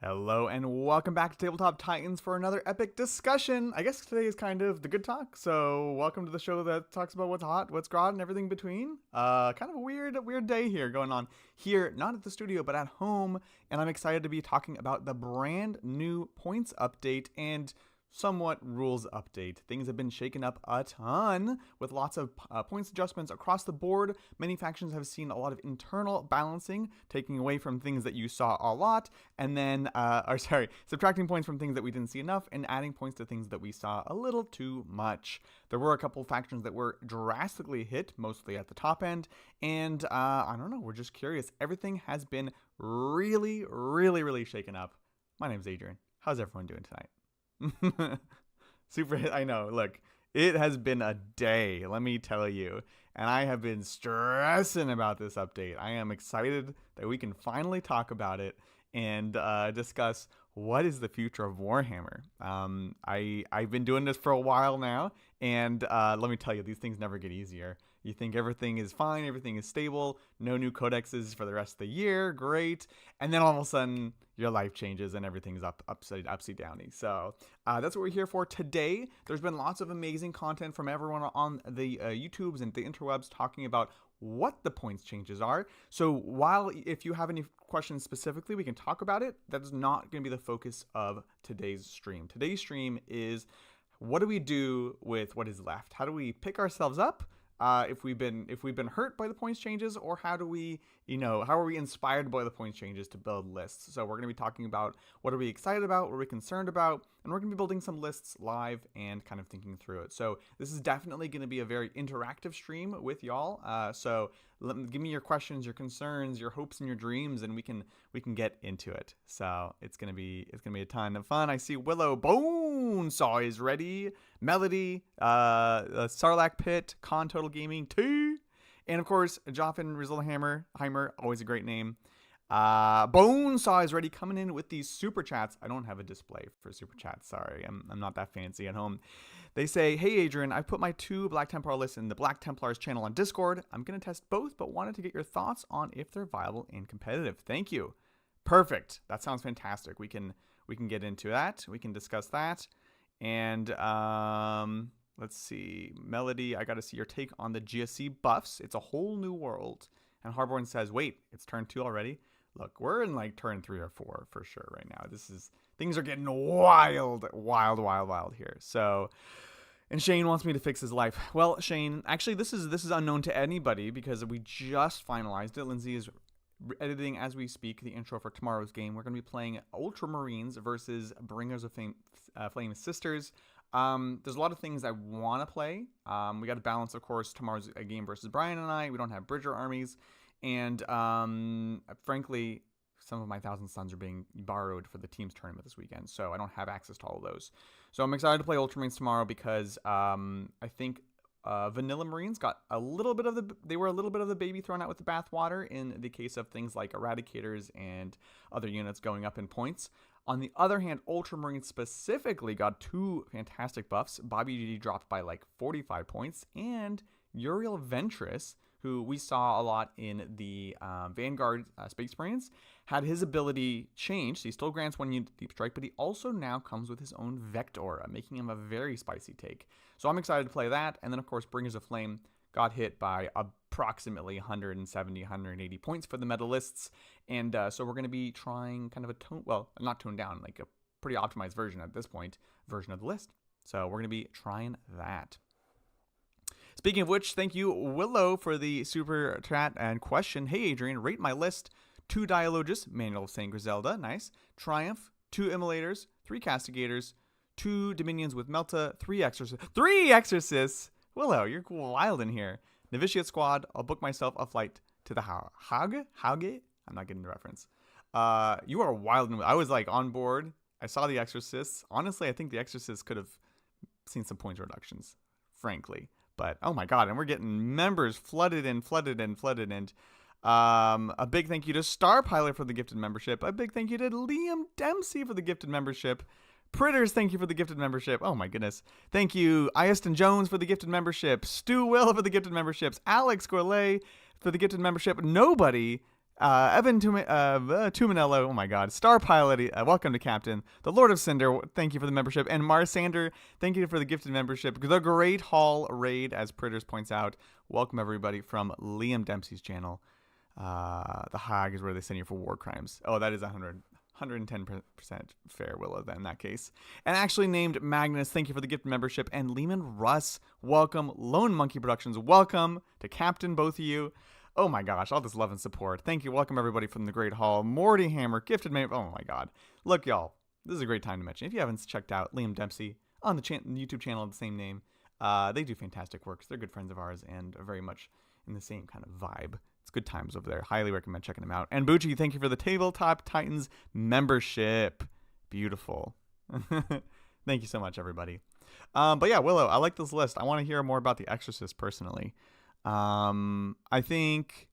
Hello and welcome back to Tabletop Titans for another epic discussion. I guess today is kind of the good talk, so welcome to the show that talks about what's hot, what's grod, and everything between. Kind of a weird day here going on here, not at the studio, but at home, and I'm excited to be talking about the brand new points update and somewhat rules update. Things have been shaken up a ton with lots of points adjustments across the board. Many factions have seen a lot of internal balancing, taking away from things that you saw a lot, and then, subtracting points from things that we didn't see enough and adding points to things that we saw a little too much. There were a couple factions that were drastically hit, mostly at the top end, and I don't know, we're just curious. Everything has been really shaken up. My name's Adrian. How's everyone doing tonight? Super hit. I know. Look, it has been a day, let me tell you, and I have been stressing about this update. I am excited that we can finally talk about it and discuss what is the future of Warhammer. I've been doing this for a while now, and let me tell you, these things never get easier. You think everything is fine, everything is stable, no new codexes for the rest of the year, great, and then all of a sudden your life changes and everything's upside downy. So that's what we're here for today. There's been lots of amazing content from everyone on the YouTubes and the interwebs talking about what the points changes are. So while if you have any questions specifically, we can talk about it. That's not going to be the focus of today's stream. Today's stream is what do we do with what is left? How do we pick ourselves up? If we've been hurt by the points changes, or how do we, how are we inspired by the points changes to build lists? So we're going to be talking about what are we excited about, what are we concerned about, and we're going to be building some lists live and kind of thinking through it. So this is definitely going to be a very interactive stream with y'all. So give me your questions, your concerns, your hopes, and your dreams, and we can get into it. So it's gonna be a ton of fun. I see Willow Bonesaw is ready. Melody, Sarlacc Pit, Con Total Gaming 2, and of course Joffin Heimer, always a great name. Bonesaw is ready, coming in with these super chats. I don't have a display for super chats. Sorry, I'm not that fancy at home. They say, hey Adrian, I put my 2 Black Templar lists in the Black Templars channel on Discord. I'm gonna test both, but wanted to get your thoughts on if they're viable and competitive. Thank you. Perfect. That sounds fantastic. We can get into that. We can discuss that. And let's see, Melody, I got to see your take on the GSC buffs. It's a whole new world. And Harborn says, wait, it's turn 2 already? Look, we're in like turn 3 or 4 for sure right now. Things are getting wild here. So, and Shane wants me to fix his life. Well, Shane, actually this is unknown to anybody because we just finalized it. Lindsay is editing as we speak the intro for tomorrow's game. We're going to be playing Ultramarines versus Bringers of Flame Sisters. There's a lot of things I want to play. We got to balance, of course, tomorrow's game versus Brian and I. We don't have Bridger armies. And frankly, some of my Thousand Suns are being borrowed for the team's tournament this weekend. So I don't have access to all of those. So I'm excited to play Ultramarines tomorrow because I think Vanilla Marines got a little bit of the baby thrown out with the bathwater in the case of things like Eradicators and other units going up in points. On the other hand, Ultramarines specifically got 2 fantastic buffs. Bobby G dropped by like 45 points, and Uriel Ventress, who we saw a lot in the Vanguard Space Marines, had his ability changed. So he still grants 1 unit deep strike, but he also now comes with his own Vector, making him a very spicy take. So I'm excited to play that. And then, of course, Bringers of Flame got hit by approximately 170, 180 points for the medalists. And so we're going to be trying kind of not toned down, like a pretty optimized version at this point, version of the list. So we're going to be trying that. Speaking of which, thank you, Willow, for the super chat and question. Hey, Adrian, rate my list. 2 Dialogus, Manual of St. Griselda, nice. Triumph, 2 Immolators, 3 Castigators, 2 Dominions with Melta, 3 Exorcists. 3 Exorcists! Willow, you're wild in here. Novitiate Squad, I'll book myself a flight to the Hauge? I'm not getting the reference. You are wild. I was like on board. I saw the Exorcists. Honestly, I think the Exorcists could have seen some points reductions, frankly. But, oh my god, and we're getting members flooded in. A big thank you to Star Pilot for the gifted membership. A big thank you to Liam Dempsey for the gifted membership. Pritters, thank you for the gifted membership. Oh my goodness. Thank you, Iaston Jones for the gifted membership. Stu Will for the gifted memberships. Alex Gourlay for the gifted membership. Nobody Evan Tuminello, oh my god. Star Pilot, welcome to Captain. The Lord of Cinder, thank you for the membership. And Marsander, thank you for the gifted membership. The Great Hall Raid, as Pritters points out. Welcome everybody from Liam Dempsey's channel. The Hague is where they send you for war crimes. Oh, that is 110% fair, Willow, then in that case. And actually named Magnus, thank you for the gift membership. And Lehman Russ, welcome. Lone Monkey Productions, welcome to Captain, both of you. Oh my gosh, all this love and support. Thank you. Welcome everybody from the Great Hall. Morty Hammer, gifted member. Oh my god. Look, y'all, this is a great time to mention. If you haven't checked out Liam Dempsey on the YouTube channel of the same name, they do fantastic work. They're good friends of ours and are very much in the same kind of vibe. It's good times over there. Highly recommend checking them out. And Bucci, thank you for the Tabletop Titans membership. Beautiful. Thank you so much, everybody. But yeah, Willow, I like this list. I want to hear more about The Exorcist personally. I think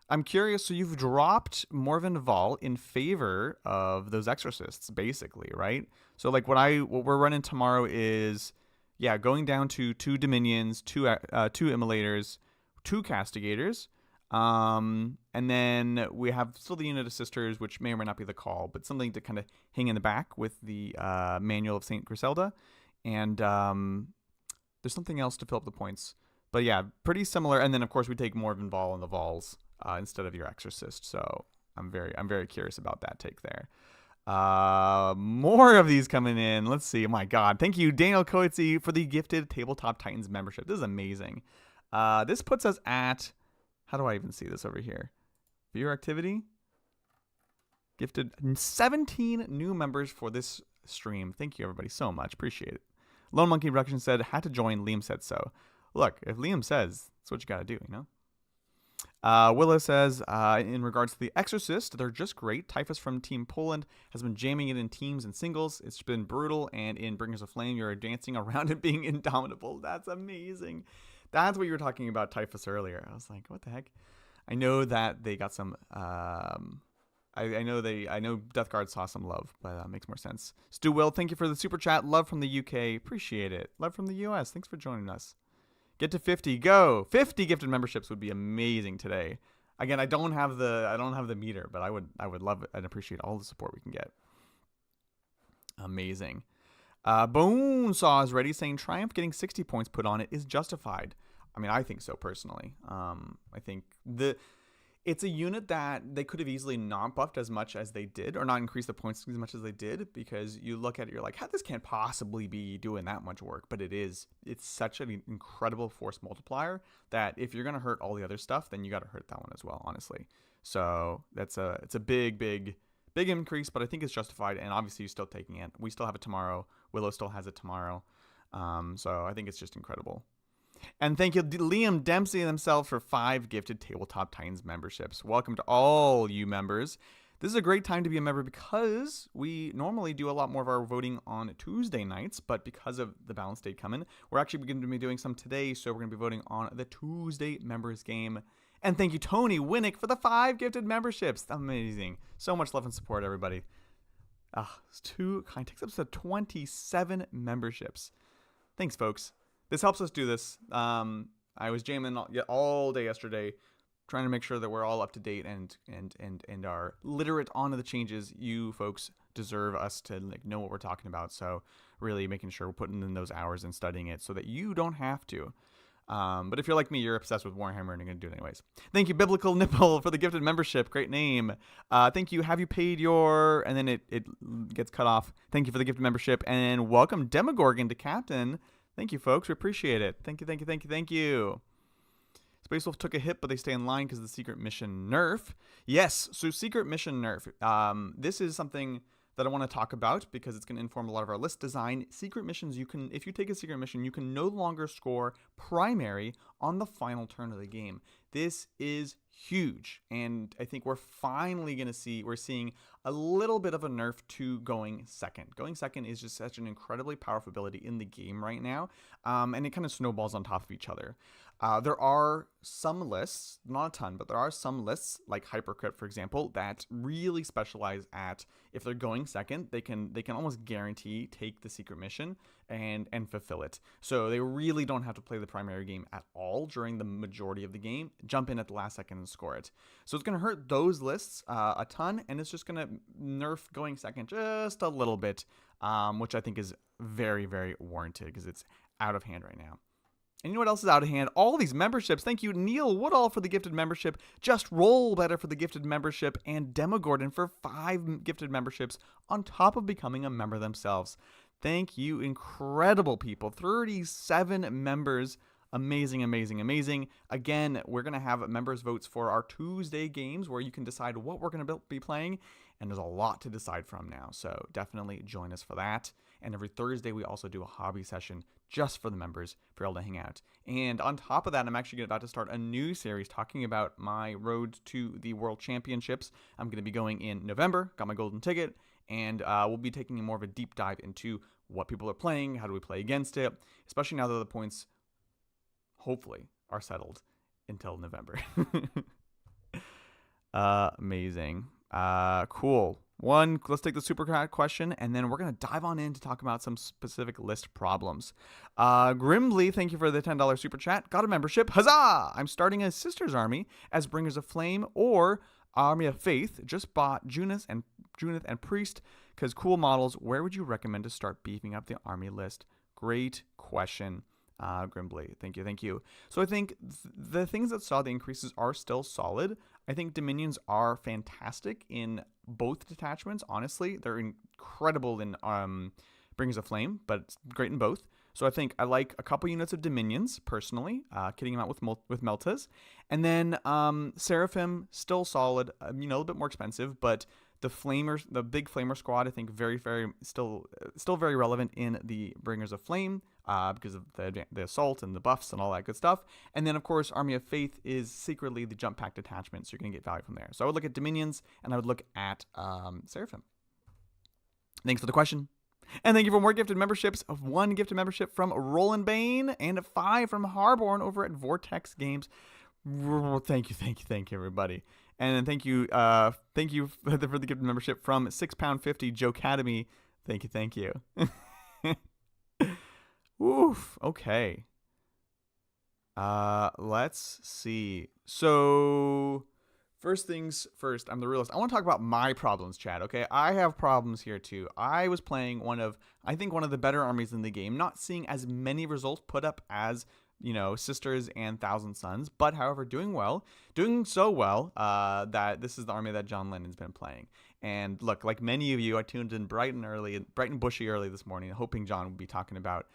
I'm curious. So you've dropped Morven Val in favor of those Exorcists, basically, right? So like what we're running tomorrow is, yeah, going down to 2 Dominions, 2 Immolators, 2 Castigators. And then we have still the Unit of Sisters, which may or may not be the call, but something to kind of hang in the back with the Manual of St. Griselda. And there's something else to fill up the points. But yeah, pretty similar. And then of course we take Morven Val and the Vals instead of your Exorcist. So I'm very curious about that take there. More of these coming in. Let's see. Oh my god. Thank you, Daniel Coetzee, for the gifted Tabletop Titans membership. This is amazing. This puts us at, how do I even see this over here? Viewer activity. Gifted 17 new members for this stream. Thank you everybody so much. Appreciate it. Lone Monkey Production said, had to join. Liam said so. Look, if Liam says, that's what you got to do, you know? Willow says, in regards to The Exorcist, they're just great. Typhus from Team Poland has been jamming it in teams and singles. It's been brutal, and in Bringers of Flame, you're dancing around it being indomitable. That's amazing. That's what you were talking about Typhus earlier. I was like, what the heck? I know that they got some, I know Death Guard saw some love, but that makes more sense. Stu Will, thank you for the super chat. Love from the UK. Appreciate it. Love from the US. Thanks for joining us. Get to 50. Go. 50 gifted memberships would be amazing today. Again, I don't have the meter, but I would love it and appreciate all the support we can get. Amazing. Bonesaw is ready, saying Triumph getting 60 points put on it is justified. I mean, I think so personally. I think it's a unit that they could have easily not buffed as much as they did, or not increased the points as much as they did, because you look at it, you're like, how this can't possibly be doing that much work, but it is. It's such an incredible force multiplier that if you're going to hurt all the other stuff, then you got to hurt that one as well, honestly. So it's a big increase, but I think it's justified, and obviously you're still taking it. We still have it tomorrow. Willow still has it tomorrow. So I think it's just incredible. And thank you, Liam Dempsey himself, for 5 gifted Tabletop Titans memberships. Welcome to all you members. This is a great time to be a member because we normally do a lot more of our voting on Tuesday nights, but because of the balance date coming, we're actually going to be doing some today, so we're going to be voting on the Tuesday members game. And thank you, Tony Winnick, for the 5 gifted memberships. Amazing. So much love and support, everybody. It's too kind. It takes up to 27 memberships. Thanks, folks. This helps us do this. I was jamming all day yesterday, trying to make sure that we're all up to date and are literate onto the changes. You folks deserve us to know what we're talking about. So really making sure we're putting in those hours and studying it so that you don't have to. But if you're like me, you're obsessed with Warhammer and you're going to do it anyways. Thank you, Biblical Nipple, for the gifted membership. Great name. Thank you. Have you paid your... And then it gets cut off. Thank you for the gifted membership. And welcome, Demogorgon, to Captain. Thank you, folks. We appreciate it. Thank you. Space Wolf took a hit, but they stay in line because of the secret mission nerf. Yes, so secret mission nerf. This is something that I want to talk about because it's going to inform a lot of our list design. Secret missions, if you take a secret mission, you can no longer score primary on the final turn of the game. This is huge, and I think we're finally going to we're seeing a little bit of a nerf to going second. Going second is just such an incredibly powerful ability in the game right now, and it kind of snowballs on top of each other. There are some lists, not a ton, but there are some lists like Hypercrypt, for example, that really specialize at, if they're going second, they can almost guarantee take the secret mission and fulfill it. So they really don't have to play the primary game at all during the majority of the game. Jump in at the last second and score it. So it's going to hurt those lists a ton, and it's just going to nerf going second just a little bit, which I think is very, very warranted because it's out of hand right now. And you know what else is out of hand? All these memberships. Thank you, Neil Woodall, for the gifted membership. Just Roll Better for the gifted membership. And Demogorgon for 5 gifted memberships on top of becoming a member themselves. Thank you, incredible people. 37 members. Amazing, amazing, amazing. Again, we're going to have members votes for our Tuesday games where you can decide what we're going to be playing. And there's a lot to decide from now. So definitely join us for that. And every Thursday, we also do a hobby session just for the members for able to hang out. And on top of that, I'm actually about to start a new series talking about my road to the World Championships. I'm going to be going in November, got my golden ticket, and we'll be taking more of a deep dive into what people are playing, how do we play against it, especially now that the points, hopefully, are settled until November. Amazing. Cool. Let's take the super question, and then we're going to dive on in to talk about some specific list problems. Grimly, thank you for the $10 super chat. Got a membership. Huzzah! I'm starting a Sisters Army as Bringers of Flame or Army of Faith. Just bought Junith and Priest because cool models. Where would you recommend to start beefing up the army list? Great question. Grimbly, thank you. So I think the things that saw the increases are still solid. I think Dominions are fantastic in both detachments. Honestly, they're incredible in Bringers of Flame, but it's great in both. So I think I like a couple units of Dominions personally, kitting them out with Meltas, and then Seraphim still solid. A little bit more expensive, but the big Flamer squad, I think very, very still very relevant in the Bringers of Flame. Because of the assault and the buffs and all that good stuff. And then, of course, Army of Faith is secretly the jump pack detachment, so you're going to get value from there. So I would look at Dominions, and I would look at Seraphim. Thanks for the question. And thank you for more gifted memberships. 1 gifted membership from Roland Bane, and 5 from Harborn over at Vortex Games. Thank you, everybody. And then thank you for the gifted membership from £6.50 Joe Academy. Thank you. Oof. Okay. Let's see. So, first things first, I'm the realist. I want to talk about my problems, Chad. Okay, I have problems here too. I was playing one of the better armies in the game, not seeing as many results put up as Sisters and Thousand Sons, but however, doing so well that this is the army that John Lennon's been playing. And look, like many of you, I tuned in bright and bushy early this morning, hoping John would be talking about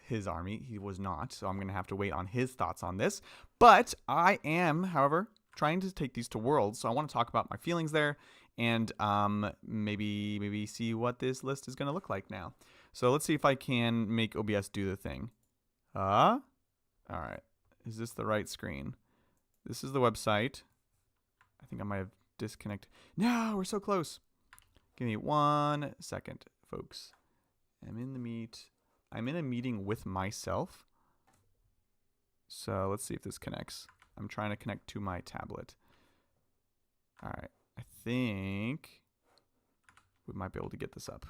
his army. He was not, so I'm going to have to wait on his thoughts on this. But I am, however, trying to take these to Worlds, so I want to talk about my feelings there and maybe see what this list is going to look like now. So let's see if I can make OBS do the thing. All right. Is this the right screen? This is the website. I think I might have disconnected. No, we're so close. Give me 1 second, folks. I'm in a meeting with myself. So let's see if this connects. I'm trying to connect to my tablet. All right. I think we might be able to get this up.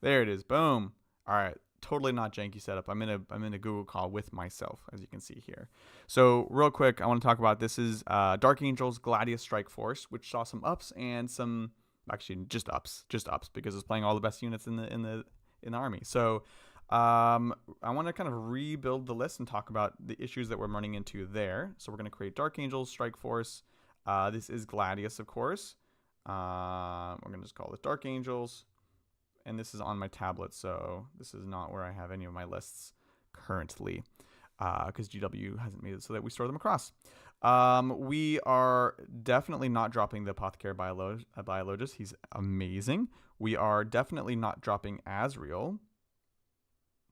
There it is. Boom. All right. Totally not janky setup. I'm in a Google call with myself, as you can see here. So real quick, I want to talk about this is Dark Angels Gladius Strike Force, which saw some ups and some actually just ups because it's playing all the best units in the army. So I want to kind of rebuild the list and talk about the issues that we're running into there. So we're going to create Dark Angels Strike Force. This is Gladius, of course. We're going to just call it Dark Angels. And this is on my tablet, so this is not where I have any of my lists currently, because GW hasn't made it so that we store them across. We are definitely not dropping the Apothecary Biologist. He's amazing. We are definitely not dropping Azriel.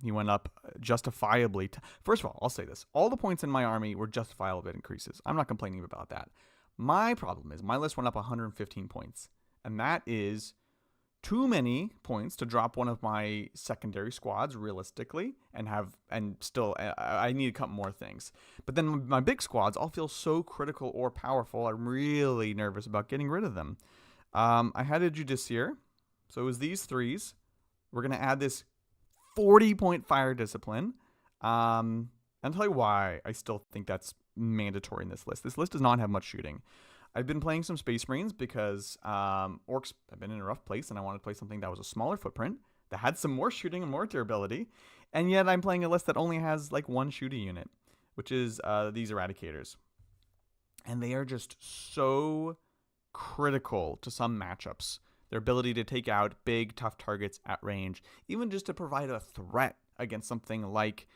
He went up justifiably. First of all, I'll say this. All the points in my army were justifiable increases. I'm not complaining about that. My problem is my list went up 115 points, and that is too many points to drop one of my secondary squads realistically, and still I need to cut more things. But then my big squads all feel so critical or powerful. I'm really nervous about getting rid of them. I had a Judiciary, so it was these threes. We're gonna add this 40-point fire discipline. I'll tell you why I still think that's mandatory in this list. This list does not have much shooting. I've been playing some Space Marines because orcs have been in a rough place, and I wanted to play something that was a smaller footprint, that had some more shooting and more durability, and yet I'm playing a list that only has like one shooting unit, which is these Eradicators. And they are just so critical to some matchups. Their ability to take out big, tough targets at range, even just to provide a threat against something like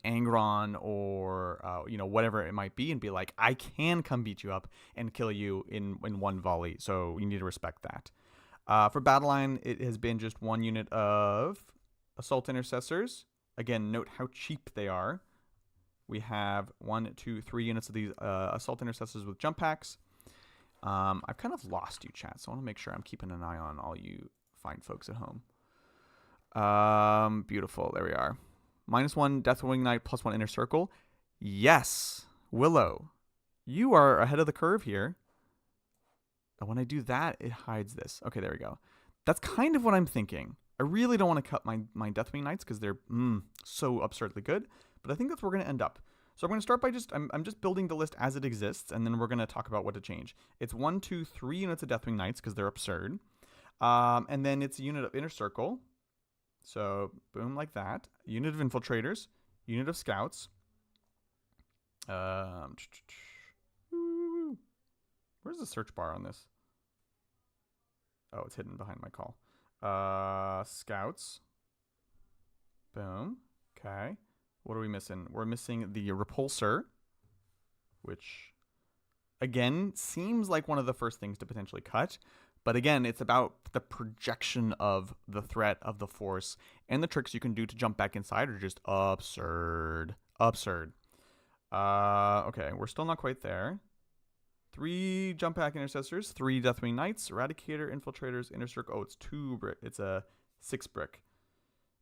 Angron or whatever it might be, and be like, I can come beat you up and kill you in one volley. So you need to respect that. For battle line, it has been just one unit of Assault Intercessors. Again, note how cheap they are. We have 1, 2, 3 units of these Assault Intercessors with jump packs. I've kind of lost you, chat, so I want to make sure I'm keeping an eye on all you fine folks at home. Beautiful. There we are. -1 Deathwing Knight, +1 Inner Circle. Yes, Willow, you are ahead of the curve here. And when I do that, it hides this. Okay, there we go. That's kind of what I'm thinking. I really don't want to cut my Deathwing Knights because they're so absurdly good, but I think that's where we're going to end up. So I'm going to start by I'm just building the list as it exists, and then we're going to talk about what to change. It's 1, 2, 3 units of Deathwing Knights because they're absurd. And then it's a unit of Inner Circle. So boom, like that. Unit of Infiltrators. Unit of Scouts. Where's the search bar on this? Oh, it's hidden behind my call. Scouts. Boom. Okay. What are we missing? We're missing the Repulsor, which, again, seems like one of the first things to potentially cut. But again, it's about the projection of the threat of the force, and the tricks you can do to jump back inside are just absurd. Absurd. Okay, we're still not quite there. 3 jump pack intercessors, 3 Deathwing Knights, Eradicator, Infiltrators, Inner Circle. Oh, it's 2 brick. It's a 6 brick.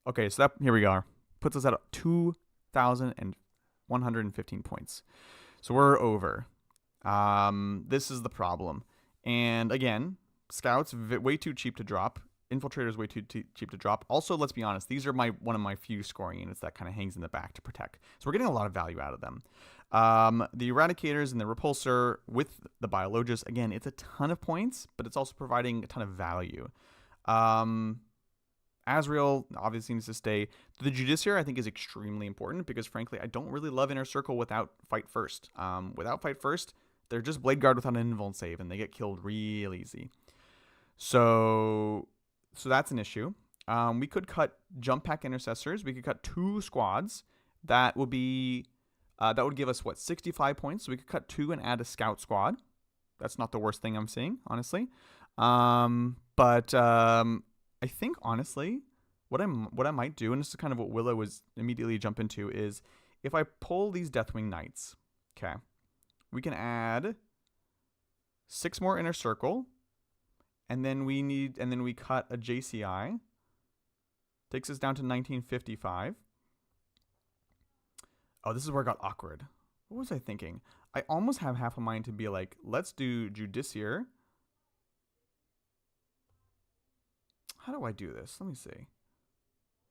Okay, so here we are. Puts us at 2,115 points. So we're over. This is the problem. And again, Scouts way too cheap to drop. Infiltrators way too cheap to drop. Also, let's be honest, these are one of my few scoring units that kind of hangs in the back to protect. So we're getting a lot of value out of them. The Eradicators and the Repulsor with the Biologus, again, it's a ton of points, but it's also providing a ton of value. Azrael obviously needs to stay. The Judiciary, I think, is extremely important because, frankly, I don't really love Inner Circle without Fight First. Without Fight First, they're just Blade Guard without an invuln save, and they get killed real easy. So that's an issue. We could cut Jump Pack Intercessors. We could cut 2 squads. That would be that would give us, 65 points. So we could cut 2 and add a Scout squad. That's not the worst thing I'm seeing, honestly. But I think, honestly, what I might do, and this is kind of what Willow was immediately jump into, is if I pull these Deathwing Knights, okay, we can add 6 more Inner Circle, and then we cut a JCI. Takes us down to 1955. Oh, this is where it got awkward. What was I thinking? I almost have half a mind to be like, let's do Judiciary. How do I do this? Let me see.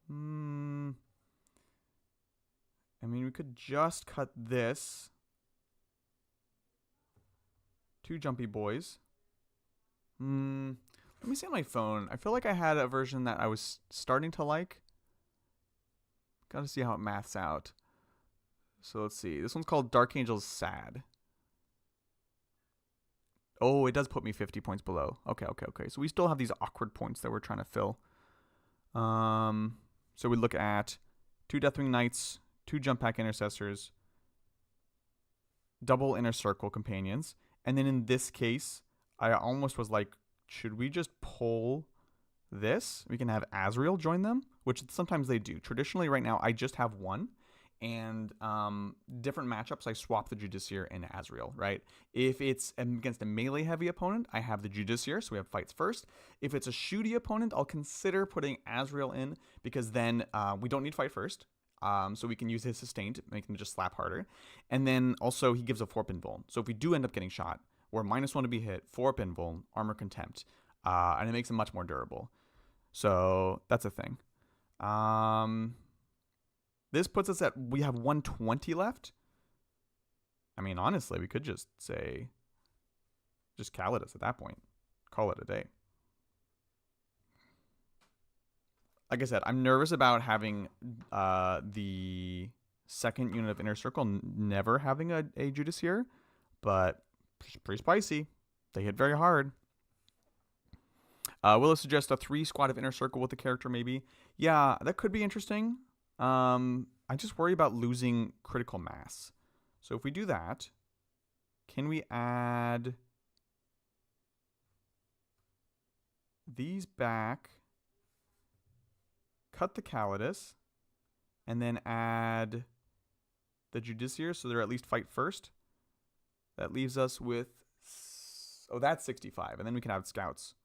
I mean, we could just cut this. 2 Jumpy Boys. Let me see on my phone. I feel like I had a version that I was starting to like. Gotta see how it maths out. So let's see. This one's called Dark Angels Sad. Oh, it does put me 50 points below. Okay. So we still have these awkward points that we're trying to fill. So we look at 2 Deathwing Knights, 2 Jump Pack Intercessors, double Inner Circle Companions. And then in this case, I almost was like, should we just pull this? We can have Azrael join them, which sometimes they do. Traditionally, right now, I just have 1. And different matchups, I swap the Judiciary and Azrael, right? If it's against a melee heavy opponent, I have the Judiciary, so we have fights first. If it's a shooty opponent, I'll consider putting Azrael in, because then we don't need fight first. So we can use his sustain to make them just slap harder. And then also he gives a 4-pin vuln. So if we do end up getting shot, we're -1 to be hit, 4-pin vuln, armor contempt, and it makes him much more durable. So that's a thing. This puts us at, we have 120 left. I mean, honestly, we could just say, just Calidus at that point. Call it a day. Like I said, I'm nervous about having the second unit of Inner Circle never having a Judiciary, but pretty spicy. They hit very hard. Will it suggest a 3 squad of Inner Circle with the character, maybe? Yeah, that could be interesting. I just worry about losing critical mass. So if we do that, can we add these back, cut the Calidus, and then add the Judiciary so they're at least fight first? That leaves us with, oh, that's 65, and then we can have scouts,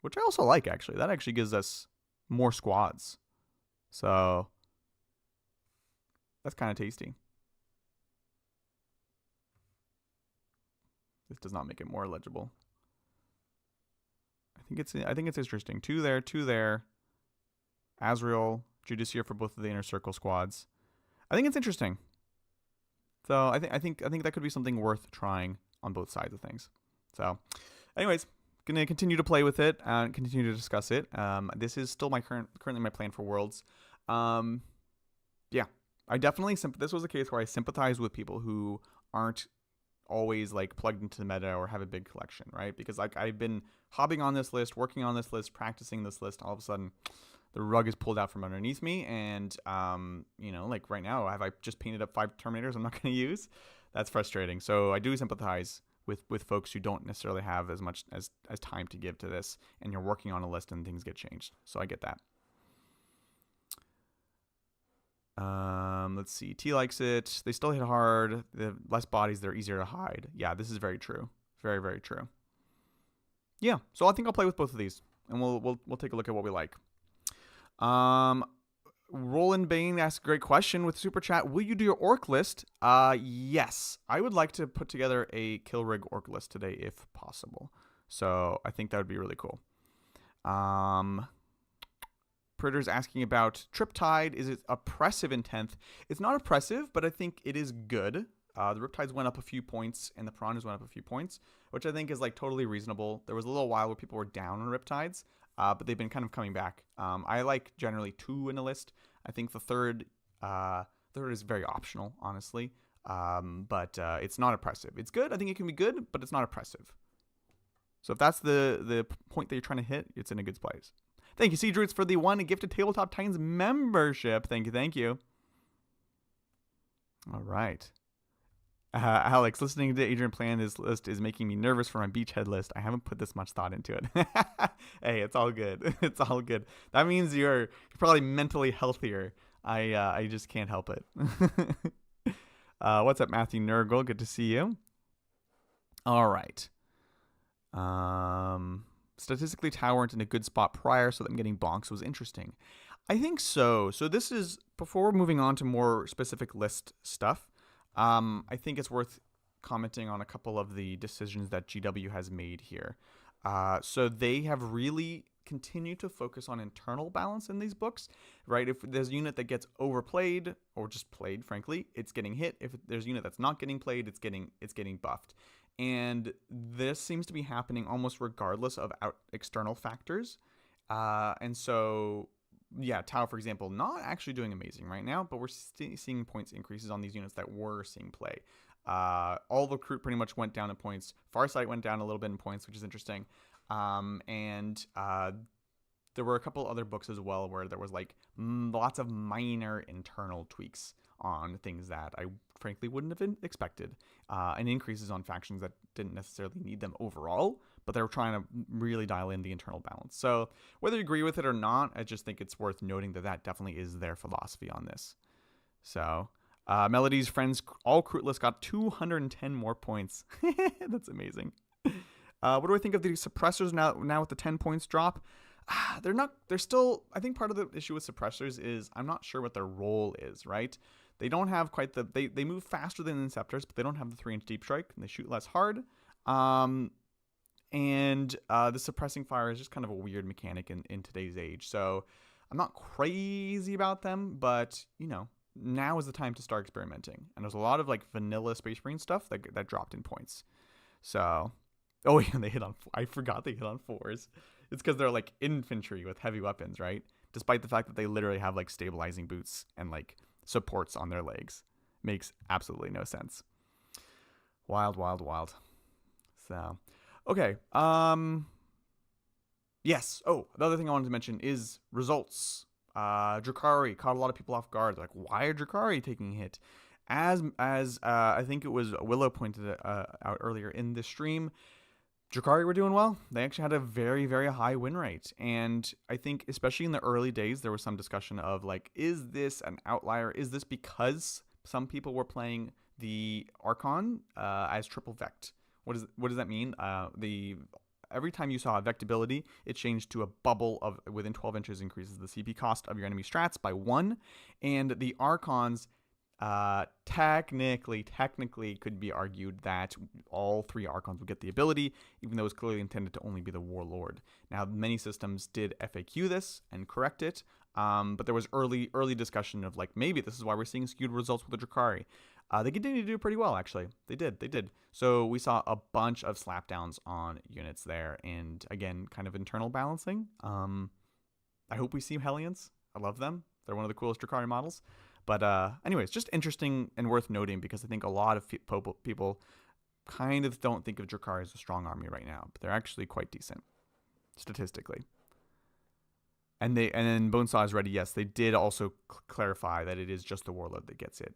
which I also like, actually. That actually gives us more squads. So that's kind of tasty. This does not make it more legible. I think it's interesting. 2 there, 2 there. Azrael, Judiciary for both of the Inner Circle squads. I think it's interesting. So I think that could be something worth trying on both sides of things. So, anyways, gonna continue to play with it and continue to discuss it. This is still currently my plan for Worlds. Yeah, I definitely this was a case where I sympathize with people who aren't always like plugged into the meta or have a big collection, right? Because like I've been hobbing on this list, working on this list, practicing this list. All of a sudden, the rug is pulled out from underneath me, and you know, like right now, have I just painted up 5 Terminators I'm not going to use? That's frustrating. So I do sympathize with folks who don't necessarily have as much as time to give to this, and you're working on a list and things get changed. So I get that. Let's see. T likes it. They still hit hard. The less bodies, they're easier to hide. Yeah, this is very true. Very, very true. Yeah, so I think I'll play with both of these, and we'll take a look at what we like. Roland Bain asks a great question with Super Chat. Will you do your orc list? Yes. I would like to put together a Kilrig orc list today if possible. So I think that would be really cool. Pritter's asking about Triptide. Is it oppressive in 10th? It's not oppressive, but I think it is good. The Riptides went up a few points, and the Piranhas went up a few points, which I think is like totally reasonable. There was a little while where people were down on Riptides, but they've been kind of coming back. I like generally 2 in a list. I think the third is very optional, honestly, but it's not oppressive. It's good. I think it can be good, but it's not oppressive. So if that's the point that you're trying to hit, it's in a good place. Thank you, Cedrits, for the 1 gifted Tabletop Titans membership. Thank you. All right. Alex, listening to Adrian plan this list is making me nervous for my beachhead list. I haven't put this much thought into it. Hey, it's all good. It's all good. That means you're probably mentally healthier. I just can't help it. What's up, Matthew Nurgle? Good to see you. All right. Statistically, Tau weren't in a good spot prior, so them getting bonks was interesting. I think so. So this is, before we're moving on to more specific list stuff, I think it's worth commenting on a couple of the decisions that GW has made here. So they have really continued to focus on internal balance in these books, right? If there's a unit that gets overplayed or just played, frankly, it's getting hit. If there's a unit that's not getting played, it's getting buffed. And this seems to be happening almost regardless of external factors. And so, yeah, Tau, for example, not actually doing amazing right now, but we're seeing points increases on these units that were seeing play. All the recruit pretty much went down in points. Farsight went down a little bit in points, which is interesting. And there were a couple other books as well where there was like lots of minor internal tweaks on things that I frankly wouldn't have expected, and increases on factions that didn't necessarily need them overall, but they were trying to really dial in the internal balance. So whether you agree with it or not, I just think it's worth noting that that definitely is their philosophy on this. So, Melody's friends, all crewless, got 210 more points. That's amazing. What do I think of the suppressors now with the 10 points drop? They're still, I think part of the issue with suppressors is I'm not sure what their role is, right? They don't have quite they move faster than Inceptors, but they don't have the 3-inch deep strike, and they shoot less hard. And the suppressing fire is just kind of a weird mechanic in today's age. So I'm not crazy about them, but, you know, now is the time to start experimenting. And there's a lot of, like, vanilla Space Marine stuff that dropped in points. So, oh, yeah, I forgot they hit on 4s. It's because they're, like, infantry with heavy weapons, right? Despite the fact that they literally have, like, stabilizing boots and, like, supports on their legs. Makes absolutely no sense. Wild, wild, wild. So, okay. Yes. Oh, the other thing I wanted to mention is results. Drukhari caught a lot of people off guard. They're like, why are Drukhari taking a hit? As I think it was Willow pointed out earlier in the stream, Drukhari were doing well. They actually had a very, very high win rate. And I think, especially in the early days, there was some discussion of, like, is this an outlier? Is this because some people were playing the Archon as triple vect? What does that mean? Every time you saw a vect ability, it changed to a bubble of within 12 inches, increases the CP cost of your enemy strats by 1. And the Archons technically could be argued that all 3 Archons would get the ability, even though it was clearly intended to only be the Warlord. Now, many systems did FAQ this and correct it, but there was early discussion of, like, maybe this is why we're seeing skewed results with the Drukhari. They continue to do pretty well, actually. They did. So we saw a bunch of slapdowns on units there, and again, kind of internal balancing. I hope we see Hellions. I love them. They're one of the coolest Drukhari models. But anyways, just interesting and worth noting, because I think a lot of people kind of don't think of Drukhari as a strong army right now, but they're actually quite decent statistically. And then Bonesaw is ready. Yes, they did also clarify that it is just the Warlord that gets it,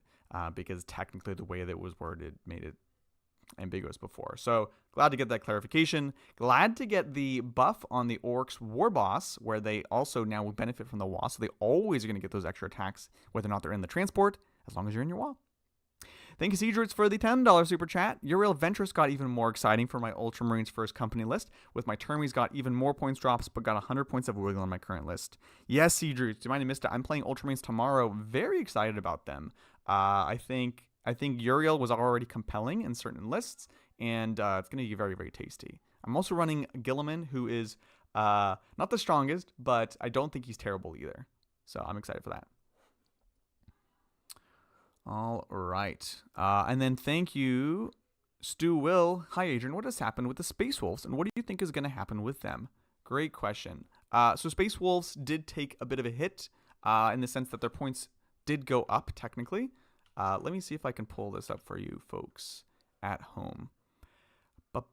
because technically the way that it was worded made it ambiguous before. So glad to get that clarification. Glad to get the buff on the Orcs War Boss, where they also now will benefit from the wall. So they always are going to get those extra attacks, whether or not they're in the transport, as long as you're in your wall. Thank you, Seedroots, for the $10 super chat. Your Real Ventress got even more exciting for my Ultramarines first company list, with my Termies got even more points drops, but got 100 points of wiggle on my current list. Yes, Seedroots, do you mind I missed it? I'm playing Ultramarines tomorrow. Very excited about them. I think Uriel was already compelling in certain lists, and it's going to be very, very tasty. I'm also running Gilliman, who is not the strongest, but I don't think he's terrible either. So I'm excited for that. All right. And then thank you, Stu Will. Hi, Adrian. What has happened with the Space Wolves, and what do you think is going to happen with them? Great question. So Space Wolves did take a bit of a hit in the sense that their points did go up, technically. Let me see if I can pull this up for you folks at home.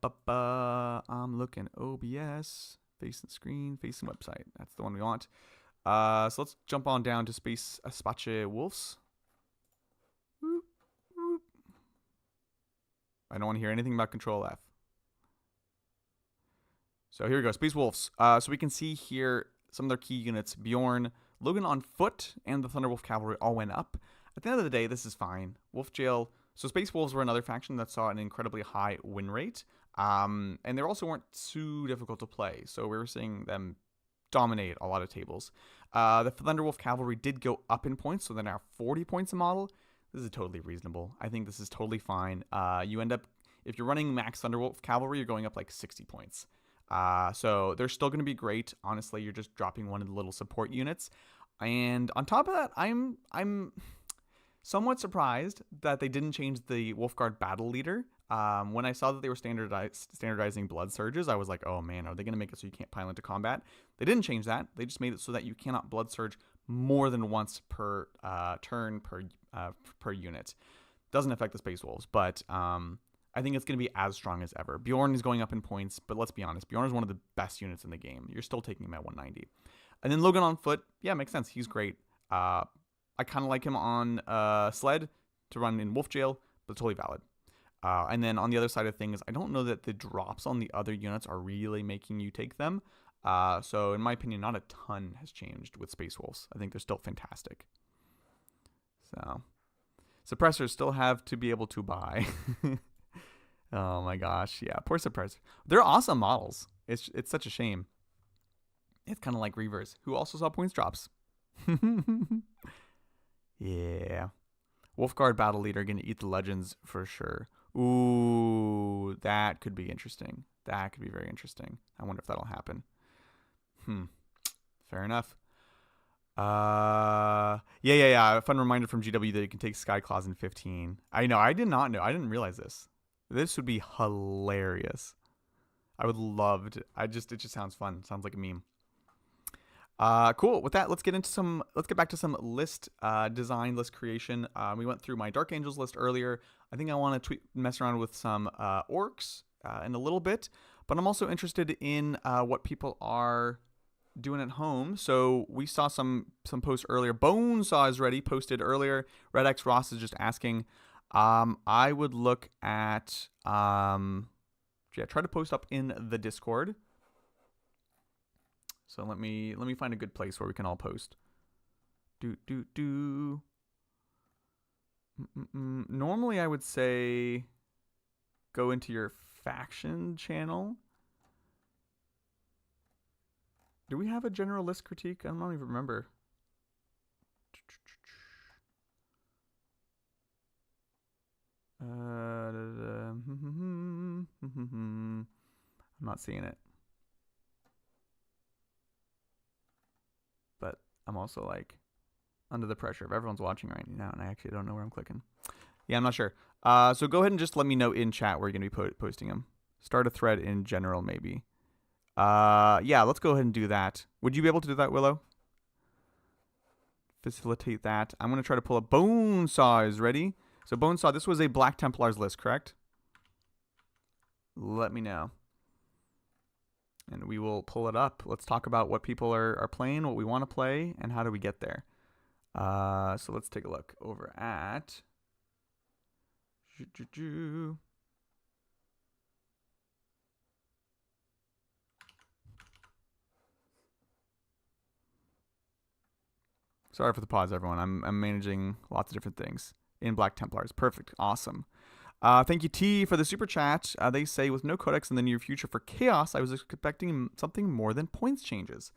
I'm looking OBS, facing screen, facing website. That's the one we want. So let's jump on down to Space Apache Wolves. Whoop, whoop. I don't want to hear anything about Control F. So here we go, Space Wolves. So we can see here some of their key units. Bjorn, Logan on foot, and the Thunderwolf Cavalry all went up. At the end of the day, this is fine. Wolf Jail. So Space Wolves were another faction that saw an incredibly high win rate. And they also weren't too difficult to play. So we were seeing them dominate a lot of tables. The Thunderwolf Cavalry did go up in points, so they're now 40 points a model. This is totally reasonable. I think this is totally fine. You end up, if you're running max Thunderwolf Cavalry, you're going up like 60 points. So they're still going to be great. Honestly, you're just dropping one of the little support units. And on top of that, I'm somewhat surprised that they didn't change the Wolfguard battle leader. When I saw that they were standardizing blood surges, I was like, oh man, are they going to make it so you can't pile into combat? They didn't change that. They just made it so that you cannot blood surge more than once per turn per unit. Doesn't affect the Space Wolves, but I think it's going to be as strong as ever. Bjorn is going up in points, but let's be honest, Bjorn is one of the best units in the game. You're still taking him at 190. And then Logan on foot, yeah, makes sense. He's great. I kind of like him on Sled to run in Wolf Jail, but totally valid. And then on the other side of things, I don't know that the drops on the other units are really making you take them. So in my opinion, not a ton has changed with Space Wolves. I think they're still fantastic. So suppressors still have to be able to buy. Oh my gosh, yeah, poor suppressor. They're awesome models. It's such a shame. It's kind of like Reavers, who also saw points drops. Yeah. Wolfguard Battle Leader gonna eat the legends for sure. Ooh, that could be interesting. That could be very interesting. I wonder if that'll happen. Fair enough. Yeah. A fun reminder from GW that you can take Skyclaws in 15. I know. I did not know. I didn't realize this. This would be hilarious. I would love to. It just sounds fun. Sounds like a meme. Cool. With that, let's get back to some list design, list creation. We went through my Dark Angels list earlier. I think I want to mess around with some orcs in a little bit, but I'm also interested in what people are doing at home. So we saw some posts earlier. Bonesaw is ready, posted earlier. Red X Ross is just asking. I would look at try to post up in the Discord. So let me find a good place where we can all post. Normally I would say go into your faction channel. Do we have a general list critique? I don't even remember. I'm not seeing it. But I'm also like under the pressure of everyone's watching right now, and I actually don't know where I'm clicking. Yeah, I'm not sure. So go ahead and just let me know in chat where you're going to be posting them. Start a thread in general, maybe. Yeah, let's go ahead and do that. Would you be able to do that, Willow? Facilitate that. I'm going to try to pull up Bonesaw is ready. So Bonesaw, this was a Black Templars list, correct? Let me know. And we will pull it up. Let's talk about what people are playing, what we want to play, and how do we get there. So let's take a look over at... Sorry for the pause, everyone. I'm managing lots of different things in Black Templars. Perfect. Awesome. Thank you, T, for the super chat. They say, with no codex in the near future for Chaos, I was expecting something more than points changes.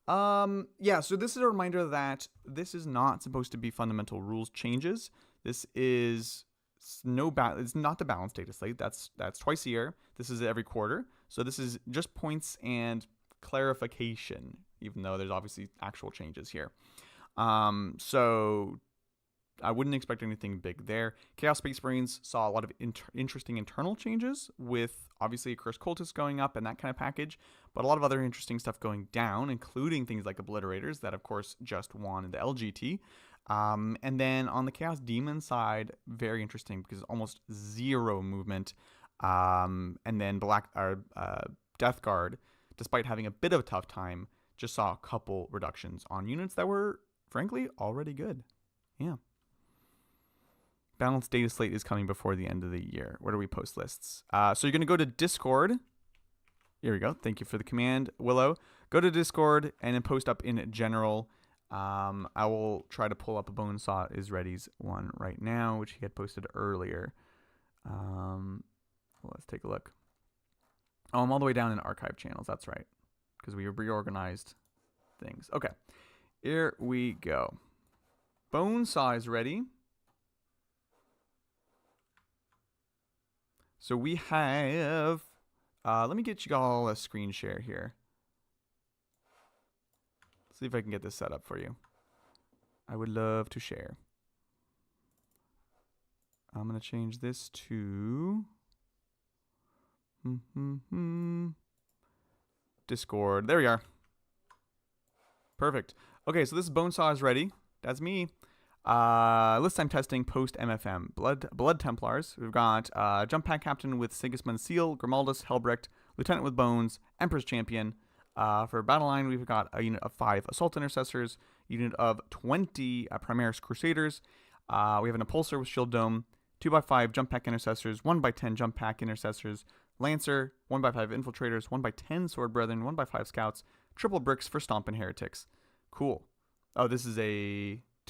Yeah, so this is a reminder that this is not supposed to be fundamental rules changes. This is it's not the balance data slate. That's twice a year. This is every quarter. So this is just points and clarification, even though there's obviously actual changes here. So I wouldn't expect anything big there. Chaos Space Marines saw a lot of interesting internal changes, with obviously a Cursed Cultist going up and that kind of package, but a lot of other interesting stuff going down, including things like Obliterators that, of course, just won in the LGT. And then on the Chaos Demon side, very interesting because almost zero movement. And then Death Guard, despite having a bit of a tough time, just saw a couple reductions on units that were, frankly, already good. Yeah. Balanced data slate is coming before the end of the year. Where do we post lists? So you're going to go to Discord. Here we go. Thank you for the command, Willow. Go to Discord and then post up in general. I will try to pull up a Bonesaw is Ready's one right now, which he had posted earlier. Let's take a look. Oh, I'm all the way down in archive channels. That's right, because we reorganized things. Okay, here we go. Bonesaw is ready. So we have, let me get you all a screen share here. See if I can get this set up for you. I would love to share. I'm going to change this to Discord. There we are. Perfect. Okay, so this Bonesaw is ready. That's me. List time testing post MFM. Blood Templars. We've got Jump Pack Captain with Sigismund Seal, Grimaldus, Helbrecht, Lieutenant with Bones, Emperor's Champion. For Battle Line, we've got a unit of 5 Assault Intercessors, unit of 20 Primaris Crusaders. We have an Impulsor with Shield Dome, 2x5 Jump Pack Intercessors, 1x10 Jump Pack Intercessors, Lancer, 1x5 Infiltrators, 1x10 Sword Brethren, 1x5 Scouts, triple bricks for Stompin' Heretics. Cool. Oh, this is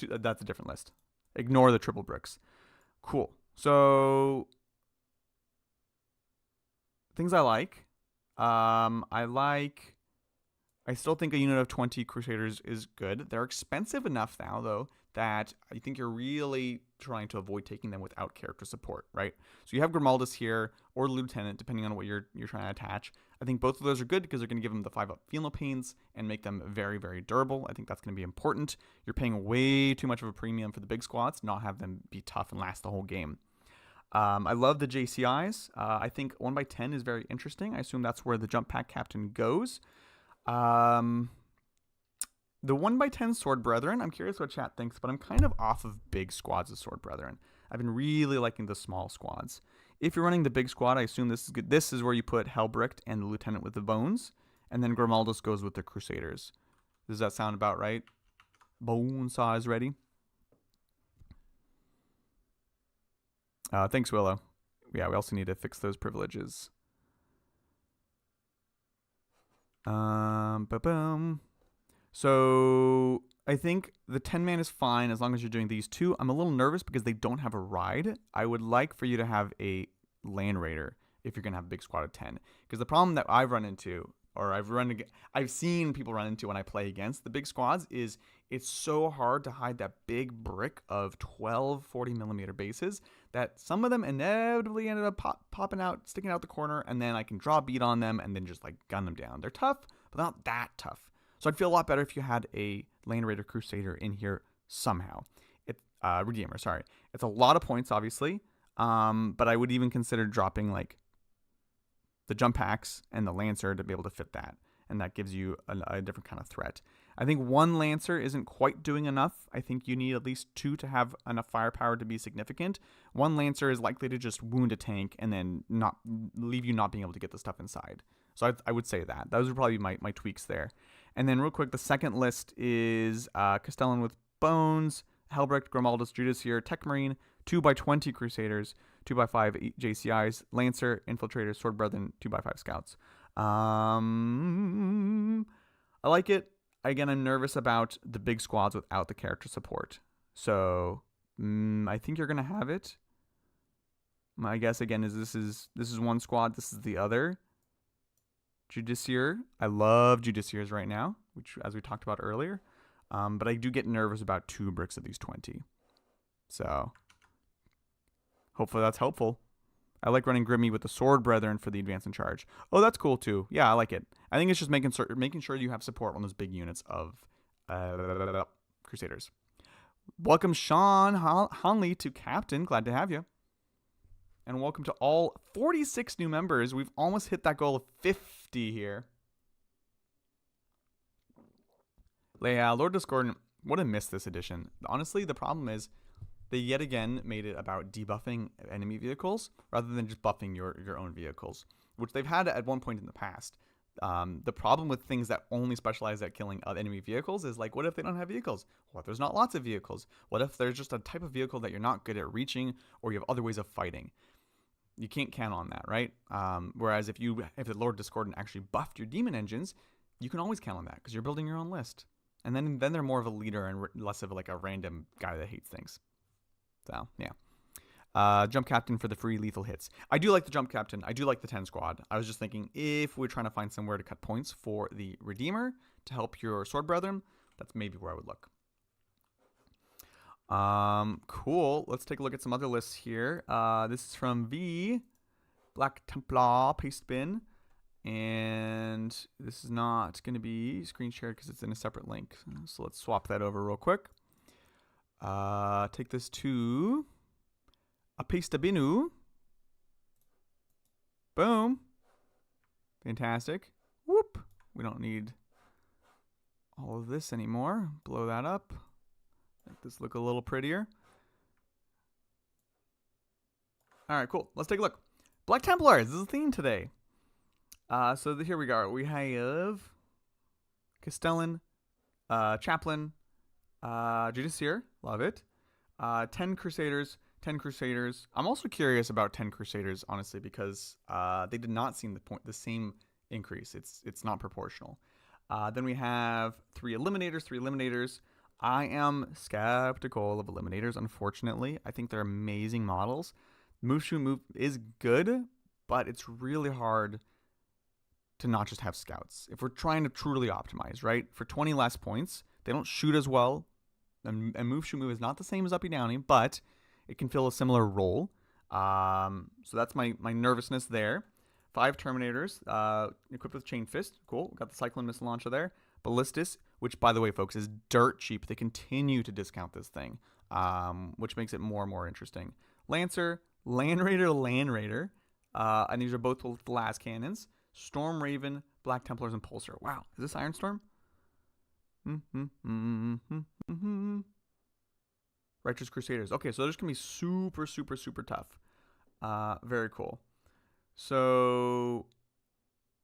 that's a different list. Ignore the triple bricks. Cool. So things I like. I still think a unit of 20 Crusaders is good. They're expensive enough now, though, that I think you're really trying to avoid taking them without character support, right? So you have Grimaldus here, or Lieutenant, depending on what you're trying to attach. I think both of those are good because they're going to give them the 5-up Feel No Pains and make them very, very durable. I think that's going to be important. You're paying way too much of a premium for the big squads, not have them be tough and last the whole game. I love the JCIs. I think 1x10 is very interesting. I assume that's where the Jump Pack Captain goes. The 1x10 Sword Brethren, I'm curious what chat thinks, but I'm kind of off of big squads of Sword Brethren. I've been really liking the small squads. If you're running the big squad, I assume this is good. This is where you put Helbricht and the Lieutenant with the Bones, and then Grimaldus goes with the Crusaders. Does that sound about right? Bonesaw is ready. Thanks, Willow. Yeah, we also need to fix those privileges. Boom. So I think the 10-man is fine as long as you're doing these two. I'm a little nervous because they don't have a ride. I would like for you to have a Land Raider if you're going to have a big squad of 10. Because the problem that I've run into, or I've seen people run into when I play against the big squads, is it's so hard to hide that big brick of 12 40mm bases that some of them inevitably ended up popping out, sticking out the corner, and then I can draw a beat on them and then just like gun them down. They're tough, but not that tough. So I'd feel a lot better if you had a Land Raider Crusader in here somehow. Redeemer, sorry. It's a lot of points, obviously, but I would even consider dropping like the Jump Packs and the Lancer to be able to fit that, and that gives you a different kind of threat. I think one Lancer isn't quite doing enough. I think you need at least 2 to have enough firepower to be significant. One Lancer is likely to just wound a tank and then not leave you not being able to get the stuff inside. So I would say that. Those would probably be my tweaks there. And then real quick, the second list is Castellan with Bones, Helbricht, Grimaldus, Judas here, Tech Marine, 2x20 Crusaders, 2x5 JCIs, Lancer, Infiltrators, Sword Brethren, 2x5 Scouts. I like it. Again, I'm nervous about the big squads without the character support. So I think you're gonna have it. My guess again is this is one squad, this is the other. Judiciar. I love Judiciars right now, which as we talked about earlier. But I do get nervous about 2 bricks of these 20. So hopefully that's helpful. I like running Grimmy with the Sword Brethren for the advance and charge. Oh, that's cool too. Yeah, I like it. I think it's just making sure you have support on those big units of Crusaders. Welcome Sean Honley to Captain. Glad to have you. And welcome to all 46 new members. We've almost hit that goal of 50 here. Lord Discordant, what a miss this edition. Honestly, the problem is they yet again made it about debuffing enemy vehicles rather than just buffing your own vehicles, which they've had at one point in the past. The problem with things that only specialize at killing enemy vehicles is like, what if they don't have vehicles? What if there's not lots of vehicles? What if there's just a type of vehicle that you're not good at reaching, or you have other ways of fighting? You can't count on that, right? Whereas if the Lord Discordant actually buffed your demon engines, you can always count on that because you're building your own list. And then they're more of a leader and less of like a random guy that hates things. So, yeah. Jump Captain for the free lethal hits. I do like the Jump Captain. I do like the 10 squad. I was just thinking if we're trying to find somewhere to cut points for the Redeemer to help your Sword Brethren, that's maybe where I would look. Cool. Let's take a look at some other lists here. This is from V. Black Templar paste bin. And this is not going to be screen shared because it's in a separate link. So let's swap that over real quick. Take this to a paste binu. Boom. Fantastic. Whoop. We don't need all of this anymore. Blow that up. Make this look a little prettier. All right, cool. Let's take a look. Black Templars. This is the theme today. So here we go. We have Castellan, Chaplain, Judiciar. Love it. 10 Crusaders. 10 Crusaders. I'm also curious about 10 Crusaders, honestly, because they did not seem the same increase. It's not proportional. Then we have 3 Eliminators. 3 Eliminators. I am skeptical of Eliminators, unfortunately. I think they're amazing models. Move, shoot, move is good, but it's really hard to not just have scouts. If we're trying to truly optimize, right? For 20 less points, they don't shoot as well. And move, shoot, move is not the same as Uppy Downy, but it can fill a similar role. So that's my nervousness there. 5 Terminators, equipped with Chain Fist. Cool. Got the Cyclone Missile Launcher there. Ballistis, which, by the way, folks, is dirt cheap. They continue to discount this thing, which makes it more and more interesting. Lancer, Land Raider, and these are both with las cannons. Storm Raven, Black Templars, and Pulsar. Wow, is this Iron Storm? Righteous Crusaders. Okay, so they're just going to be super, super, super tough. Very cool. So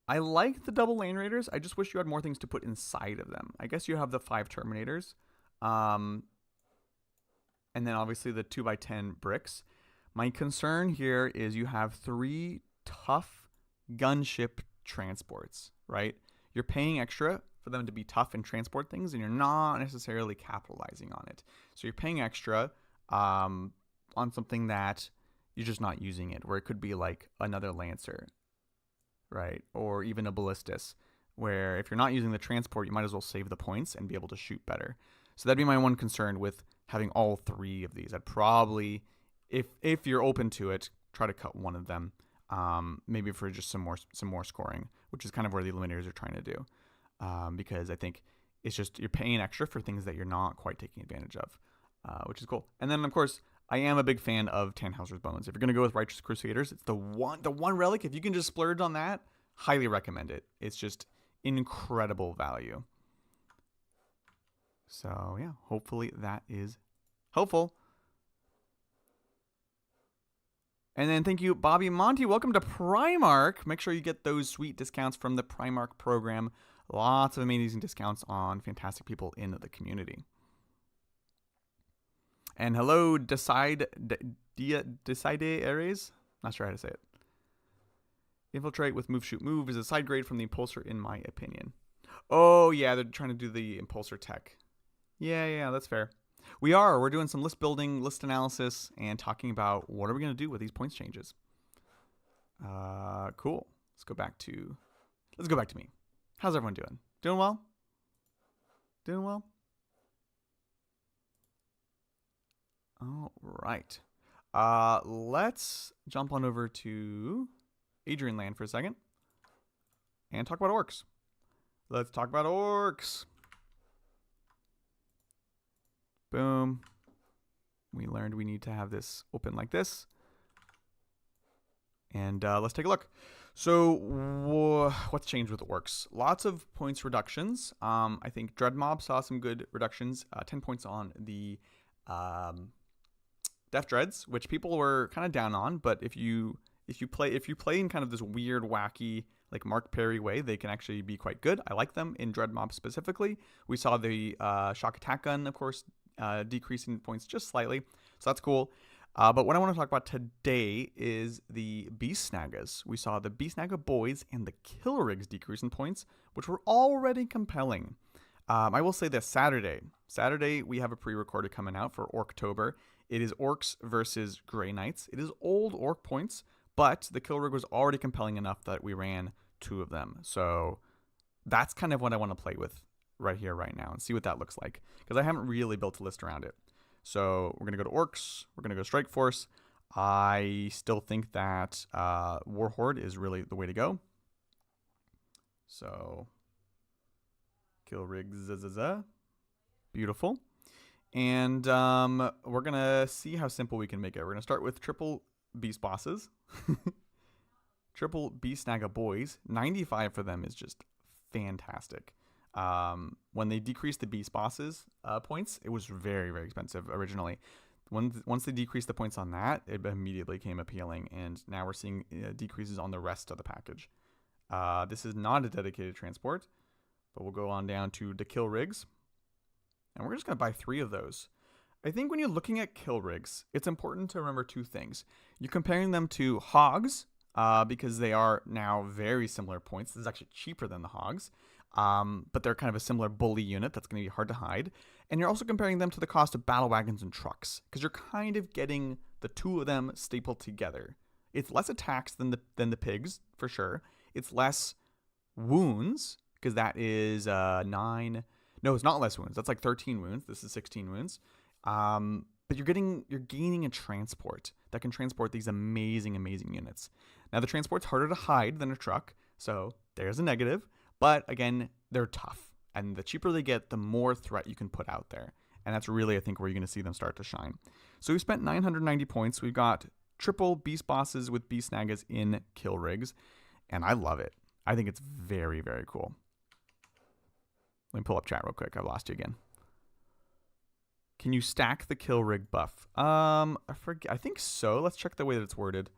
I like the double Land Raiders. I just wish you had more things to put inside of them. I guess you have the 5 Terminators. And then obviously the 2x10 bricks. My concern here is you have 3 tough gunship transports, right? You're paying extra for them to be tough and transport things, and you're not necessarily capitalizing on it. So you're paying extra on something that you're just not using it, where it could be like another Lancer, right? Or even a Ballistis, where if you're not using the transport, you might as well save the points and be able to shoot better. So that'd be my one concern with having all 3 of these. I'd probably, if you're open to it, try to cut one of them. Maybe for just some more scoring, which is kind of where the Eliminators are trying to do, because I think it's just you're paying extra for things that you're not quite taking advantage of, which is cool. And then of course I am a big fan of Tannhauser's Bones. If you're gonna go with Righteous Crusaders, it's the one relic. If you can just splurge on that, highly recommend it. It's just incredible value. So yeah, hopefully that is helpful. And then thank you, Bobby Monty. Welcome to Primark. Make sure you get those sweet discounts from the Primark program. Lots of amazing discounts on fantastic people in the community. And hello, Decide Ares. Not sure how to say it. Infiltrate with Move, Shoot, Move is a side grade from the Impulsor, in my opinion. Oh, yeah, they're trying to do the Impulsor tech. Yeah, that's fair. We're doing some list building, list analysis, and talking about what are we going to do with these points changes. Cool. Let's go back to me. How's everyone doing? Doing well? Doing well? All right. Let's jump on over to Adrian Land for a second and talk about orcs. Let's talk about orcs. Boom. We learned we need to have this open like this. And let's take a look. So what's changed with orcs? Lots of points reductions. I think Dread Mob saw some good reductions. 10 points on the Death Dreads, which people were kind of down on. But if you play in kind of this weird, wacky, like Mark Perry way, they can actually be quite good. I like them in Dread Mob specifically. We saw the Shock Attack Gun, of course, decreasing points just slightly. So that's cool. But what I want to talk about today is the Beast Snaggas. We saw the Beast Snagga Boys and the Kill Rigs decrease in points, which were already compelling. I will say this, Saturday we have a pre-recorded coming out for Orktober. It is Orcs versus Grey Knights. It is old Orc points, but the Kill Rig was already compelling enough that we ran 2 of them. So that's kind of what I want to play with right here, right now, and see what that looks like, because I haven't really built a list around it. So we're going to go to Orcs. We're going to go Strike Force. I still think that Warhorde is really the way to go. So Kill Rigs, beautiful. And we're going to see how simple we can make it. We're going to start with triple Beast Bosses. Triple Beast Snagga Boys. 95 for them is just fantastic. When they decreased the Beast Bosses points, it was very, very expensive originally. Once they decreased the points on that, it immediately became appealing, and now we're seeing decreases on the rest of the package. This is not a dedicated transport, but we'll go on down to the Kill Rigs, and we're just going to buy 3 of those. I think when you're looking at Kill Rigs, it's important to remember 2 things. You're comparing them to Hogs, because they are now very similar points. This is actually cheaper than the Hogs. but they're kind of a similar bully unit that's going to be hard to hide. And you're also comparing them to the cost of battle wagons and trucks, because you're kind of getting the two of them stapled together. It's less attacks than the pigs, for sure. It's less wounds, because that is 9. No, it's not less wounds. That's like 13 wounds. This is 16 wounds. But you're gaining a transport that can transport these amazing units. Now the transport's harder to hide than a truck, so there's a negative. But again, they're tough, and the cheaper they get, the more threat you can put out there. And that's really, I think, where you're going to see them start to shine. So we spent 990 points. We've got triple beast bosses with beast nagas in kill rigs, and I love it. I think it's very, very cool. Let me pull up chat real quick. I've lost you again. Can you stack the kill rig buff? I forget. I think so. Let's check the way that it's worded.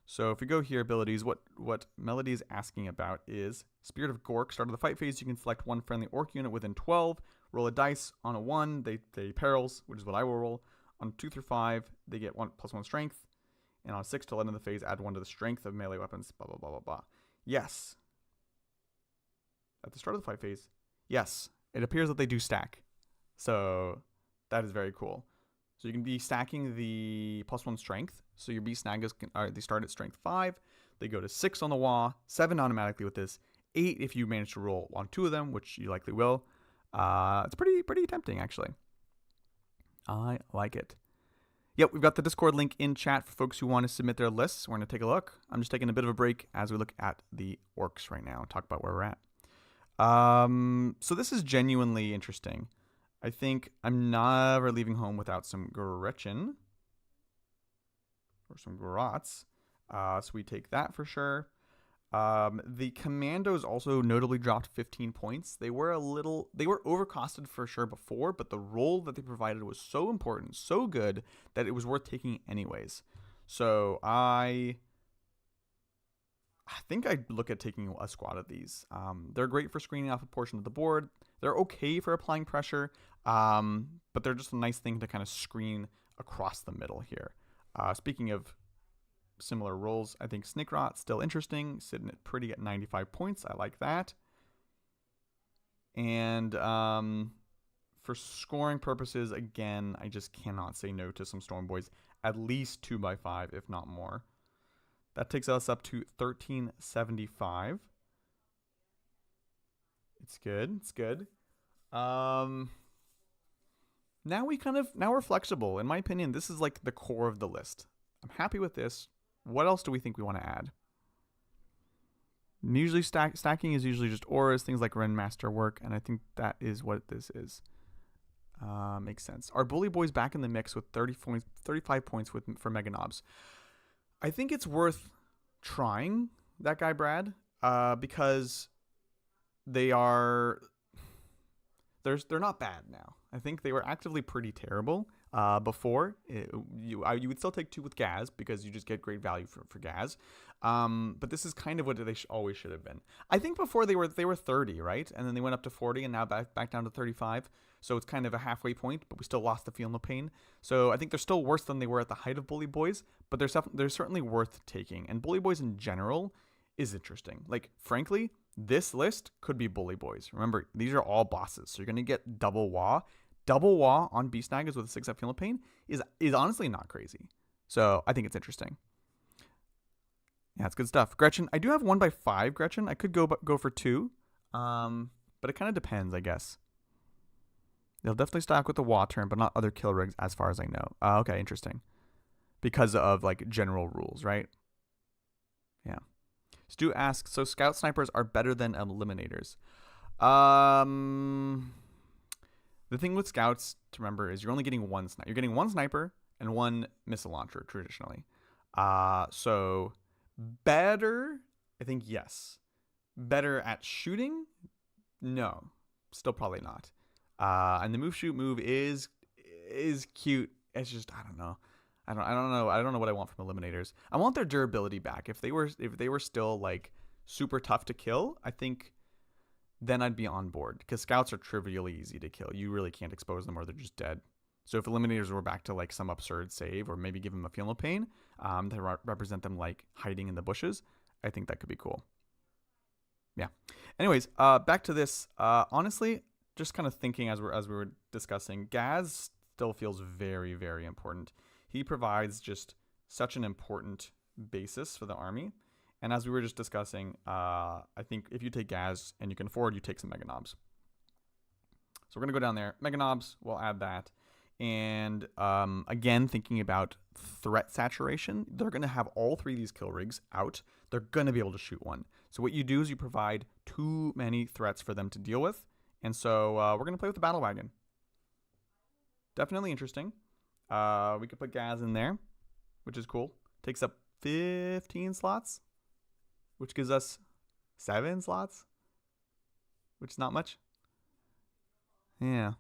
So if we go here, abilities, what Melody is asking about is Spirit of Gork. Start of the fight phase, you can select one friendly orc unit within 12. Roll a dice. On a 1, they perils, which is what I will roll. On 2 through 5, they get 1+1 strength. And on 6 till end of the phase, add 1 to the strength of melee weapons. Blah, blah, blah, blah, blah. Yes. At the start of the fight phase, yes, it appears that they do stack. So that is very cool. So you can be stacking the +1 strength. So your beast nagas they start at strength 5. They go to 6 on the wall, 7 automatically with this, 8 if you manage to roll on 2 of them, which you likely will. It's pretty tempting, actually. I like it. Yep, we've got the Discord link in chat for folks who want to submit their lists. We're going to take a look. I'm just taking a bit of a break as we look at the orcs right now and talk about where we're at. So this is genuinely interesting. I think I'm never leaving home without some Gretchen or some Grotz. So we take that for sure. The commandos also notably dropped 15 points. They were overcosted for sure before, but the role that they provided was so important, so good that it was worth taking anyways. So I think I'd look at taking a squad of these. They're great for screening off a portion of the board. They're okay for applying pressure, but they're just a nice thing to kind of screen across the middle here. Speaking of similar roles, I think Snickrot's still interesting, sitting at pretty at 95 points. I like that. And for scoring purposes, again, I just cannot say no to some Storm Boys. At least 2x5, if not more. That takes us up to 1375. It's good. It's good. Now we're flexible. In my opinion, this is like the core of the list. I'm happy with this. What else do we think we want to add? Usually stacking is usually just auras, things like Renmaster work, and I think that is what this is. Makes sense. Are Bully Boys back in the mix with 35 points for Mega Knobs? I think it's worth trying that guy, Brad, because they're not bad now. I think they were actively pretty terrible before. You would still take 2 with Gaz because you just get great value for Gaz. But this is kind of what they always should have been. I think before they were 30, right? And then they went up to 40 and now back down to 35. So it's kind of a halfway point, but we still lost the Feel No Pain. So I think they're still worse than they were at the height of Bully Boys, but they're certainly worth taking. And Bully Boys in general is interesting. Like, frankly, this list could be Bully Boys. Remember, these are all bosses, so you're going to get double Wah. Double Wah on Beast Nagas with a 6-up Feel No Pain is honestly not crazy. So I think it's interesting. Yeah, it's good stuff. Gretchen, I do have 1x5 Gretchen. I could go for 2, but it kind of depends, I guess. They'll definitely stack with the Wah turn, but not other kill rigs as far as I know. Okay, interesting. Because of like general rules, right? Yeah. Stu asks, so scout snipers are better than eliminators. The thing with scouts to remember is you're only getting one sniper. You're getting one sniper and one missile launcher traditionally. So better, I think yes. Better at shooting? No, still probably not. And the move is cute. It's just I don't know. I don't know what I want from eliminators. I want their durability back. If they were still like super tough to kill, I think then I'd be on board because scouts are trivially easy to kill. You really can't expose them or they're just dead. So if eliminators were back to like some absurd save or maybe give them a Feel No Pain to represent them like hiding in the bushes, I think that could be cool. Yeah. Anyways, back to this. Honestly, just kind of thinking as we were discussing, Gaz still feels very, very important. He provides just such an important basis for the army. And as we were just discussing, I think if you take Gaz and you can afford, you take some Mega Knobs. So we're going to go down there. Mega Knobs, we'll add that. And again, thinking about threat saturation, they're going to have all three of these kill rigs out. They're going to be able to shoot one. So what you do is you provide too many threats for them to deal with. And so we're going to play with the Battle Wagon. Definitely interesting. We could put Gaz in there, which is cool. Takes up 15 slots, which gives us 7 slots, which is not much. Yeah.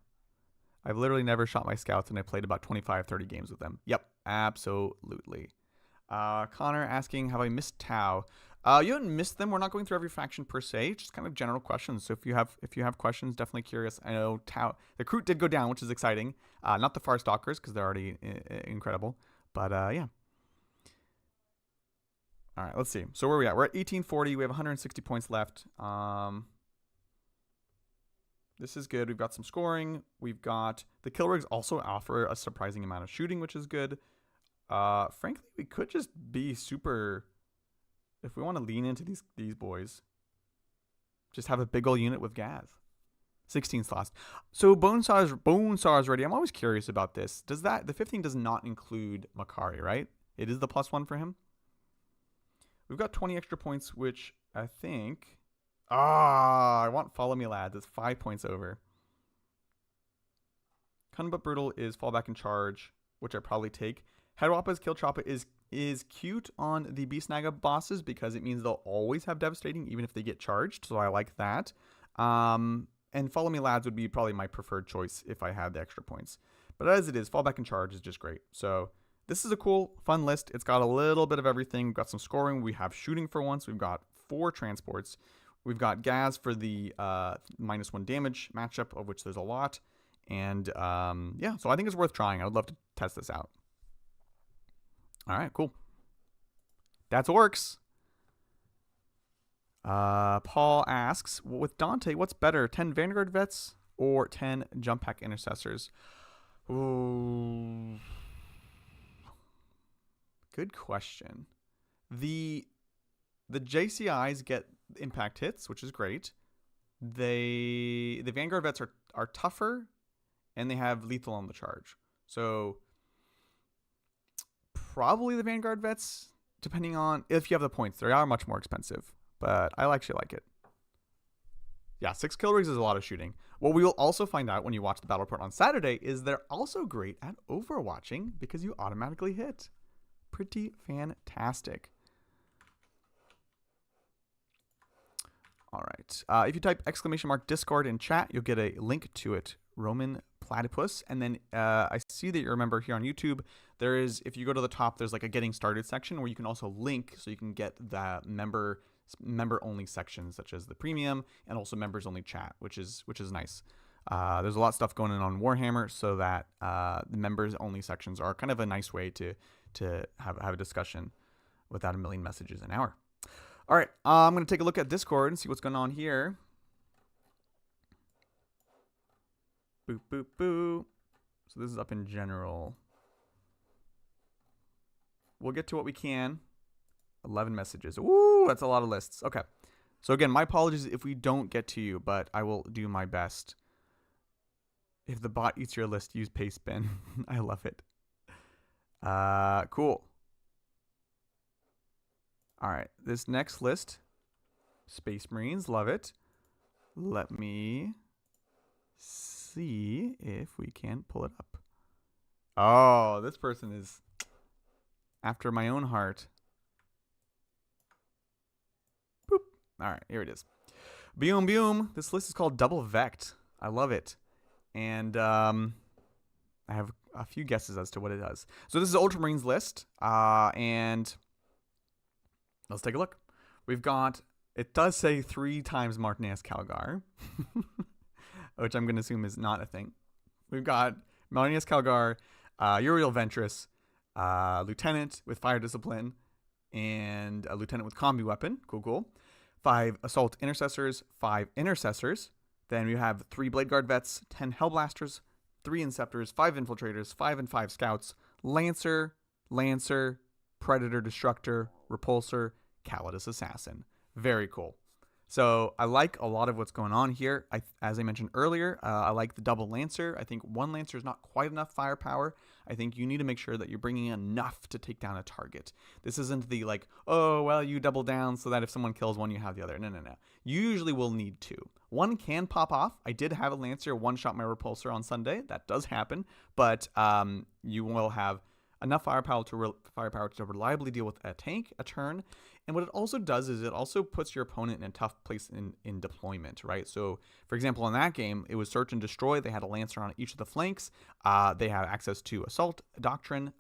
I've literally never shot my scouts, and I played about 25, 30 games with them. Yep, absolutely. Connor asking, have I missed Tau? You haven't missed them. We're not going through every faction per se, just kind of general questions. So if you have questions, definitely curious. I know Tau, the Kroot did go down, which is exciting. Not the Far Stalkers, because they're already incredible. But yeah. All right, let's see. So where are we at? We're at 1840. We have 160 points left. This is good. We've got some scoring. We've got the kill rigs also offer a surprising amount of shooting, which is good. Frankly, we could just be super, if we want to lean into these boys, just have a big old unit with Gaz. 16 slots. So Bonesaw is ready. I'm always curious about this. Does that, the 15 does not include Makari, right? It is the +1 for him. We've got 20 extra points, which I think, I want Follow Me Lads. It's 5 points over. Cunning But Brutal is Fall Back in Charge, which I probably take. Headwappa's Kill Choppa is cute on the Beast Naga bosses because it means they'll always have Devastating even if they get charged, so I like that. And Follow Me Lads would be probably my preferred choice if I had the extra points. But as it is, Fall Back in Charge is just great. So this is a cool, fun list. It's got a little bit of everything. We've got some scoring. We have shooting for once. We've got 4 transports. We've got Gaz for the -1 damage matchup, of which there's a lot. And yeah, so I think it's worth trying. I would love to test this out. All right, cool. That's Orcs. Paul asks, with Dante, what's better, 10 Vanguard Vets or 10 Jump Pack Intercessors? Ooh. Good question. The JCIs get impact hits, which is great. The Vanguard Vets are tougher, and they have lethal on the charge. So probably the Vanguard Vets, depending on if you have the points. They are much more expensive, but I actually like it. Yeah, 6 kill rigs is a lot of shooting. What we will also find out when you watch the battle report on Saturday is they're also great at overwatching because you automatically hit. Pretty fantastic. All right. If you type !Discord in chat, you'll get a link to it. Roman Platypus. And then I see that you remember here on YouTube, there is, if you go to the top, there's like a getting started section where you can also link so you can get the member only sections such as the premium and also members only chat, which is nice. There's a lot of stuff going on Warhammer, so that the members only sections are kind of a nice way to have a discussion without a million messages an hour. All right, I'm going to take a look at Discord and see what's going on here. Boop, boop, boop. So this is up in general. We'll get to what we can. 11 messages. Ooh, that's a lot of lists. Okay. So again, my apologies if we don't get to you, but I will do my best. If the bot eats your list, use paste bin. I love it. Cool. All right, this next list, Space Marines, love it. Let me see if we can pull it up. Oh, this person is after my own heart. Boop. All right, here it is. Boom, boom. This list is called Double Vect. I love it. And I have a few guesses as to what it does. So this is Ultramarines list, and let's take a look. We've got, it does say 3 times Martinez Calgar, which I'm going to assume is not a thing. We've got Martinez Calgar, Uriel Ventress, Lieutenant with Fire Discipline, and a Lieutenant with Combi Weapon. Cool, cool. 5 Assault Intercessors, 5 Intercessors. Then we have 3 Blade Guard Vets, 10 Hellblasters, 3 Inceptors, 5 Infiltrators, 5 and 5 Scouts, Lancer, Predator Destructor, Repulsor, Calidus Assassin. Very cool. So I like a lot of what's going on here. As I mentioned earlier, I like the double Lancer. I think one Lancer is not quite enough firepower. I think you need to make sure that you're bringing enough to take down a target. This isn't the like, oh, well, you double down so that if someone kills one, you have the other. No. You usually will need 2. One can pop off. I did have a Lancer one-shot my Repulsor on Sunday. That does happen. But you will have enough firepower to reliably deal with a tank, a turn. And what it also does is it also puts your opponent in a tough place in deployment, right? So, for example, in that game, it was search and destroy. They had a Lancer on each of the flanks. They have access to Assault Doctrine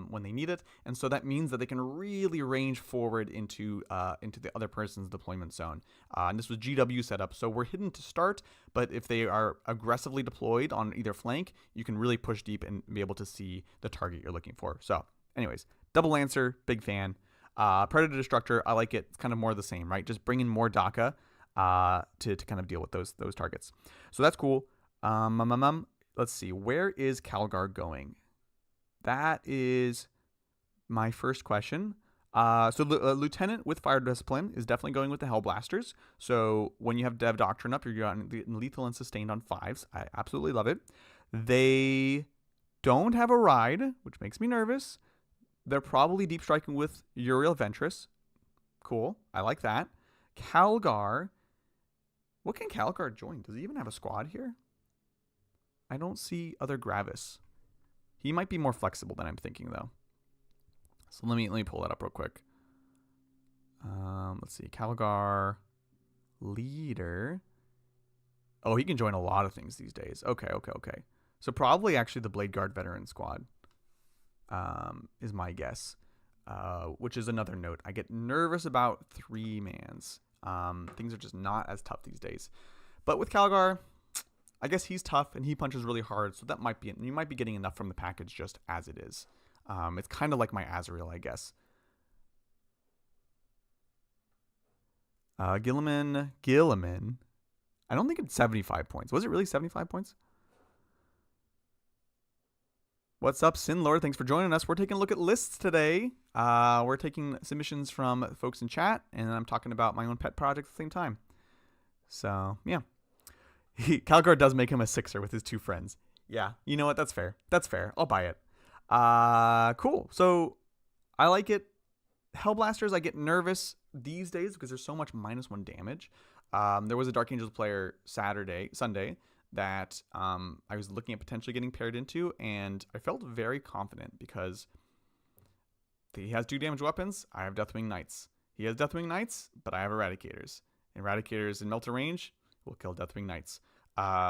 when they need it. And so that means that they can really range forward into the other person's deployment zone. And this was GW setup, so we're hidden to start. But if they are aggressively deployed on either flank, you can really push deep and be able to see the target you're looking for. So, anyways, double Lancer, big fan. Predator Destructor, I like it. It's kind of more the same, right? Just bring in more DACA to kind of deal with those targets. So that's cool. Let's see. Where is Calgar going? That is my first question. So Lieutenant with Fire Discipline is definitely going with the Hellblasters. So when you have Dev Doctrine up, you're getting lethal and sustained on 5s. I absolutely love it. They don't have a ride, which makes me nervous. They're probably deep striking with Uriel Ventress. Cool. I like that. Calgar. What can Calgar join? Does he even have a squad here? I don't see other Gravis. He might be more flexible than I'm thinking, though. So let me pull that up real quick. Let's see. Calgar. Leader. Oh, he can join a lot of things these days. Okay. So probably actually the Blade Guard Veteran Squad. Is my guess, which is another note. I get nervous about 3-mans. Things are just not as tough these days. But with Calgar, I guess he's tough and he punches really hard, so that might be, you might be getting enough from the package just as it is. It's kind of like my Azrael, I guess. Gilliman. I don't think it's 75 points. Was it really 75 points? What's up, Sinlord? Thanks for joining us. We're taking a look at lists today. We're taking submissions from folks in chat, and I'm talking about my own pet project at the same time. So, yeah. Calgar does make him a 6er with his 2 friends. Yeah, you know what? That's fair. I'll buy it. Cool. So, I like it. Hellblasters, I get nervous these days because there's so much -1 damage. There was a Dark Angels player Sunday, that I was looking at potentially getting paired into, and I felt very confident because he has 2 damage weapons. I have Deathwing Knights. He has Deathwing Knights, but I have Eradicators. Eradicators in Melter range will kill Deathwing Knights.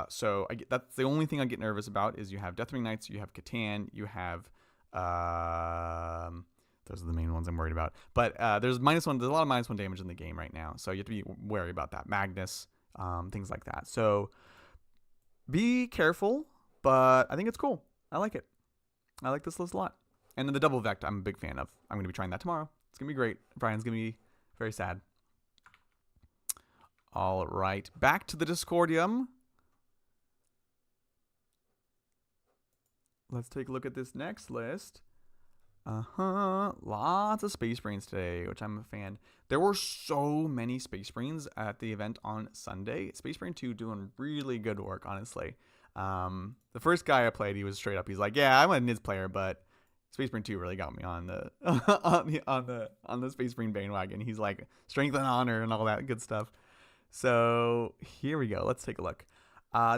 So that's the only thing I get nervous about is you have Deathwing Knights, you have Catan, you have those are the main ones I'm worried about. But there's a lot of -1 damage in the game right now, so you have to be wary about that. Magnus, things like that. So be careful, but I think it's cool. I like it. I like this list a lot. And then the double Vect, I'm a big fan of. I'm going to be trying that tomorrow. It's going to be great. Brian's going to be very sad. All right. Back to the Discordium. Let's take a look at this next list. Lots of Space Marines today, which I'm a fan. There were so many Space Marines at the event on Sunday. Space Marine 2 doing really good work, honestly. The first guy I played, he was straight up. He's like, "Yeah, I'm a NIDS player, but Space Marine 2 really got me on the on the Space Marine bandwagon." He's like, "Strength and honor and all that good stuff." So here we go. Let's take a look.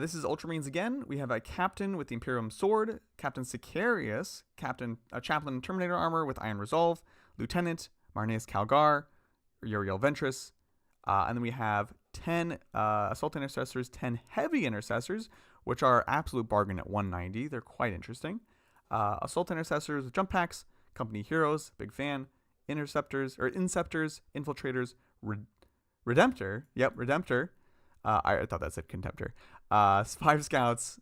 This is Ultramarines again. We have a captain with the Imperium Sword, Captain Sicarius, Chaplain Terminator Armor with Iron Resolve, Lieutenant Marneus Calgar, Uriel Ventress, and then we have 10 Assault Intercessors, 10 Heavy Intercessors, which are absolute bargain at 190. They're quite interesting. Assault Intercessors with Jump Packs, Company Heroes, big fan, Inceptors, Infiltrators, Redemptor. Yep, Redemptor. I thought that said Contemptor. 5 Scouts,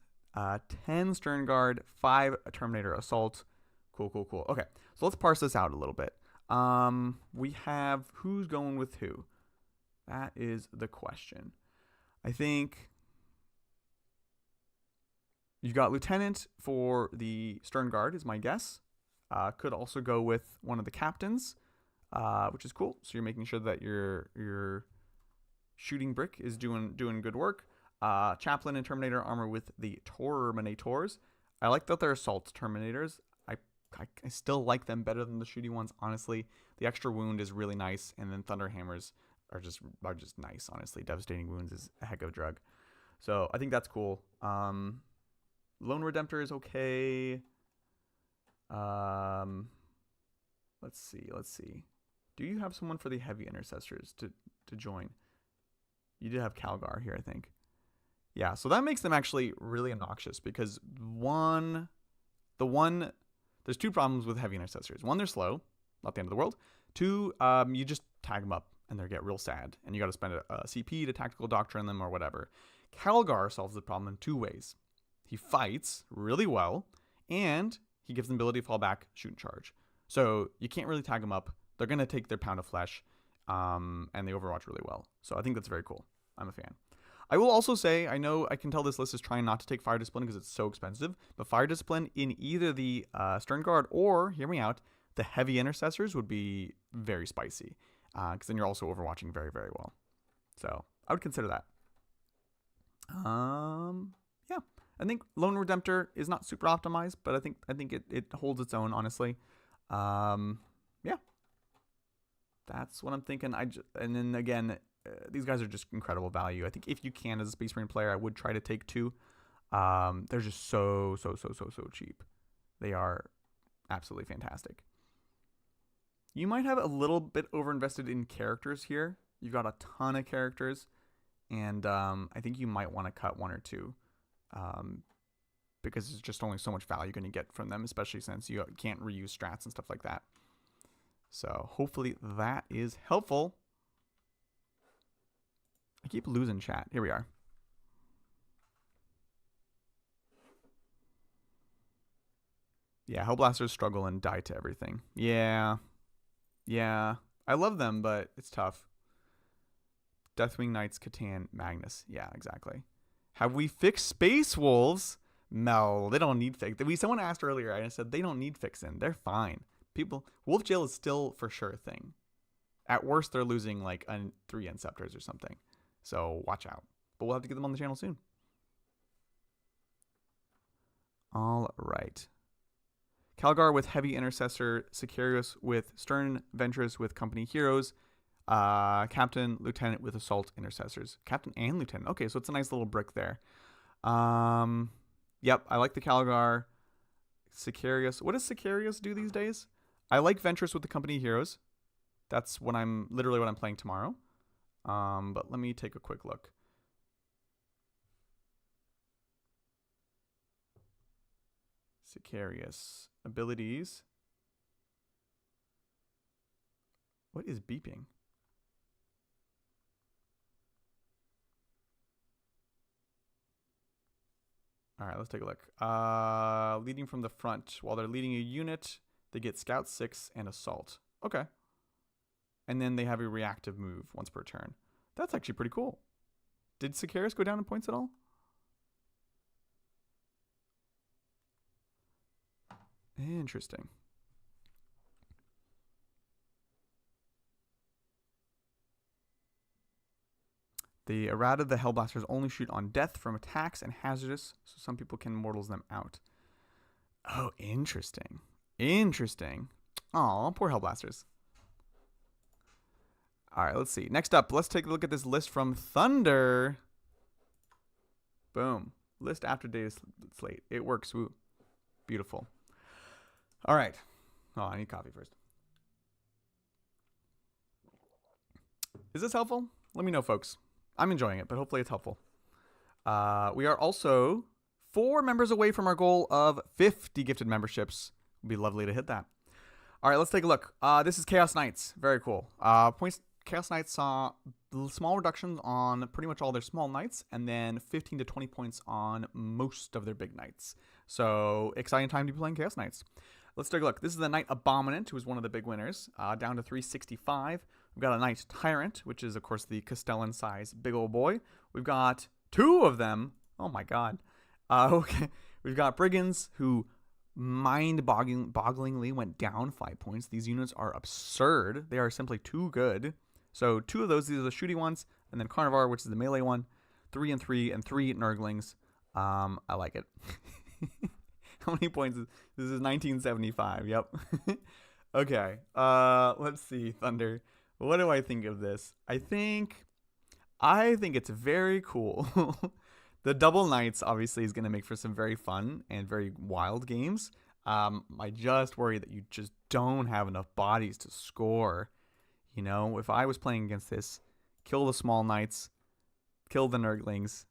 10 Stern Guard, 5 Terminator Assault. Cool. Okay, so let's parse this out a little bit. We have who's going with who. That is the question. I think you've got Lieutenant for the Stern Guard is my guess. Could also go with one of the captains, which is cool. So you're making sure that your shooting brick is doing good work. Chaplain and Terminator armor with the Terminators. I like that they're assault Terminators. I still like them better than the shooting ones, honestly. The extra wound is really nice, and then Thunder Hammers are just nice, honestly. Devastating wounds is a heck of a drug. So I think that's cool. Lone Redemptor is okay. Let's see. Do you have someone for the Heavy Intercessors to join? You did have Calgar here, I think. Yeah, so that makes them actually really obnoxious because there's two problems with Heavy Intercessors. One, they're slow, not the end of the world. Two, you just tag them up and they get real sad, and you got to spend a CP to Tactical Doctrine them or whatever. Calgar solves the problem in two ways. He fights really well, and he gives them the ability to fall back, shoot, and charge. So you can't really tag them up. They're going to take their pound of flesh, and they overwatch really well. So I think that's very cool. I'm a fan. I will also say, I know I can tell this list is trying not to take Fire Discipline because it's so expensive, but Fire Discipline in either the Stern Guard or, hear me out, the Heavy Intercessors would be very spicy, because then you're also overwatching very, very well. So I would consider that. Yeah, I think Lone Redemptor is not super optimized, but I think it holds its own, honestly. Yeah, that's what I'm thinking. And then again, these guys are just incredible value. I think if you can, as a Space Marine player, I would try to take two. They're just so cheap. They are absolutely fantastic. You might have a little bit overinvested in characters here. You've got a ton of characters, and I think you might want to cut one or two, because there's just only so much value you're going to get from them, especially since you can't reuse strats and stuff like that. So hopefully that is helpful. I keep losing chat. Here we are. Yeah, Hellblasters struggle and die to everything. Yeah. I love them, but it's tough. Deathwing Knights, Catan, Magnus. Yeah, exactly. Have we fixed Space Wolves? No, they don't need fix. Someone asked earlier, I said they don't need fixing. They're fine. Wolf Jail is still for sure a thing. At worst, they're losing like 3 Inceptors or something. So watch out. But we'll have to get them on the channel soon. All right. Calgar with Heavy Intercessor, Sicarius with Stern Ventress with Company Heroes, Captain, Lieutenant with Assault Intercessors. Captain and Lieutenant. Okay, so it's a nice little brick there. Yep, I like the Calgar. Sicarius. What does Sicarius do these days? I like Ventress with the Company Heroes. That's literally what I'm playing tomorrow. But let me take a quick look. Sicarius. Abilities. What is beeping? All right, let's take a look. Leading from the front. While they're leading a unit, they get Scout 6 and Assault. Okay. And then they have a reactive move once per turn. That's actually pretty cool. Did Sicarius go down in points at all? Interesting. The errata, the Hellblasters only shoot on death from attacks and hazardous, so some people can mortals them out. Oh, interesting. Aw, poor Hellblasters. All right, let's see. Next up, let's take a look at this list from Thunder. Boom. List after data slate. It works. Woo. Beautiful. All right. Oh, I need coffee first. Is this helpful? Let me know, folks. I'm enjoying it, but hopefully it's helpful. We are also 4 members away from our goal of 50 gifted memberships. Would be lovely to hit that. All right, let's take a look. This is Chaos Knights. Very cool. Chaos Knights saw small reductions on pretty much all their small knights, and then 15 to 20 points on most of their big knights. So exciting time to be playing Chaos Knights. Let's take a look. This is the Knight Abominant, who was one of the big winners, down to 365. We've got a nice Tyrant, which is, of course, the Castellan size big old boy. We've got 2 of them. Oh, my God. Okay. We've got Brigands, who mind-bogglingly went down 5 points. These units are absurd. They are simply too good. So 2 of those, these are the shooty ones. And then Carnivar, which is the melee one. 3 and 3, and 3 Nurglings. I like it. How many points? This is 1975. Yep. Okay. Let's see. Thunder. What do I think of this? I think it's very cool. The double knights obviously is going to make for some very fun and very wild games. I just worry that you just don't have enough bodies to score. You know, if I was playing against this, kill the small knights, kill the Nurglings,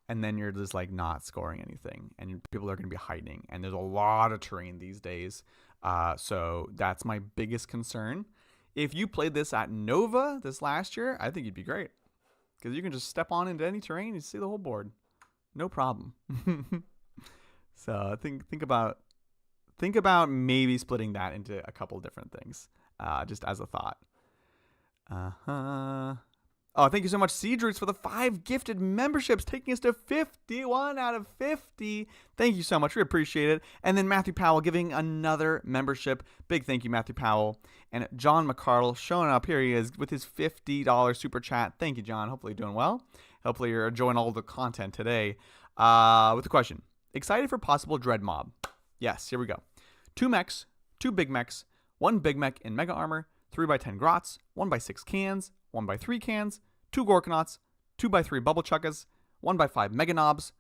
and then you're just like not scoring anything, and people are going to be hiding, and there's a lot of terrain these days. So that's my biggest concern. If you played this at Nova this last year, I think you'd be great, because you can just step on into any terrain and see the whole board, no problem. So think about maybe splitting that into a couple different things, just as a thought. Oh, thank you so much, Siege Roots, for the 5 gifted memberships, taking us to 51 out of 50. Thank you so much. We appreciate it. And then Matthew Powell giving another membership. Big thank you, Matthew Powell. And John McCardle showing up. Here he is with his $50 super chat. Thank you, John. Hopefully you're doing well. Hopefully you're enjoying all the content today. With the question, excited for possible Dread Mob? Yes, here we go. 2 mechs, 2 big mechs, 1 big mech in Mega Armor, 3x10 Grots, 1x6 cans, 1x3 cans, 2 Gorkanauts, 2x3 Bubble Chukkas, 1x5 Mega Knobs,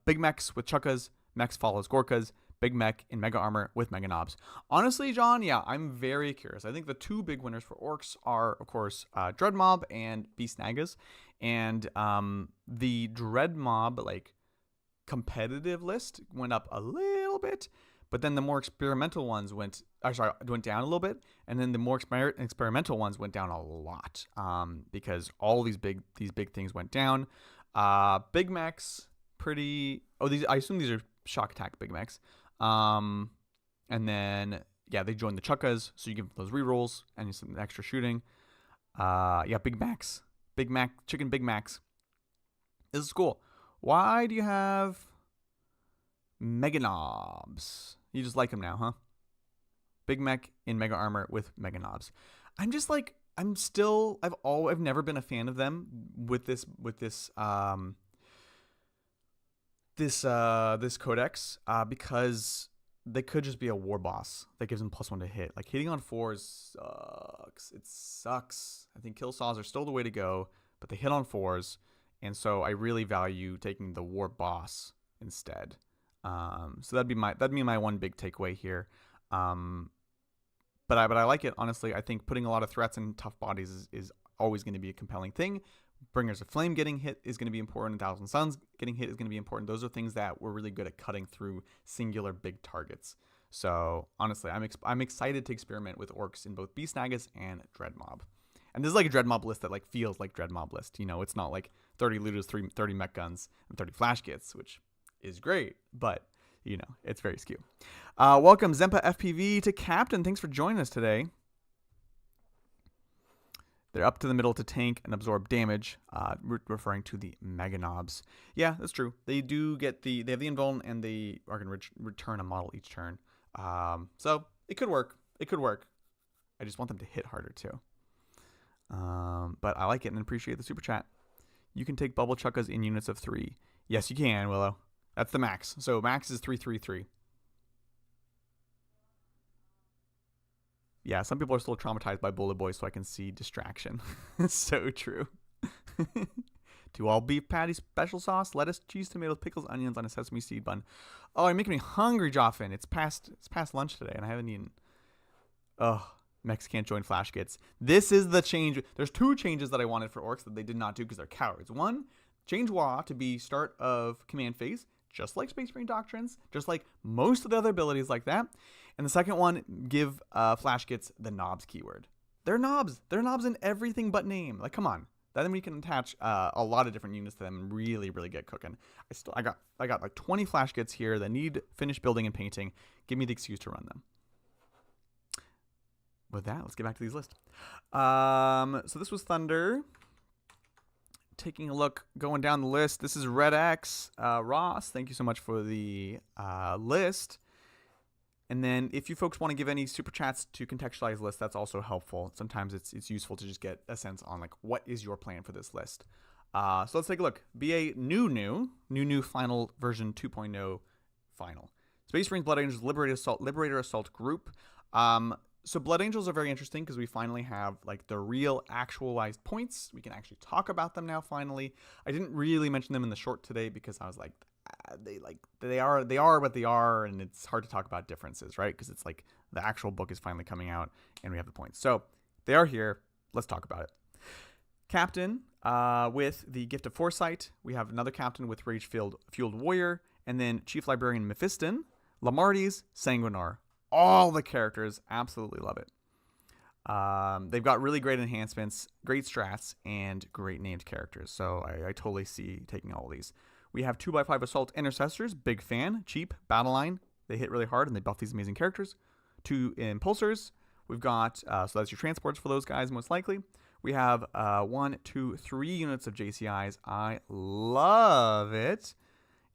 big mechs with Chukkas, mechs follows Gorkas, big mech in Mega Armor with Mega Knobs. Honestly, John, yeah, I'm very curious. I think the 2 big winners for Orcs are, of course, Dread Mob and Beast Nagas. And the Dread Mob, like, competitive list went up a little bit, but then the more experimental ones went down a little bit, and then the more experimental ones went down a lot, because all these big things went down. Big mechs, pretty. Oh, I assume these are shock attack big mechs. And then yeah, they joined the Chukkas, so you give those rerolls and some extra shooting. Yeah, big mechs, chicken big mechs. This is cool. Why do you have Mega Knobs? You just like them now, huh? Big mech in Mega Armor with Mega Knobs. I'm just like, I've never been a fan of them with this codex, because they could just be a war boss that gives them +1 to hit. Like, hitting on 4s sucks. It sucks. I think kill saws are still the way to go, but they hit on 4s, and so I really value taking the war boss instead. So that'd be my one big takeaway here. But I like it, honestly. I think putting a lot of threats in tough bodies is always going to be a compelling thing. Bringers of Flame getting hit is going to be important. 1,000 Suns getting hit is going to be important. Those are things that we're really good at cutting through singular big targets. So honestly, I'm excited to experiment with Orcs in both Beast Nagas and Dread Mob. And this is like a Dread Mob list that like feels like Dread Mob list. You know, it's not like 30 looters, 30 mech guns, and 30 flash kits, which is great, but you know, it's very skew. Welcome Zempa FPV to Captain. Thanks for joining us today. They're up to the middle to tank and absorb damage, referring to the Mega Knobs. Yeah, that's true. They have the invuln, and they are going to return a model each turn. So it could work. I just want them to hit harder too. But I like it and appreciate the super chat. You can take Bubble Chukkas in units of 3. Yes, you can, Willow. That's the max. So max is 333. Yeah, some people are still traumatized by Bullet Boy, so I can see distraction. So true. To all beef patty, special sauce, lettuce, cheese, tomatoes, pickles, onions on a sesame seed bun. Oh, you're making me hungry, Joffin. It's past lunch today, and I haven't eaten. Ugh, mechs can't join flash kits. This is the change. There's 2 changes that I wanted for Orcs that they did not do because they're cowards. 1, change Wa to be start of command phase, just like Space Marine Doctrines, just like most of the other abilities like that. And the second one, give flash kits the knobs keyword. They're knobs. They're knobs in everything but name. Like, come on. Then we can attach a lot of different units to them and really, really get cooking. I got like 20 flash kits here that need finished building and painting. Give me the excuse to run them. with that, let's get back to these lists. So this was Thunder. Taking a look, going down the list, this is Red X. Ross, thank you so much for the list. And then if you folks want to give any super chats to contextualize lists, that's also helpful. Sometimes it's useful to just get a sense on like what is your plan for this list. So let's take a look. BA new final version 2.0 final. Space Marines, Blood Angels, Liberator Assault group. So Blood Angels are very interesting because we finally have like the real actualized points. We can actually talk about them now finally. I didn't really mention them in the short today because I was like, they are what they are, and it's hard to talk about differences, right? Because it's like the actual book is finally coming out and we have the points. So they are here. Let's talk about it. Captain with the Gift of Foresight. We have another captain with Rage-Fueled Warrior, and then Chief Librarian Mephiston, Lamarties, Sanguinar. All the characters, absolutely love it. They've got really great enhancements, great strats, and great named characters. So I totally see taking all of these. We have 2x5 Assault Intercessors, big fan, cheap, battle line. They hit really hard and they buff these amazing characters. 2 Impulsors. We've got, so that's your transports for those guys most likely. We have 1, 2, 3 units of JCIs. I love it.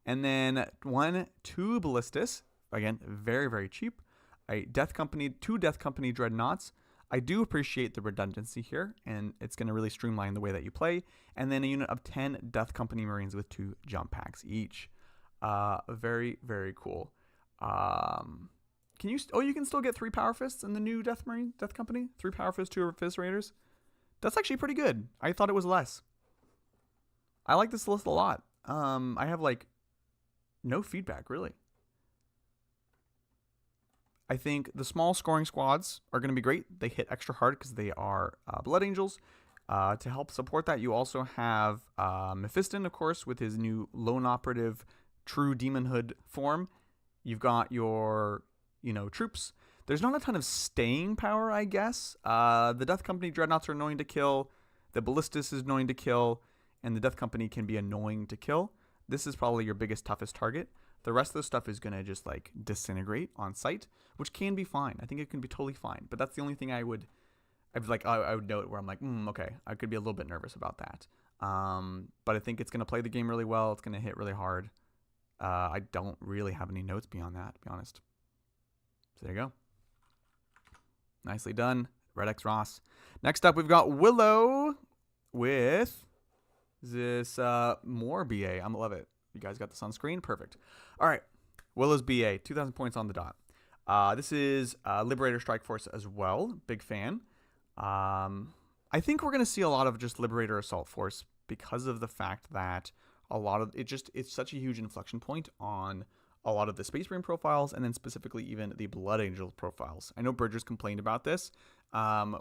And then 1, 2 Ballistas. Again, very, very cheap. A Death Company, 2 Death Company Dreadnoughts. I do appreciate the redundancy here, and it's going to really streamline the way that you play. And then a unit of 10 Death Company Marines with 2 jump packs each. Very, very cool. Can you? You can still get 3 Power Fists in the new Death Company. 3 Power Fists, 2 Eviscerators. That's actually pretty good. I thought it was less. I like this list a lot. I have like no feedback really. I think the small scoring squads are going to be great. They hit extra hard because they are Blood Angels. To help support that, you also have Mephiston, of course, with his new Lone Operative True Demonhood form. You've got your, troops. There's not a ton of staying power, I guess. The Death Company Dreadnoughts are annoying to kill. The Ballistas is annoying to kill. And the Death Company can be annoying to kill. This is probably your biggest, toughest target. The rest of the stuff is going to just like disintegrate on sight, which can be fine. I think it can be totally fine. But that's the only thing I would note where I'm like, okay, I could be a little bit nervous about that. But I think it's going to play the game really well. It's going to hit really hard. I don't really have any notes beyond that, to be honest. So there you go. Nicely done. Red X Ross. Next up, we've got Willow with this more BA. I love it. You guys got this on screen? Perfect. All right. Willow's BA. 2,000 points on the dot. This is Liberator Strike Force as well. Big fan. I think we're going to see a lot of just Liberator Assault Force because of the fact that a lot of it's such a huge inflection point on a lot of the Space Marine profiles, and then specifically even the Blood Angel profiles. I know Bridgers complained about this,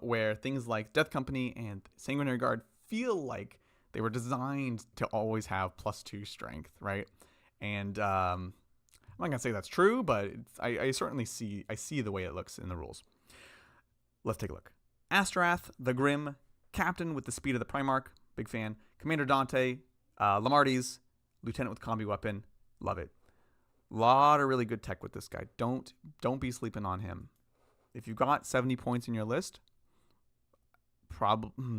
where things like Death Company and Sanguinary Guard feel like they were designed to always have +2 strength, right? And I'm not gonna say that's true, but I certainly see the way it looks in the rules. Let's take a look. Astrath, the Grim, Captain with the speed of the Primarch, big fan. Commander Dante, Lamarties, Lieutenant with Combi Weapon, love it. Lot of really good tech with this guy. Don't be sleeping on him. If you've got 70 points in your list, probably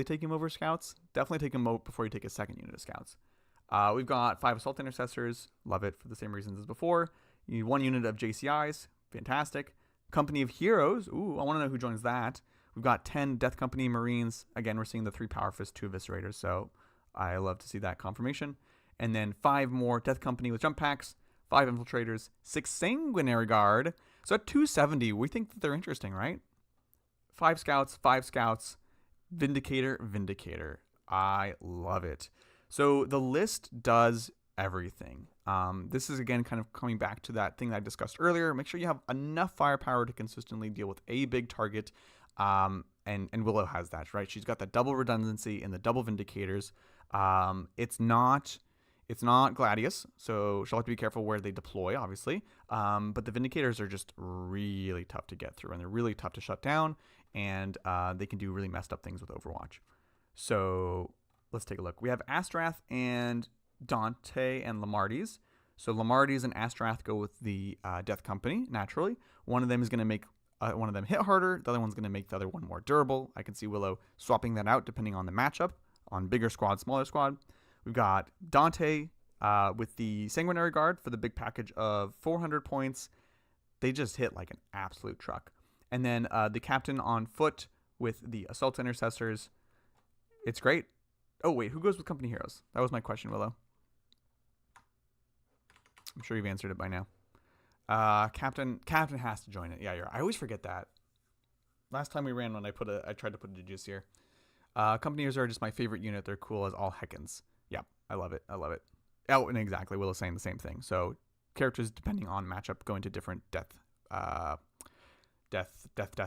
take him over Scouts. Definitely take him out before you take a second unit of Scouts. We've got 5 Assault Intercessors. Love it for the same reasons as before. You need 1 unit of JCIs. Fantastic. Company of Heroes. Ooh, I want to know who joins that. We've got 10 Death Company Marines. Again, we're seeing the 3 Power Fists, 2 Eviscerators, so I love to see that confirmation. And then 5 more Death Company with jump packs, 5 Infiltrators, 6 Sanguinary Guard. So at 270, we think that they're interesting, right? 5 Scouts, 5 Scouts, Vindicator. I love it. So the list does everything. This is, again, kind of coming back to that thing that I discussed earlier. Make sure you have enough firepower to consistently deal with a big target. And Willow has that, right? She's got that double redundancy and the double Vindicators. It's not Gladius, so she'll have to be careful where they deploy, obviously. But the Vindicators are just really tough to get through, and they're really tough to shut down, and they can do really messed up things with Overwatch. So let's take a look. We have Astrath and Dante and Lamarties. So Lamarties and Astrath go with the Death Company, naturally. One of them is going to make one of them hit harder. The other one's going to make the other one more durable. I can see Willow swapping that out depending on the matchup, on bigger squad, smaller squad. We've got Dante with the Sanguinary Guard for the big package of 400 points. They just hit like an absolute truck. And then the Captain on foot with the Assault Intercessors. It's great. Oh, wait, who goes with Company Heroes? That was my question, Willow. I'm sure you've answered it by now. Captain has to join it. Yeah, I always forget that. Last time we ran one, I tried to put a juice here. Company Heroes are just my favorite unit. They're cool as all heckins. Yeah, I love it. I love it. Oh, and exactly, Willow's saying the same thing. So characters, depending on matchup, go into different death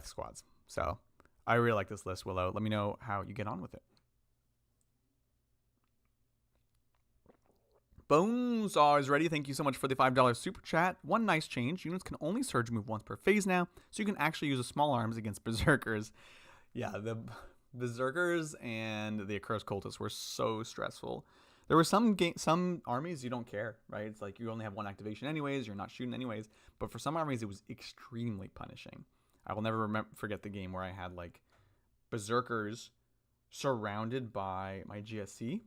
squads. So I really like this list, Willow. Let me know how you get on with it. Bonesaw is ready. Thank you so much for the $5 super chat. One nice change. Units can only surge move once per phase now, so you can actually use a small arms against Berserkers. Yeah, the Berserkers and the Accursed Cultists were so stressful. There were some armies you don't care, right? It's like you only have one activation anyways, you're not shooting anyways. But for some armies, it was extremely punishing. I will never forget the game where I had like Berserkers surrounded by my GSC.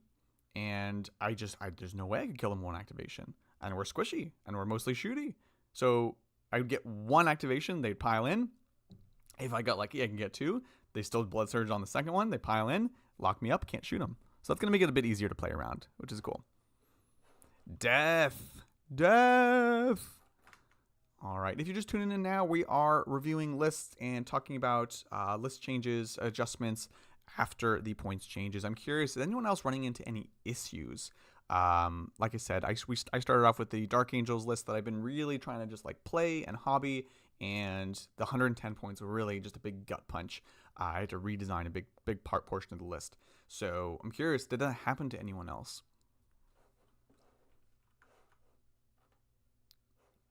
And there's no way I could kill them one activation. And we're squishy, and we're mostly shooty. So I would get one activation, they'd pile in. If I got lucky, I can get two. They still blood surge on the second one, they pile in, lock me up, can't shoot them. So that's going to make it a bit easier to play around, which is cool. Death. All right, if you're just tuning in now, we are reviewing lists and talking about list changes, adjustments, after the points changes. I'm curious, is anyone else running into any issues? Like I said, I started off with the Dark Angels list that I've been really trying to just like play and hobby, and the 110 points were really just a big gut punch. I had to redesign a big portion of the list. So I'm curious, did that happen to anyone else?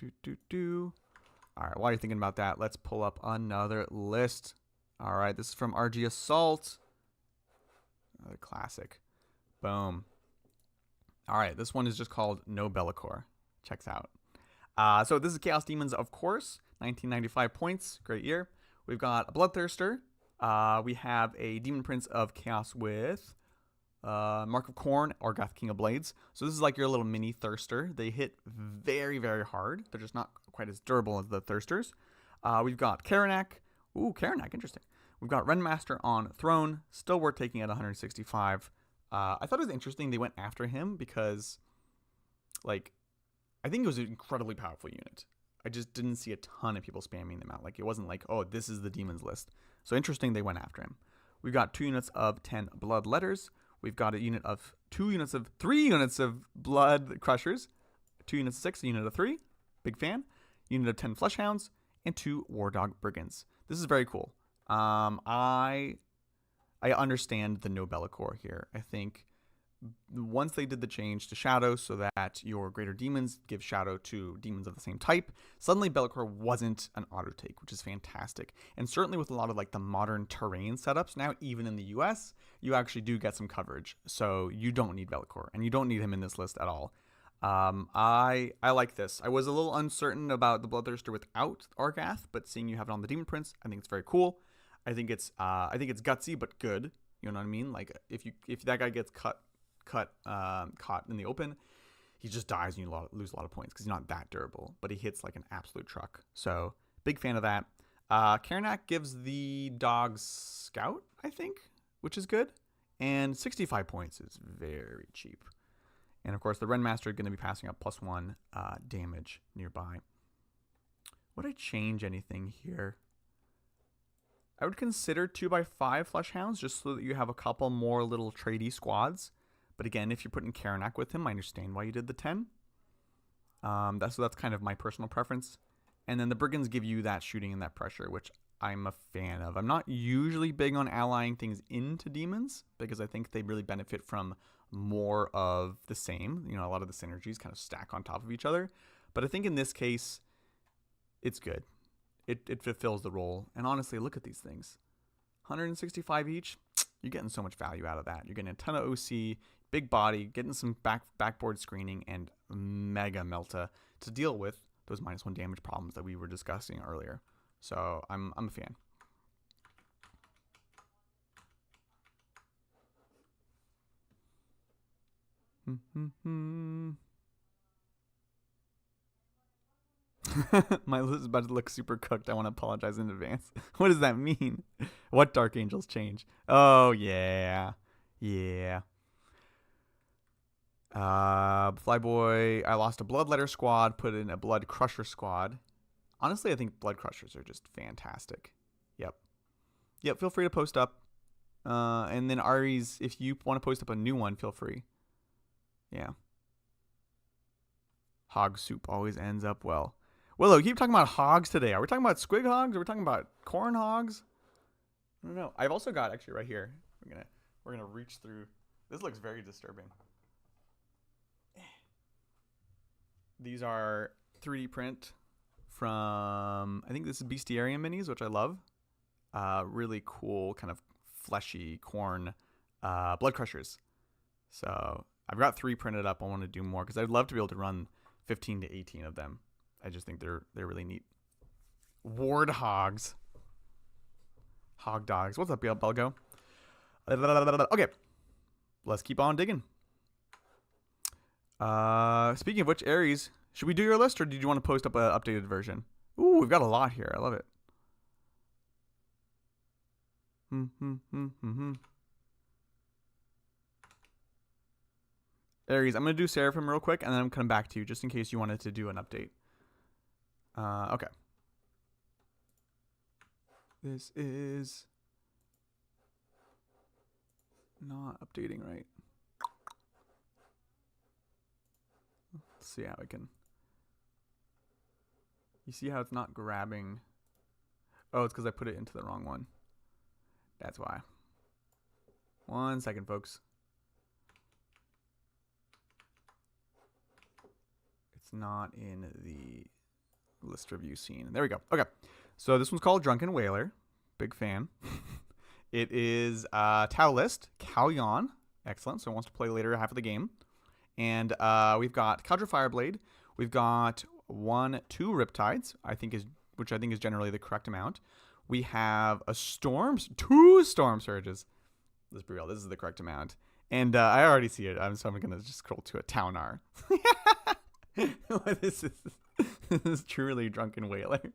All right, while you're thinking about that, let's pull up another list. All right, this is from RG Assault. Another classic. Boom. All right, this one is just called No Bellicor. Checks out. So this is Chaos Demons, of course. 1995 points. Great year. We've got a Bloodthirster. We have a Demon Prince of Chaos with Mark of Corn, Orgath King of Blades. So this is like your little mini Thirster. They hit very, very hard. They're just not quite as durable as the Thirsters. We've got Karanak. Ooh, Karanak, interesting. We've got Renmaster on Throne, still worth taking at 165. I thought it was interesting they went after him because, like, I think it was an incredibly powerful unit. I just didn't see a ton of people spamming them out. Like, it wasn't like, oh, this is the demons list. So interesting they went after him. We've got 2 units of 10 Blood Letters. We've got a unit of 3 units of Blood Crushers, 2 units of 6, a unit of 3, big fan, unit of 10 Fleshhounds, and 2 War Dog Brigands. This is very cool. I understand the No Bellicor here. I think once they did the change to Shadow so that your greater demons give Shadow to demons of the same type, suddenly Bellicor wasn't an auto take, which is fantastic. And certainly with a lot of like the modern terrain setups now, even in the US, you actually do get some coverage. So you don't need Bellicor, and you don't need him in this list at all. I like this. I was a little uncertain about the Bloodthirster without Orgath, but seeing you have it on the Demon Prince, I think it's very cool. I think it's gutsy but good. You know what I mean? Like if that guy gets caught in the open, he just dies and you lose a lot of points because he's not that durable, but he hits like an absolute truck. So big fan of that. Karanak gives the dogs Scout, I think, which is good, and 65 points is very cheap. And of course, the Renmaster is going to be passing up +1 damage nearby. Would I change anything here? I would consider 2x5 Fleshhounds just so that you have a couple more little tradey squads. But again, if you're putting Karanak with him, I understand why you did the 10. That's kind of my personal preference. And then the Brigands give you that shooting and that pressure, which I'm a fan of. I'm not usually big on allying things into demons because I think they really benefit from more of the same. You know, a lot of the synergies kind of stack on top of each other. But I think in this case, it's good. It fulfills the role. And honestly, look at these things. 165 each. You're getting so much value out of that. You're getting a ton of OC, big body, getting some backboard screening, and mega melta to deal with those -1 damage problems that we were discussing earlier. So I'm a fan. My list is about to look super cooked. I want to apologize in advance. What does that mean? What Dark Angels change? Oh, yeah. Yeah. Flyboy, I lost a Bloodletter squad, put in a Blood Crusher squad. Honestly, I think Blood Crushers are just fantastic. Yep. Yep, feel free to post up. And then Ari's, if you want to post up a new one, feel free. Yeah. Hog soup always ends up well. Willow, you keep talking about hogs today. Are we talking about squig hogs? Are we talking about corn hogs? I don't know. I've also got actually right here. We're gonna reach through. This looks very disturbing. These are 3D print from, I think this is Bestiarium minis, which I love. Really cool, kind of fleshy corn blood crushers. So I've got 3 printed up. I want to do more because I'd love to be able to run 15 to 18 of them. I just think they're really neat. Ward hogs. Hog dogs. What's up, Belgo? Okay. Let's keep on digging. Speaking of which, Aries, should we do your list or did you want to post up an updated version? Ooh, we've got a lot here. I love it. Aries, I'm going to do Seraphim real quick and then I'm coming back to you just in case you wanted to do an update. Okay. This is not updating right. Let's see how I can. You see how it's not grabbing? Oh, it's because I put it into the wrong one. That's why. 1 second, folks. It's not in the list review scene. There we go. Okay. So this one's called Drunken Whaler. Big fan. It is Tau list. Kalyan. Excellent. So it wants to play later half of the game. And we've got Cadra Fireblade. We've got 2 Riptides, which I think is generally the correct amount. We have 2 Storm Surges. Let's be real. This is the correct amount. And I already see it. So I'm going to just scroll to a Taunar. This is truly Drunken Whaler.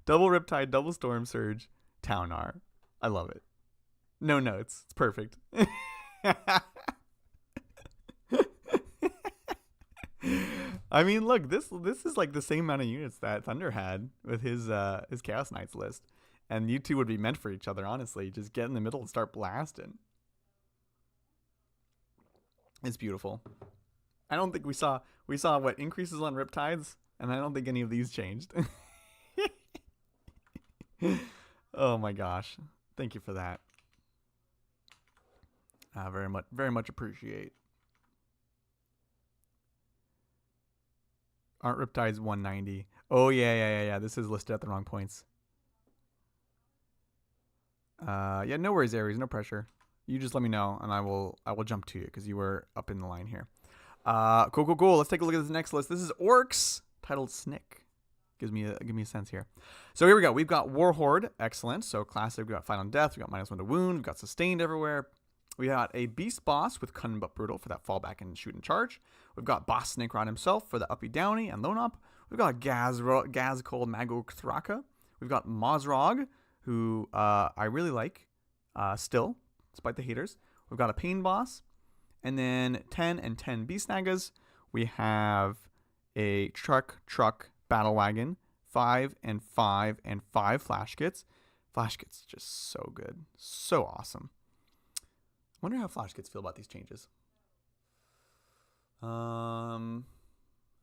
Double Riptide, double Storm Surge, Taunar. I love it. No notes. It's perfect. I mean, look, this is like the same amount of units that Thunder had with his Chaos Knights list. And you two would be meant for each other, honestly. Just get in the middle and start blasting. It's beautiful. I don't think we saw what increases on Riptides, and I don't think any of these changed. Oh my gosh. Thank you for that. Very much appreciate. Aren't Riptides 190? Oh yeah. This is listed at the wrong points. Yeah, no worries, Aries, no pressure. You just let me know and I will jump to you because you were up in the line here. Cool. Let's take a look at this next list. This is Orcs, titled Snick. Give me a sense here. So here we go. We've got Warhorde, excellent. So classic. We got Fight on Death. We got -1 to wound. We've got Sustained everywhere. We got a Beast Boss with Cunning but Brutal for that fallback and shoot and charge. We've got Boss Snake Rod himself for the uppy downy and lone up. We've got Gazcold Magog Thraka. We've got Mozrog, who I really like still, despite the haters. We've got a Pain Boss. And then 10 and 10 Beast Nagas. We have a Truck Battle Wagon, 5 and 5 and 5 Flash Kits. Flash Kits just so good. So awesome. I wonder how Flash Kits feel about these changes. I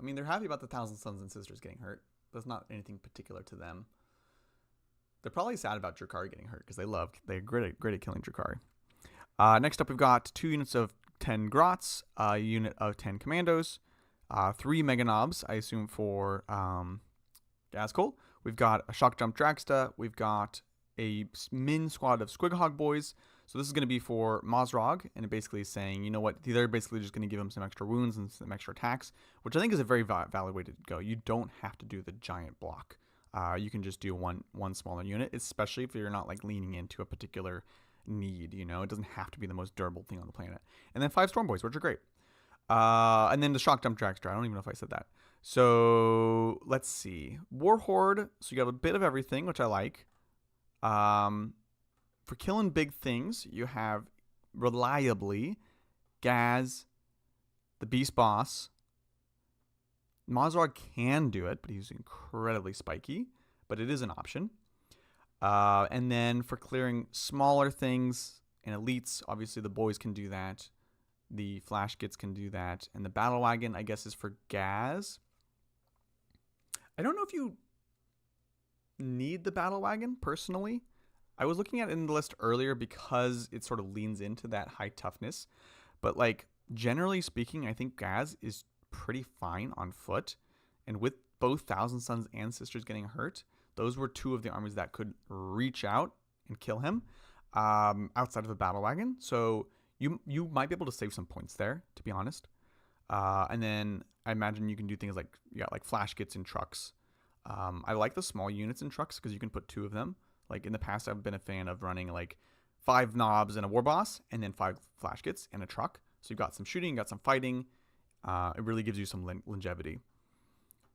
mean, they're happy about the Thousand Sons and Sisters getting hurt. That's not anything particular to them. They're probably sad about Drakari getting hurt because they're great at killing Drakari. Next up, we've got 2 units of 10 Grots, a unit of 10 Commandos, 3 Mega Knobs, I assume for Gazcold. We've got a Shock Jump Dragsta. We've got a Min squad of Squighog Boys. So this is going to be for Mozrog, and it basically is saying, you know what, they're basically just going to give him some extra wounds and some extra attacks, which I think is a very valid way to go. You don't have to do the giant block you can just do one smaller unit, especially if you're not like leaning into a particular need. You know, it doesn't have to be the most durable thing on the planet. And then 5 Storm Boys, which are great. And then the Shock Jump Dragster. I don't even know if I said that. So let's see. Warhorde. So you got a bit of everything, which I like. For killing big things, you have reliably Gaz, the Beast Boss. Mazrog can do it, but he's incredibly spiky. But it is an option. And then for clearing smaller things and elites, obviously the boys can do that. The Flash Gits can do that. And the Battle Wagon, I guess, is for Gaz. I don't know if you need the Battle Wagon, personally. I was looking at it in the list earlier because it sort of leans into that high toughness. But, like, generally speaking, I think Gaz is pretty fine on foot. And with both Thousand Sons and Sisters getting hurt, those were 2 of the armies that could reach out and kill him outside of the Battle Wagon. So you might be able to save some points there, to be honest. And then I imagine you can do things like, like Flash Gits and trucks. I like the small units in trucks because you can put 2 of them. Like in the past, I've been a fan of running like 5 knobs and a war boss, and then 5 Flash Gits and a truck. So you've got some shooting, you got some fighting. It really gives you some longevity.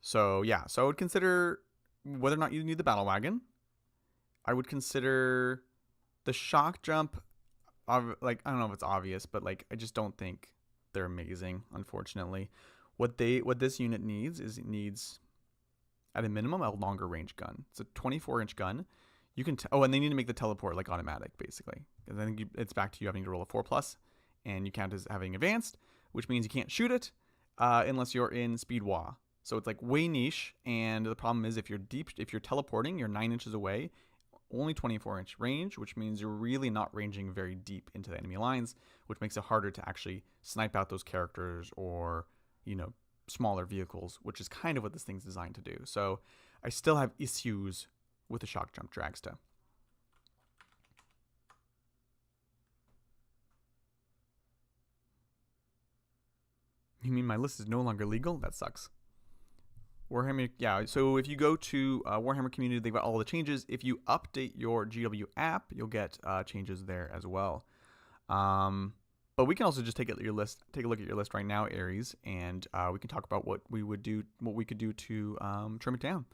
So yeah, so I would consider whether or not you need the Battle Wagon. I would consider the Shock Jump. Like, I don't know if it's obvious, but like I just don't think they're amazing, unfortunately. What this unit needs is it needs at a minimum a longer range gun. It's a 24-inch gun. You can and they need to make the teleport like automatic, basically. And then it's back to you having to roll a 4+, and you count as having advanced, which means you can't shoot it unless you're in Speed Wa. So it's like way niche, and the problem is if you're teleporting, you're 9 inches away, only 24-inch range, which means you're really not ranging very deep into the enemy lines, which makes it harder to actually snipe out those characters or, smaller vehicles, which is kind of what this thing's designed to do. So I still have issues with the Shock Jump Dragster. You mean my list is no longer legal? That sucks. Warhammer, yeah. So if you go to Warhammer Community, they've got all the changes. If you update your GW app, you'll get changes there as well. But we can also just take a look at your list right now, Aries, and we can talk about what we could do to trim it down,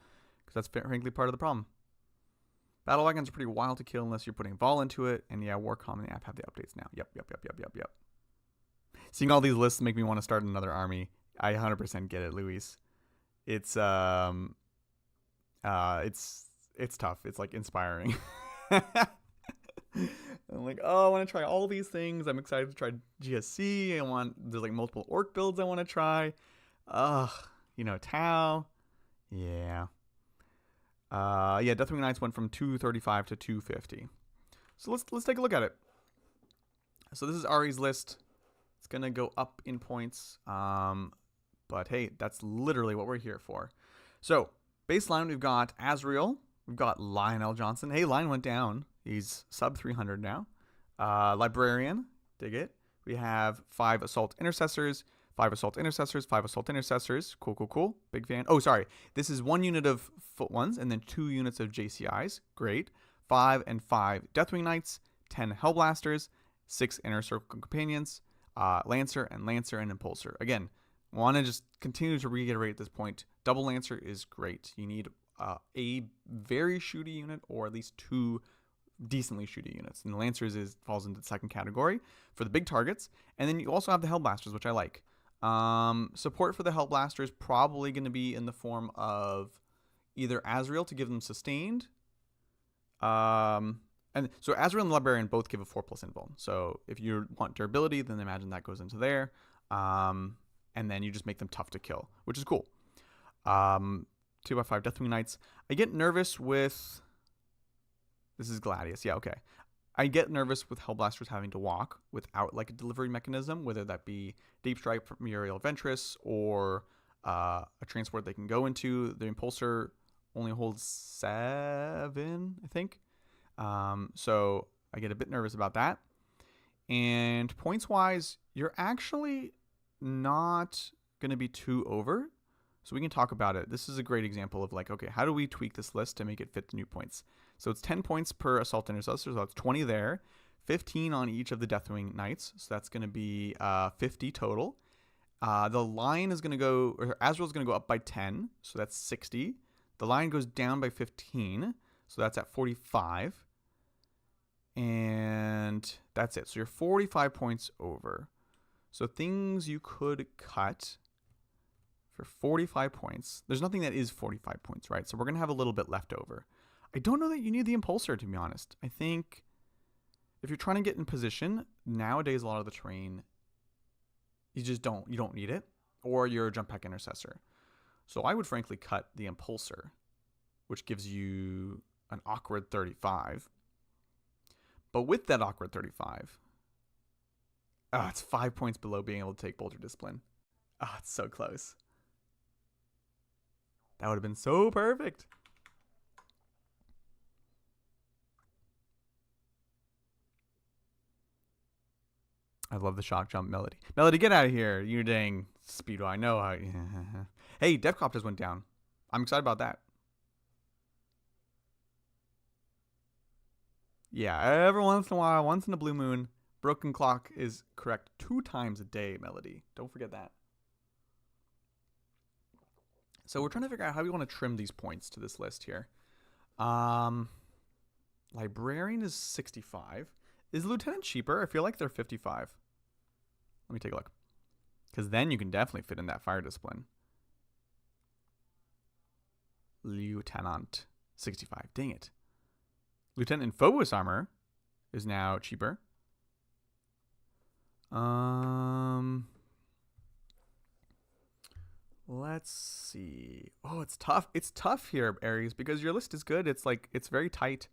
because that's frankly part of the problem. Battle Wagons are pretty wild to kill unless you're putting Vol into it, and yeah, Warcom and the app have the updates now. Yep. Seeing all these lists make me want to start another army. I 100% get it, Luis. It's tough. It's like inspiring. I'm like, oh, I want to try all these things. I'm excited to try GSC. There's like multiple orc builds I want to try. Tau. Yeah. Deathwing Knights went from 235 to 250. So let's take a look at it. So this is Ari's list. It's gonna go up in points. But hey, that's literally what we're here for. So baseline, we've got Azrael. We've got Lionel Johnson. Hey, Lion went down. He's sub 300 now. Librarian, dig it. We have 5 Assault Intercessors, 5 Assault Intercessors, 5 Assault Intercessors. Cool. Big fan. Oh, sorry. This is 1 unit of Foot Ones and then 2 units of JCIs. Great. 5 and 5 Deathwing Knights, 10 Hellblasters, 6 Inner Circle Companions, Lancer and Impulsor. Again, want to just continue to reiterate at this point, Double Lancer is great. You need a very shooty unit or at least 2 decently shooty units. And the Lancers falls into the second category for the big targets. And then you also have the Hellblasters, which I like. Support for the Hellblasters probably going to be in the form of either Azrael to give them sustained. And so Azrael and Librarian both give a 4+ invuln. So if you want durability, then imagine that goes into there. And then you just make them tough to kill, which is cool. 2x5 Deathwing Knights. I get nervous with... This is Gladius. Yeah, okay. I get nervous with Hellblasters having to walk without like a delivery mechanism, whether that be Deep Strike from Muriel Ventress or a transport they can go into. The Impulsor only holds 7, I think. So I get a bit nervous about that. And points-wise, you're actually not going to be too over. So we can talk about it. This is a great example of like, okay, how do we tweak this list to make it fit the new points? So it's 10 points per Assault Intercessor, so that's 20 there. 15 on each of the Deathwing Knights, so that's going to be 50 total. The line is going to go, or Azrael is going to go up by 10, so that's 60. The line goes down by 15, so that's at 45. And that's it. So you're 45 points over. So things you could cut for 45 points. There's nothing that is 45 points, right? So we're going to have a little bit left over. I don't know that you need the Impulsor, to be honest. I think if you're trying to get in position, nowadays a lot of the terrain, you don't need it, or you're a jump pack intercessor. So I would frankly cut the Impulsor, which gives you an awkward 35. But with that awkward 35, it's 5 points below being able to take Bolter Discipline. It's so close. That would have been so perfect. I love the shock jump Melody. Melody, get out of here. You dang Speedo. I know how. Hey, Devcopters went down. I'm excited about that. Yeah, every once in a while, once in a blue moon, broken clock is correct 2 times a day, Melody. Don't forget that. So we're trying to figure out how we want to trim these points to this list here. Librarian is 65. Is Lieutenant cheaper? I feel like they're 55. Let me take a look. Because then you can definitely fit in that fire discipline. Lieutenant 65. Dang it. Lieutenant in Phobos armor is now cheaper. Let's see. Oh, it's tough. It's tough here, Aries, because your list is good. It's like, it's very tight,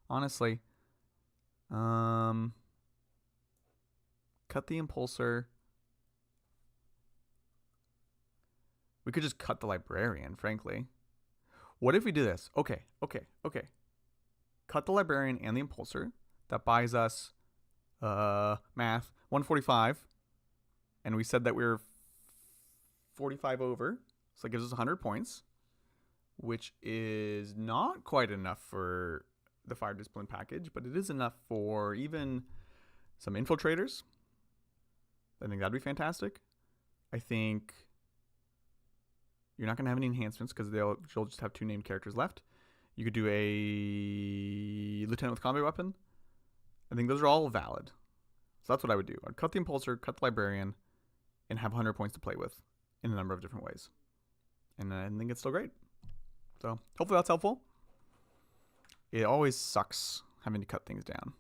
honestly. Cut the Impulsor. We could just cut the Librarian, frankly. What if we do this? Okay. Cut the Librarian and the Impulsor. That buys us, math, 145. And we said that we were 45 over. So that gives us 100 points, which is not quite enough for the Fire Discipline package, but it is enough for even some Infiltrators. I think that'd be fantastic. I think you're not going to have any enhancements because you'll just have 2 named characters left. You could do a Lieutenant with Combat Weapon. I think those are all valid. So that's what I would do. I'd cut the Impulsor, cut the Librarian, and have 100 points to play with in a number of different ways. And I think it's still great. So hopefully that's helpful. It always sucks having to cut things down.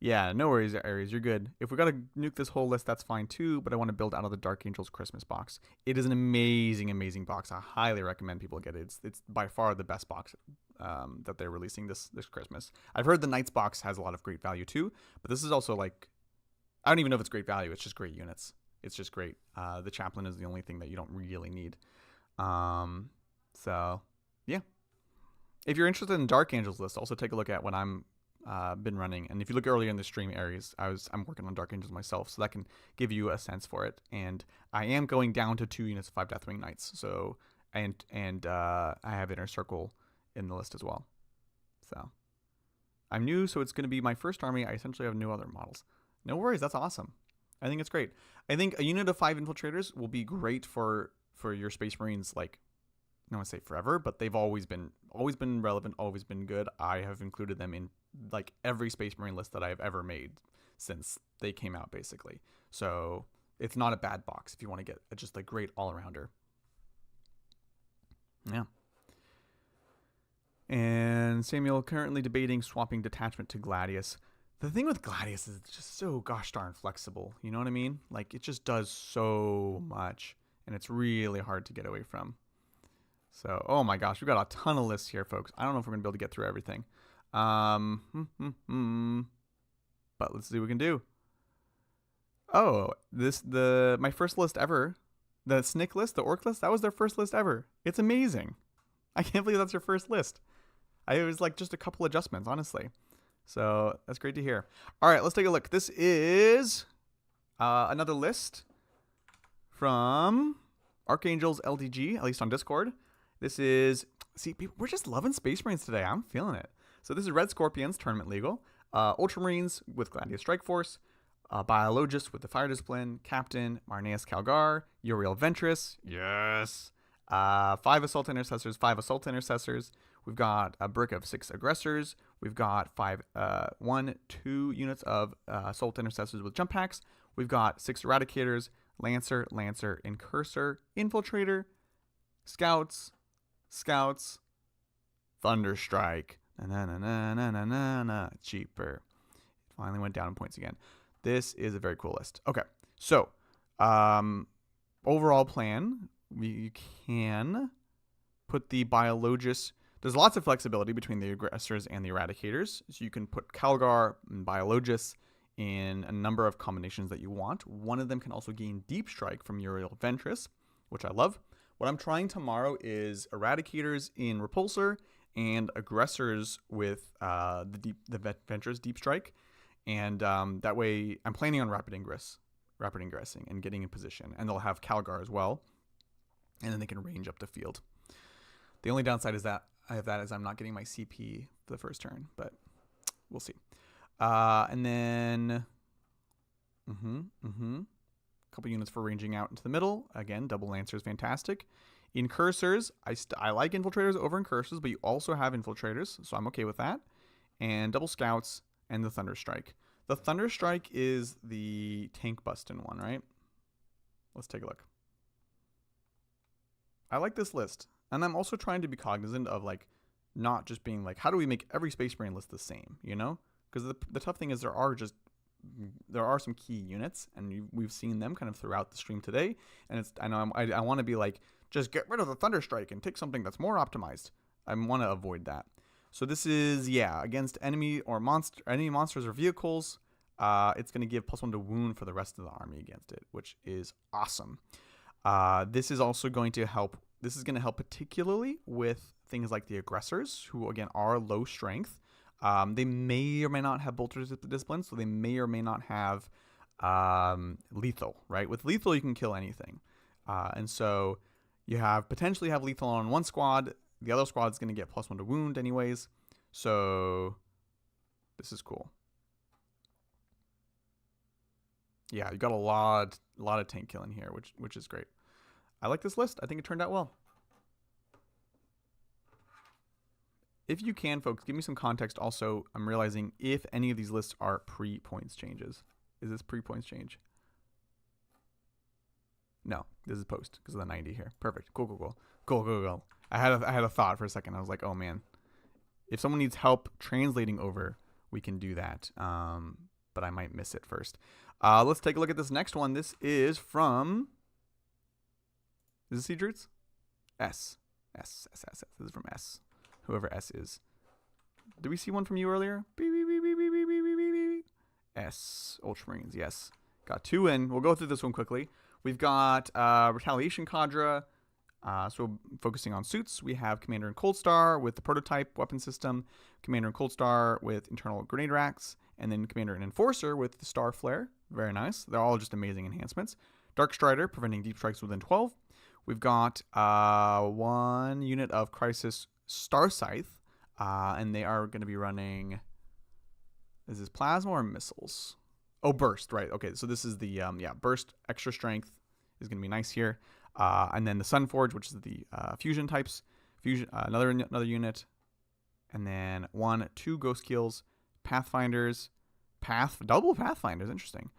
Yeah, no worries, Aries. You're good. If we got to nuke this whole list, that's fine too, but I want to build out of the Dark Angels Christmas box. It is an amazing, amazing box. I highly recommend people get it. It's by far the best box that they're releasing this Christmas. I've heard the Knights box has a lot of great value too, but this is also like, I don't even know if it's great value. It's just great units. It's just great. The Chaplain is the only thing that you don't really need. So, yeah. If you're interested in Dark Angels list, also take a look at what I'm been running. And if you look earlier in the stream Aries, I'm working on Dark Angels myself, so that can give you a sense for it. And I am going down to 2 units of 5 Deathwing Knights. So I have Inner Circle in the list as well. So I'm new, so it's going to be my first army. I essentially have no other models. No worries, that's awesome. I think it's great. I think a unit of 5 Infiltrators will be great for your Space Marines, like, I don't want to say forever, but they've always been relevant, always been good. I have included them in like every Space Marine list that I've ever made since they came out, basically. So it's not a bad box if you want to get just a great all-arounder. Yeah. And Samuel currently debating swapping Detachment to Gladius. The thing with Gladius is it's just so gosh darn flexible. You know what I mean? Like, it just does so much, and it's really hard to get away from. So, oh my gosh, we've got a ton of lists here, folks. I don't know if we're going to be able to get through everything. But let's see what we can do. Oh, my first list ever, the Snick list, the Orc list, that was their first list ever. It's amazing. I can't believe that's your first list. It was like just a couple adjustments, honestly. So that's great to hear. All right, let's take a look. This is another list from Archangels LDG, at least on Discord. This is, see, we're just loving Space Marines today. I'm feeling it. So this is Red Scorpions, tournament legal. Ultramarines with Gladius Strike Force. Biologist with the Fire Discipline. Captain, Marneus Calgar. Uriel Ventress. Yes. 5 Assault Intercessors, 5 Assault Intercessors. We've got a brick of 6 Aggressors. We've got 2 units of Assault Intercessors with jump packs. We've got 6 Eradicators, Lancer, Incursor, Infiltrator, Scouts, Thunderstrike. Cheaper. Finally went down in points again. This is a very cool list. Okay, so overall plan, you can put the Biologists. There's lots of flexibility between the Aggressors and the Eradicators. So you can put Calgar and Biologists in a number of combinations that you want. One of them can also gain Deep Strike from Uriel Ventress, which I love. What I'm trying tomorrow is Eradicators in Repulsor and Aggressors with the Ventress Deep Strike. And that way, I'm planning on rapid ingressing and getting in position. And they'll have Calgar as well. And then they can range up the field. The only downside is that I'm not getting my CP for the first turn, but we'll see. And then, a couple units for ranging out into the middle. Again, double Lancer is fantastic. Incursors, I like Infiltrators over Incursors, but you also have Infiltrators, so I'm okay with that. And double Scouts and the Thunderstrike. The Thunderstrike is the tank bustin' one, right? Let's take a look. I like this list. And I'm also trying to be cognizant of, like, not just being like, how do we make every Space Marine list the same, you know? Because the tough thing is there are some key units, and we've seen them kind of throughout the stream today. And I want to be like, just get rid of the Thunderstrike and take something that's more optimized. I want to avoid that. So this is, against enemy monsters or vehicles. It's going to give +1 to wound for the rest of the army against it, which is awesome. This is also going to help. This is going to help particularly with things like the Aggressors, who again are low strength. They may or may not have Bolter Discipline, so they may or may not have lethal, right? With lethal, you can kill anything. And so you potentially have lethal on one squad. The other squad is going to get +1 to wound anyways. So this is cool. Yeah, you got a lot of tank killing here, which is great. I like this list. I think it turned out well. If you can, folks, give me some context. Also, I'm realizing if any of these lists are pre-points changes. Is this pre-points change? No, this is post because of the 90 here. Perfect. Cool. I had a thought for a second. I was like, oh man, if someone needs help translating over, we can do that. But I might miss it first. Let's take a look at this next one. This is from. Is it Siege Roots? S. This is from S. Whoever S is. Did we see one from you earlier? S. Ultramarines, yes. Got 2 in. We'll go through this one quickly. We've got Retaliation Cadre. So focusing on suits, we have Commander and Cold Star with the prototype weapon system, Commander and Cold Star with internal grenade racks, and then Commander and Enforcer with the Star Flare. Very nice. They're all just amazing enhancements. Dark Strider, preventing deep strikes within 12. We've got 1 unit of Crisis Star Scythe, and they are going to be running. Is this plasma or missiles? Oh, burst, right? Okay, so this is the burst. Extra strength is going to be nice here, and then the Sunforge, which is the fusion types. Another unit, and then 2 Ghost Kills, Pathfinders, double Pathfinders. Interesting.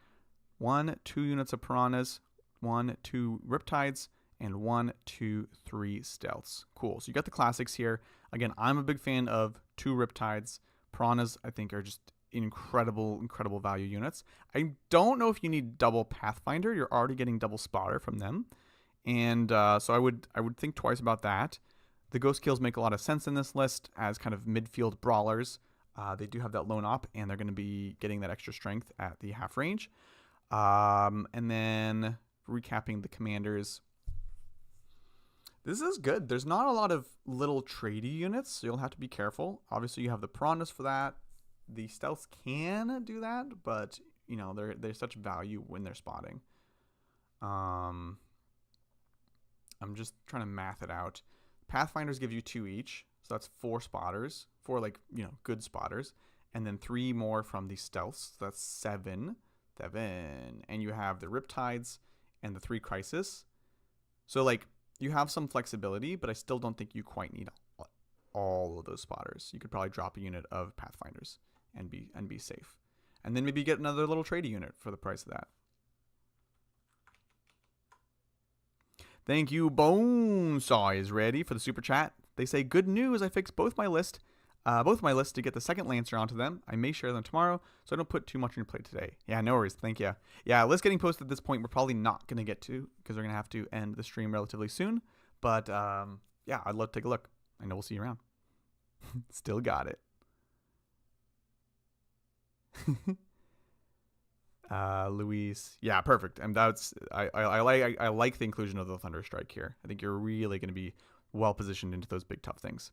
2 units of Piranhas, 2 Riptides. And 1, 2, 3 stealths. Cool. So you got the classics here. Again, I'm a big fan of 2 Riptides. Piranhas, I think, are just incredible value units. I don't know if you need double Pathfinder. You're already getting double Spotter from them. And so I would think twice about that. The Ghost Kills make a lot of sense in this list as kind of midfield brawlers. They do have that lone op, and they're going to be getting that extra strength at the half range. And then recapping the commanders. This is good. There's not a lot of little tradey units, so you'll have to be careful. Obviously, you have the Piranhas for that. The stealths can do that, but you know they're such value when they're spotting. I'm just trying to math it out. Pathfinders give you 2 each, so that's 4 spotters, 4 like, you know, good spotters, and then 3 more from the stealths, so that's 7. And you have the Riptides and the 3 Crisis. So like you have some flexibility, but I still don't think you quite need all of those spotters. You could probably drop a unit of Pathfinders and be safe. And then maybe get another little trading unit for the price of that. Thank you. Bonesaw is ready for the super chat. They say, good news, I fixed both my lists to get the second Lancer onto them. I may share them tomorrow, so I don't put too much on your plate today. Yeah, no worries. Thank you. Yeah, list getting posted at this point, we're probably not going to get to, because we're going to have to end the stream relatively soon. But, yeah, I'd love to take a look. I know we'll see you around. Still got it. Luis. Yeah, perfect. And that's I like the inclusion of the Thunderstrike here. I think you're really going to be well positioned into those big tough things.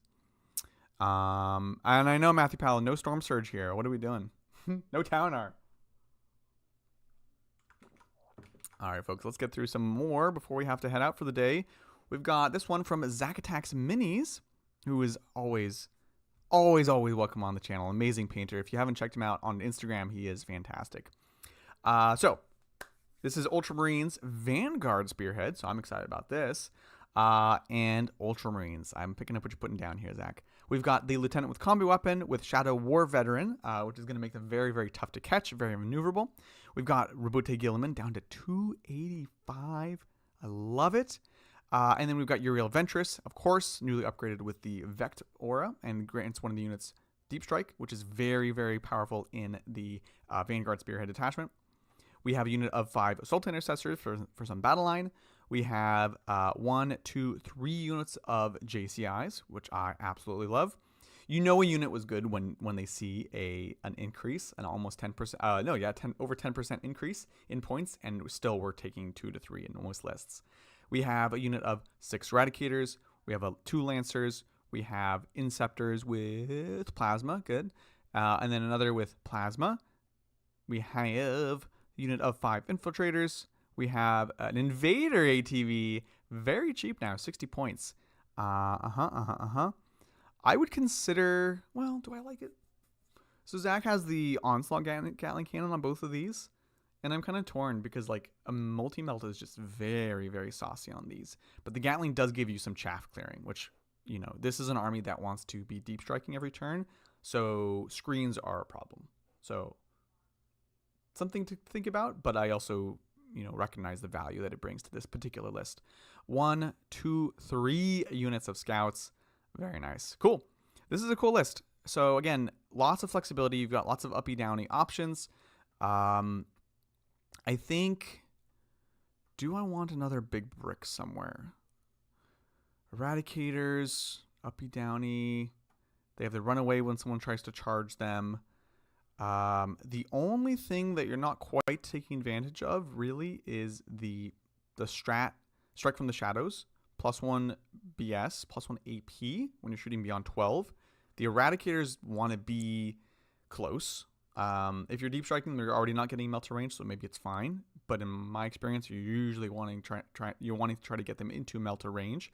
And I know, Matthew Powell, no Storm Surge here. What are we doing? No Townar. All right, folks, let's get through some more before we have to head out for the day. We've got this one from Zack Attacks Minis, who is always welcome on the channel. Amazing painter. If you haven't checked him out on Instagram, he is fantastic. So this is Ultramarines Vanguard Spearhead, so I'm excited about this. And Ultramarines. I'm picking up what you're putting down here, Zach. We've got the Lieutenant with Combi Weapon with Shadow War Veteran, which is going to make them very, very tough to catch, very maneuverable. We've got Rabute Gilliman down to 285. I love it. And then we've got Uriel Ventress, of course, newly upgraded with the Vect Aura, and grants one of the units Deep Strike, which is very, very powerful in the Vanguard Spearhead detachment. We have a unit of 5 Assault Intercessors for some battle line. We have 1, 2, 3 units of JCIs, which I absolutely love. You know a unit was good when they see an increase, an almost 10%, over 10% increase in points, and still we're taking 2 to 3 in most lists. We have a unit of 6 Eradicators. We have 2 Lancers. We have Inceptors with Plasma, good. And then another with Plasma. We have a unit of 5 Infiltrators. We have an Invader ATV, very cheap now, 60 points. I would consider, well, do I like it? So Zach has the Onslaught Gatling Cannon on both of these, and I'm kind of torn because like a multi-melt is just very, very saucy on these. But the Gatling does give you some chaff clearing, which, you know, this is an army that wants to be deep striking every turn, so screens are a problem. So something to think about, but I also, you know, recognize the value that it brings to this particular list. 1, 2, 3 units of scouts. Very nice. Cool. This is a cool list. So again, lots of flexibility. You've got lots of uppy downy options. I think, do I want another big brick somewhere? Eradicators, uppy downy. They have the runaway when someone tries to charge them. The only thing that you're not quite taking advantage of really is the Strike from the Shadows, +1 BS, +1 AP when you're shooting beyond 12. The Eradicators want to be close. If you're deep striking, they're already not getting melt to range, so maybe it's fine. But in my experience, you're usually wanting to try to get them into melt to range.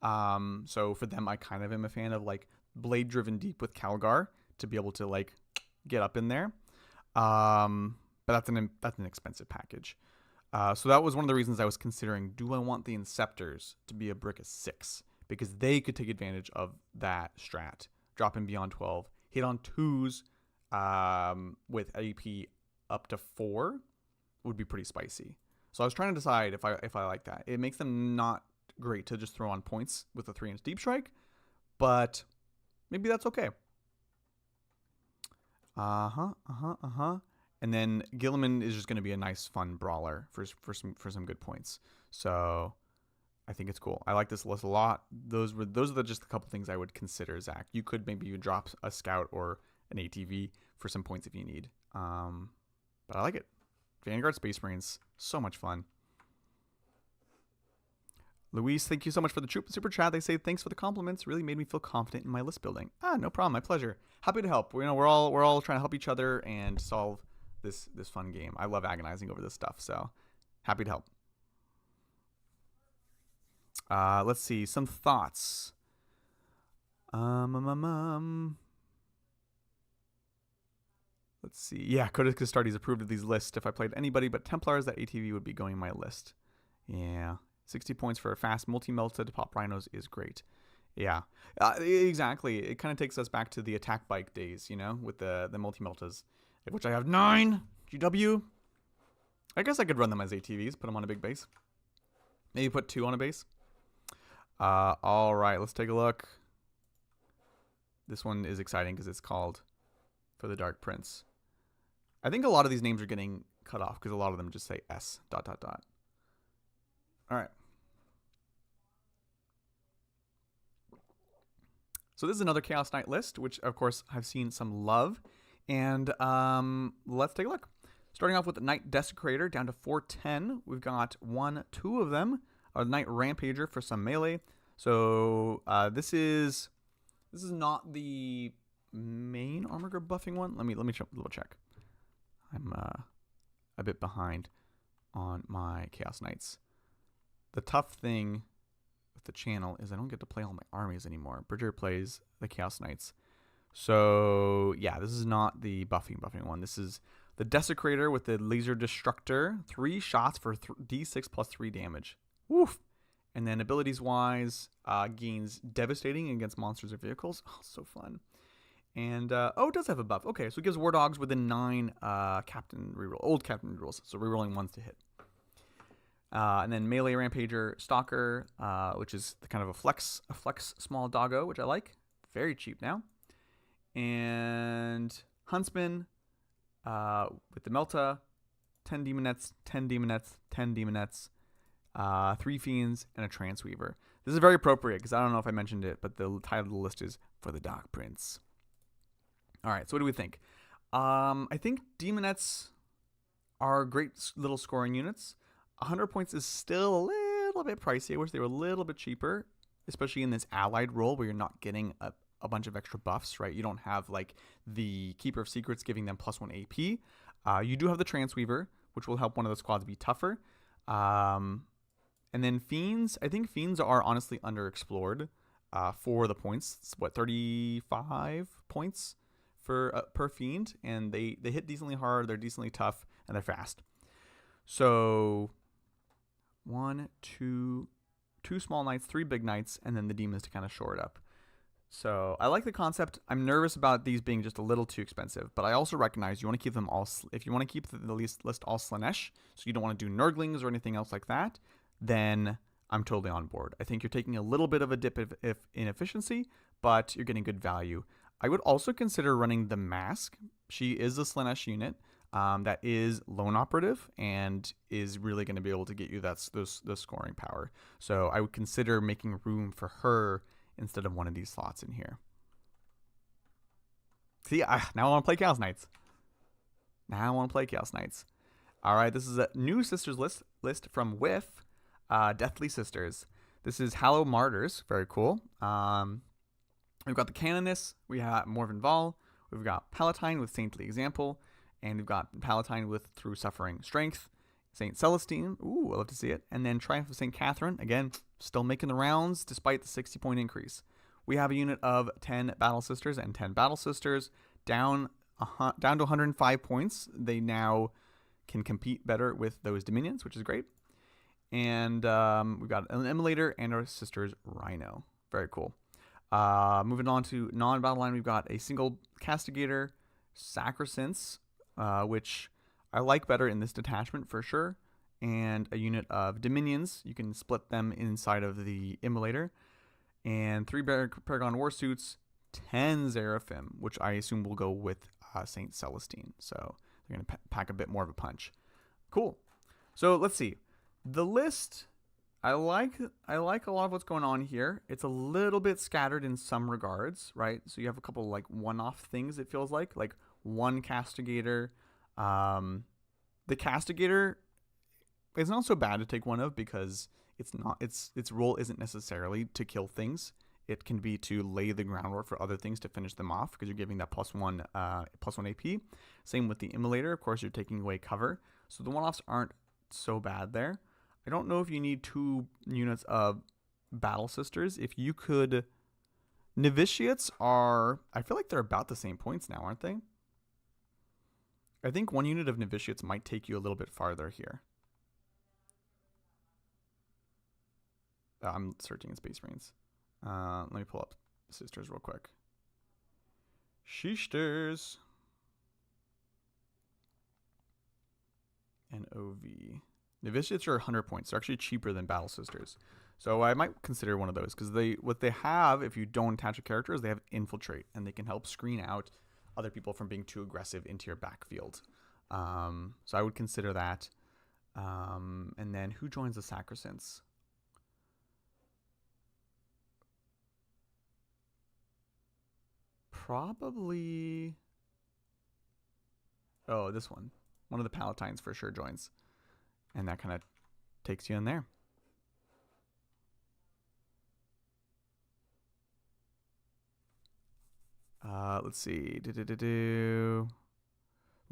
So for them, I kind of am a fan of like blade driven deep with Calgar to be able to like get up in there. But that's an expensive package. So that was one of the reasons I was considering, do I want the Inceptors to be a brick of 6? Because they could take advantage of that strat. Drop in beyond 12. Hit on 2s with AP up to 4 would be pretty spicy. So I was trying to decide if I like that. It makes them not great to just throw on points with a 3-inch deep strike, but maybe that's okay. And then Gilliman is just going to be a nice, fun brawler for some good points. So I think it's cool. I like this list a lot. Those are just a couple things I would consider, Zach. You could maybe drop a scout or an ATV for some points if you need. But I like it. Vanguard Space Marines, so much fun. Luis, thank you so much for the super chat. They say thanks for the compliments. Really made me feel confident in my list building. No problem. My pleasure. Happy to help. We're all trying to help each other and solve this fun game. I love agonizing over this stuff, so happy to help. Let's see, some thoughts. Let's see. Yeah, Codex Castardes approved of these lists. If I played anybody but Templars, that ATV would be going in my list. Yeah. 60 points for a fast multi-melta to pop rhinos is great. Yeah. Exactly. It kind of takes us back to the attack bike days, you know, with the multi-meltas, which I have 9 GW. I guess I could run them as ATVs, put them on a big base. Maybe put 2 on a base. All right, let's take a look. This one is exciting because it's called For the Dark Prince. I think a lot of these names are getting cut off because a lot of them just say S ... All right. So this is another Chaos Knight list, which of course I've seen some love. And let's take a look. Starting off with the Knight Desecrator down to 410. We've got 2 of them. A Knight Rampager for some melee. So this is not the main armor group buffing one. Let me double check. I'm a bit behind on my Chaos Knights. The tough thing with the channel is I don't get to play all my armies anymore. Bridger plays the Chaos Knights. So yeah, this is not the buffing one. This is the Desecrator with the Laser Destructor. 3 shots for D6 plus 3 damage. Woof. And then abilities wise, gains Devastating against monsters or vehicles. Oh, so fun. And, it does have a buff. Okay, so it gives War Dogs within 9 captain reroll, old captain rerolls. So rerolling 1s to hit. And then Melee Rampager Stalker, which is kind of a flex small doggo, which I like. Very cheap now. And Huntsman with the Melta, 10 Demonettes, 10 Demonettes, 10 Demonettes, 3 Fiends, and a Transweaver. This is very appropriate because I don't know if I mentioned it, but the title of the list is For the Dark Prince. All right, so what do we think? I think Demonettes are great little scoring units. 100 points is still a little bit pricey. I wish they were a little bit cheaper, especially in this allied role where you're not getting a bunch of extra buffs, right? You don't have like the Keeper of Secrets giving them +1 AP. You do have the Transweaver, which will help one of the squads be tougher. And then Fiends, I think Fiends are honestly underexplored for the points. It's, what, 35 points for per Fiend, and they hit decently hard, they're decently tough, and they're fast. So 2 small knights, 3 big knights, and then the demons to kind of shore it up. So I like the concept. I'm nervous about these being just a little too expensive, but I also recognize you want to keep them all. If you want to keep the list all Slaanesh, so you don't want to do Nurglings or anything else like that, then I'm totally on board. I think you're taking a little bit of a dip in efficiency, but you're getting good value. I would also consider running the Mask. She is a Slaanesh unit that is lone operative and is really going to be able to get you those scoring power. So I would consider making room for her instead of one of these slots in here. See, now I want to play Chaos Knights. All right, this is a new Sisters list from Whiff, Deathly Sisters. This is Hallow Martyrs, very cool. We've got the Canoness, we have Morven Val, we've got Palatine with Saintly Example, and we've got Palatine with Through Suffering Strength, Saint Celestine, ooh, I love to see it, and then Triumph of Saint Catherine, again, still making the rounds despite the 60-point increase. We have a unit of 10 Battle Sisters and 10 Battle Sisters, down to 105 points. They now can compete better with those Dominions, which is great. And we've got an Immolator and our Sister's Rhino. Very cool. Moving on to non-battle line, we've got a single Castigator, Sacrosanct, which I like better in this detachment for sure, and a unit of Dominions. You can split them inside of the Immolator, and 3 Paragon Warsuits, 10 Seraphim, which I assume will go with Saint Celestine. So they're going to pack a bit more of a punch. Cool. So let's see. The list, I like a lot of what's going on here. It's a little bit scattered in some regards, right? So you have a couple like one-off things, it feels like one Castigator. The Castigator is not so bad to take one of because its role isn't necessarily to kill things. It can be to lay the groundwork for other things to finish them off because you're giving that +1 AP. Same with the Immolator. Of course, you're taking away cover. So the one-offs aren't so bad there. I don't know if you need 2 units of Battle Sisters, if you could... Novitiates are... I feel like they're about the same points now, aren't they? I think one unit of Novitiates might take you a little bit farther here. I'm searching in Space Marines. Let me pull up Sisters real quick. Sheesters. And OV. Novitiates are 100 points. They're actually cheaper than Battle Sisters. So I might consider one of those, because what they have, if you don't attach a character, is they have Infiltrate, and they can help screen out other people from being too aggressive into your backfield. So I would consider that. And then who joins the Sacrosands? Probably... Oh, this one. One of the Palatines for sure joins. And that kind of takes you in there. Let's see. Would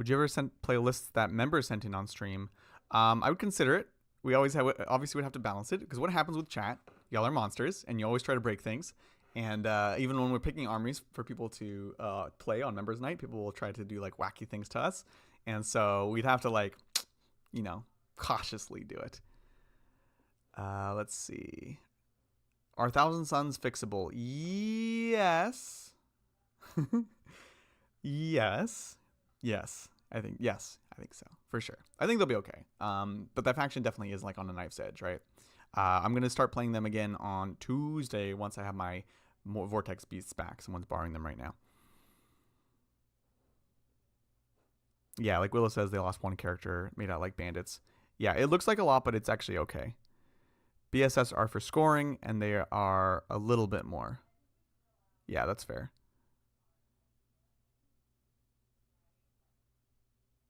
you ever play lists that members sent in on stream? I would consider it. We always obviously would have to balance it, because what happens with chat? Y'all are monsters, and you always try to break things. And even when we're picking armies for people to play on members night, people will try to do like wacky things to us, and so we'd have to, like, you know, cautiously do it. Let's see. Are Thousand Suns fixable? Yes. Yes. I think so, for sure. I think they'll be okay. But that faction definitely is like on a knife's edge, right? I'm gonna start playing them again on Tuesday once I have my Vortex Beasts back. Someone's borrowing them right now. Yeah, like Willow says, they lost one character made out like bandits. Yeah, it looks like a lot, but it's actually okay. BSS are for scoring, and they are a little bit more. Yeah, that's fair.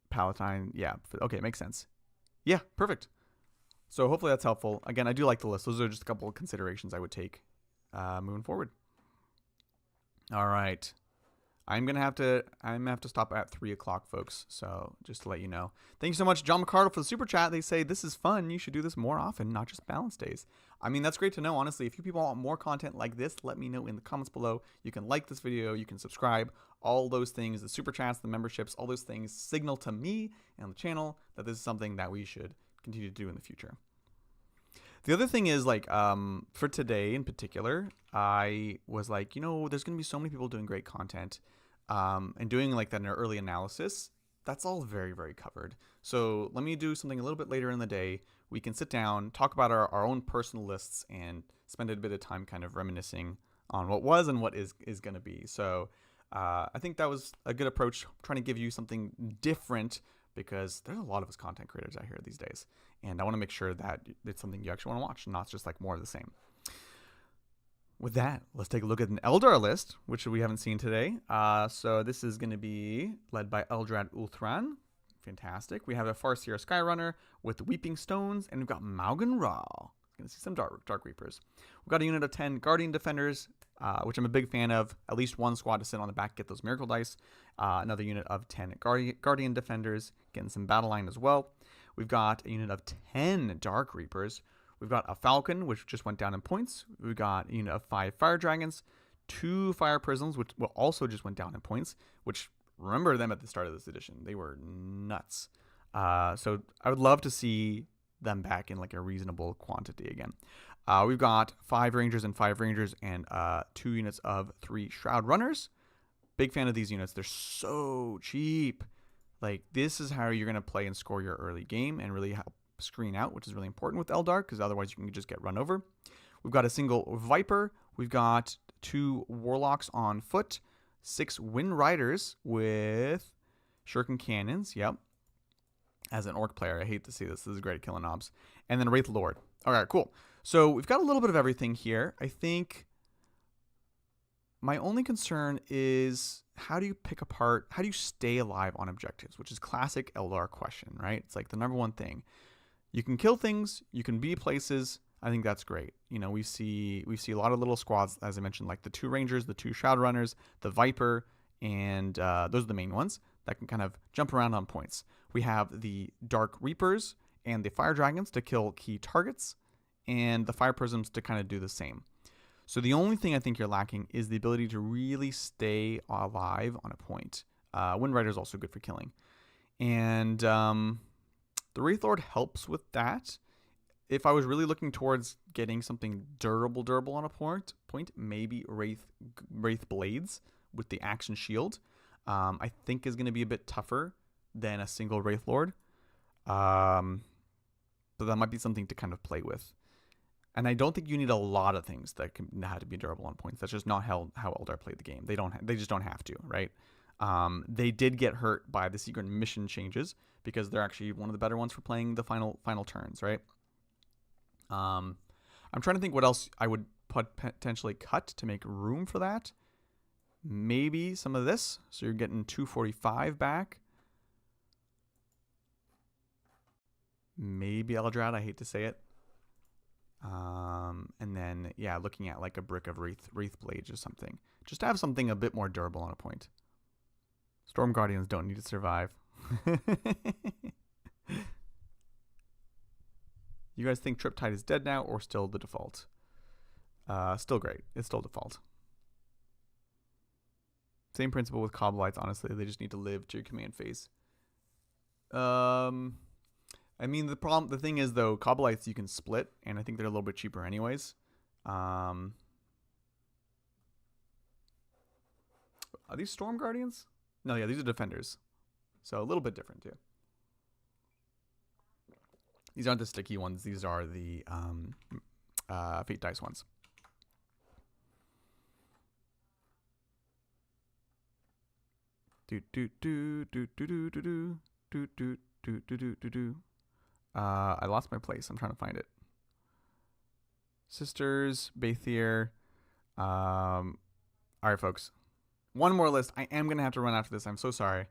Palatine, yeah. Okay, makes sense. Yeah, perfect. So hopefully that's helpful. Again, I do like the list. Those are just a couple of considerations I would take moving forward. All right. I'm gonna have to stop at 3 o'clock, folks. So just to let you know. Thank you so much, John McCardle, for the super chat. They say this is fun. You should do this more often, not just balance days. I mean, that's great to know. Honestly, if you people want more content like this, let me know in the comments below. You can like this video, you can subscribe, all those things, the super chats, the memberships, all those things signal to me and the channel that this is something that we should continue to do in the future. The other thing is, like, for today in particular, I was like, you know, there's going to be so many people doing great content, and doing like that in an early analysis. That's all very, very covered. So let me do something a little bit later in the day. We can sit down, talk about our own personal lists, and spend a bit of time kind of reminiscing on what was and what is going to be. So I think that was a good approach, trying to give you something different, because there's a lot of us content creators out here these days. And I want to make sure that it's something you actually want to watch, and not just like more of the same. With that, let's take a look at an Eldar list, which we haven't seen today. So this is going to be led by Eldrad Ulthran. Fantastic. We have a Farseer Skyrunner with Weeping Stones, and we've got Maugan Ra. Going to see some Dark Reapers. We've got a unit of 10 Guardian Defenders, which I'm a big fan of. At least one squad to sit on the back, get those Miracle Dice. Another unit of 10 Guardian Defenders, getting some Battle Line as well. We've got a unit of 10 Dark Reapers. We've got a Falcon, which just went down in points. We've got a unit of 5 Fire Dragons, 2 Fire Prisms, which also just went down in points, which, remember them at the start of this edition. They were nuts. So I would love to see them back in like a reasonable quantity again. We've got 5 Rangers and 5 Rangers, and 2 units of 3 Shroud Runners. Big fan of these units. They're so cheap. Like, this is how you're going to play and score your early game and really help screen out, which is really important with Eldar, because otherwise you can just get run over. We've got a single Viper. We've got 2 Warlocks on foot, 6 Wind Riders with Shuriken Cannons. Yep. As an Orc player, I hate to see this. This is great at killing knobs. And then Wraith Lord. All right, cool. So we've got a little bit of everything here. I think my only concern is, how do you pick apart, how do you stay alive on objectives, which is classic Eldar question, right? It's like the number one thing. You can kill things, you can be places. I think that's great. You know, we see a lot of little squads, as I mentioned, like the 2 Rangers, the 2 Shroud Runners, the Viper, and those are the main ones that can kind of jump around on points. We have the Dark Reapers and the Fire Dragons to kill key targets. and the fire prisms to kind of do the same. So the only thing I think you're lacking is the ability to really stay alive on a point. Wind Rider is also good for killing. And the Wraith Lord helps with that. If I was really looking towards getting something durable on a point, maybe Wraith Blades with the action shield, I think is going to be a bit tougher than a single Wraith Lord. But that might be something to kind of play with. And I don't think you need a lot of things that have to be durable on points. That's just not how Eldar played the game. They just don't have to, right? They did get hurt by the secret mission changes because they're actually one of the better ones for playing the final turns, right? I'm trying to think what else I would potentially cut to make room for that. Maybe some of this, so you're getting 245 back. Maybe Eldrad, I hate to say it. And then, yeah, looking at like a brick of Wraith Blades or something. Just to have something a bit more durable on a point. Storm Guardians don't need to survive. You guys think Triptide is dead now or still the default? Still great. It's still default. Same principle with Cobblites, honestly. They just need to live to your command phase. I mean, the thing is, though, Cobblites you can split, and I think they're a little bit cheaper anyways. Are these Storm Guardians? No, yeah, these are Defenders. So a little bit different, too. These aren't the sticky ones. These are the Fate Dice ones. I lost my place. I'm trying to find it. Sisters, Bathier. All right, folks. One more list. I am going to have to run after this. I'm so sorry.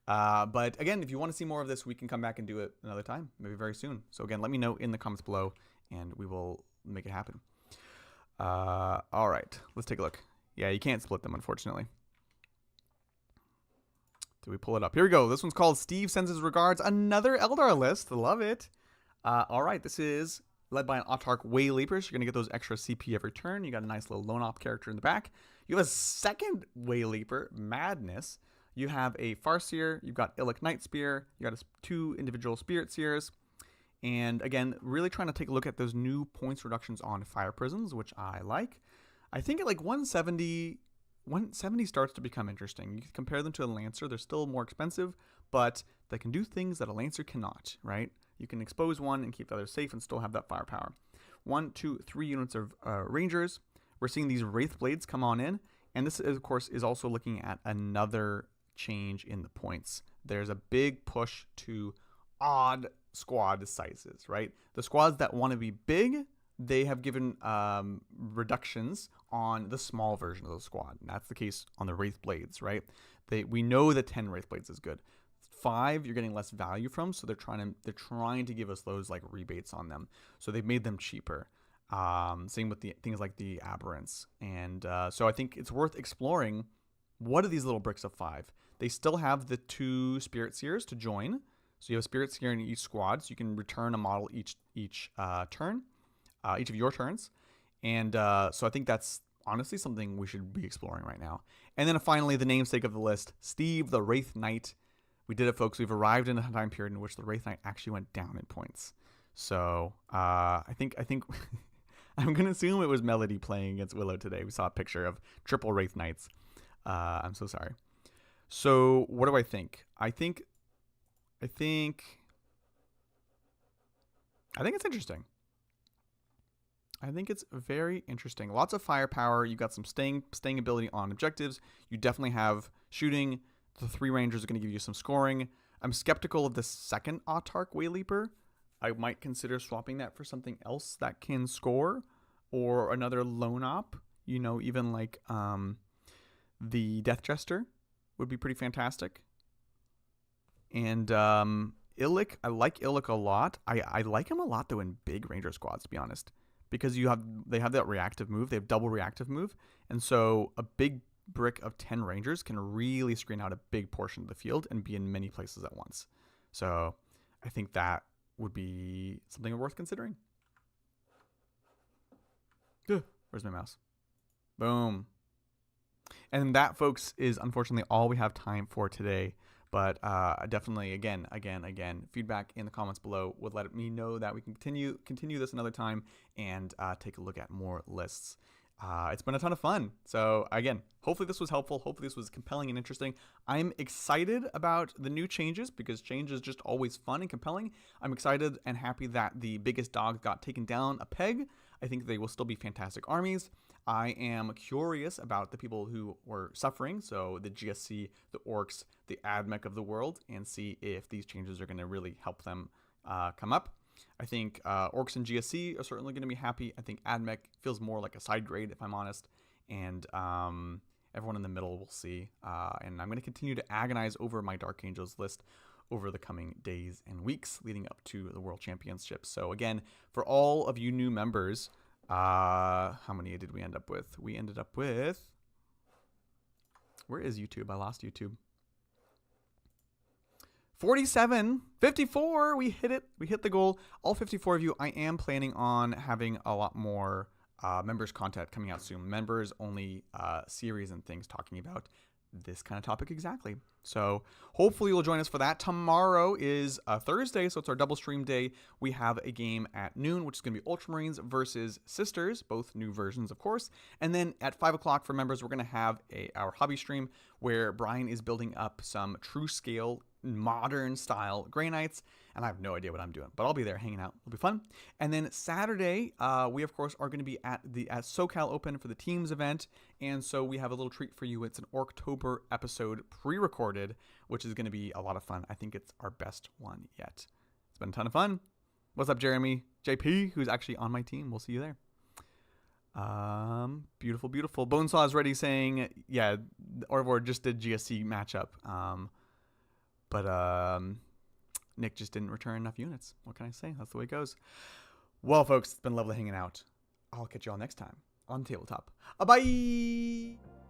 But again, if you want to see more of this, we can come back and do it another time, maybe very soon. So again, let me know in the comments below, and we will make it happen. All right, let's take a look. Yeah, you can't split them, unfortunately. Did we pull it up? Here we go. This one's called Steve Sends His Regards. Another Eldar list. Love it. All right, this is led by an Autarch Wayleaper. So you're going to get those extra CP every turn. You got a nice little lone op character in the back. You have a second Wayleaper, Madness. You have a Farseer. You've got Illic Nightspear. You got 2 individual Spirit Seers. And again, really trying to take a look at those new points reductions on Fire Prisms, which I like. I think at like 170 starts to become interesting. You can compare them to a Lancer. They're still more expensive, but they can do things that a Lancer cannot, right? You can expose one and keep the other safe and still have that firepower. 1, 2, 3 units of Rangers. We're seeing these Wraith Blades come on in. And this, of course, is also looking at another change in the points. There's a big push to odd squad sizes, right? The squads that want to be big, they have given reductions on the small version of the squad. And that's the case on the Wraith Blades, right? We know that 10 Wraith Blades is good. 5 you're getting less value from, so they're trying to give us those like rebates on them. So they've made them cheaper. Same with the things like the Aberrants. And so I think it's worth exploring what are these little bricks of 5. They still have the 2 Spirit Seers to join. So you have a Spirit Seer in each squad, so you can return a model each turn. Each of your turns. And so I think that's honestly something we should be exploring right now. And then finally, the namesake of the list, Steve the Wraith Knight. We did it, folks. We've arrived in a time period in which the Wraith Knight actually went down in points. So I think I'm going to assume it was Melody playing against Willow today. We saw a picture of triple Wraith Knights. I'm so sorry. So what do I think? I think it's interesting. I think it's very interesting. Lots of firepower. You got some staying ability on objectives. You definitely have shooting. The 3 Rangers are going to give you some scoring. I'm skeptical of the second Autarch Wayleaper. I might consider swapping that for something else that can score, or another lone op. You know, even like the Death Jester would be pretty fantastic. And Illic, I like Illic a lot. I like him a lot though in big Ranger squads, to be honest. Because they have that reactive move. They have double reactive move. And so a big brick of 10 Rangers can really screen out a big portion of the field and be in many places at once. So I think that would be something worth considering. Where's my mouse? Boom. And that, folks, is unfortunately all we have time for today. But definitely, again, feedback in the comments below would let me know that we can continue this another time and take a look at more lists. It's been a ton of fun. So again, hopefully this was helpful. Hopefully this was compelling and interesting. I'm excited about the new changes because change is just always fun and compelling. I'm excited and happy that the biggest dogs got taken down a peg. I think they will still be fantastic armies. I am curious about the people who were suffering, so the GSC, the Orcs, the AdMech of the world, and see if these changes are going to really help them come up. I think Orcs and GSC are certainly going to be happy. I think AdMech feels more like a side grade, if I'm honest, and everyone in the middle will see. And I'm going to continue to agonize over my Dark Angels list over the coming days and weeks leading up to the World Championships. So again, for all of you new members, how many did we end up with? We ended up with, where is YouTube? I lost YouTube. 47, 54, we hit it. We hit the goal. All 54 of you. I am planning on having a lot more members content coming out soon. Members only series and things talking about this kind of topic exactly. So hopefully you'll join us for that. Tomorrow is Thursday, so it's our double stream day. We have a game at noon, which is going to be Ultramarines versus Sisters, both new versions, of course. And then at 5 o'clock for members, we're going to have our hobby stream where Brian is building up some true scale, modern style Grey Knights. And I have no idea what I'm doing, but I'll be there hanging out. It'll be fun. And then Saturday, we, of course, are going to be at SoCal Open for the Teams event. And so we have a little treat for you. It's an Orktober episode pre-recorded, which is going to be a lot of fun. I think it's our best one yet. It's been a ton of fun. What's up, Jeremy? JP, who's actually on my team. We'll see you there. Beautiful, beautiful. Bonesaw is ready saying, yeah, Orvor just did GSC matchup. But Nick just didn't return enough units. What can I say? That's the way it goes. Well, folks, it's been lovely hanging out. I'll catch you all next time on Tabletop. Bye!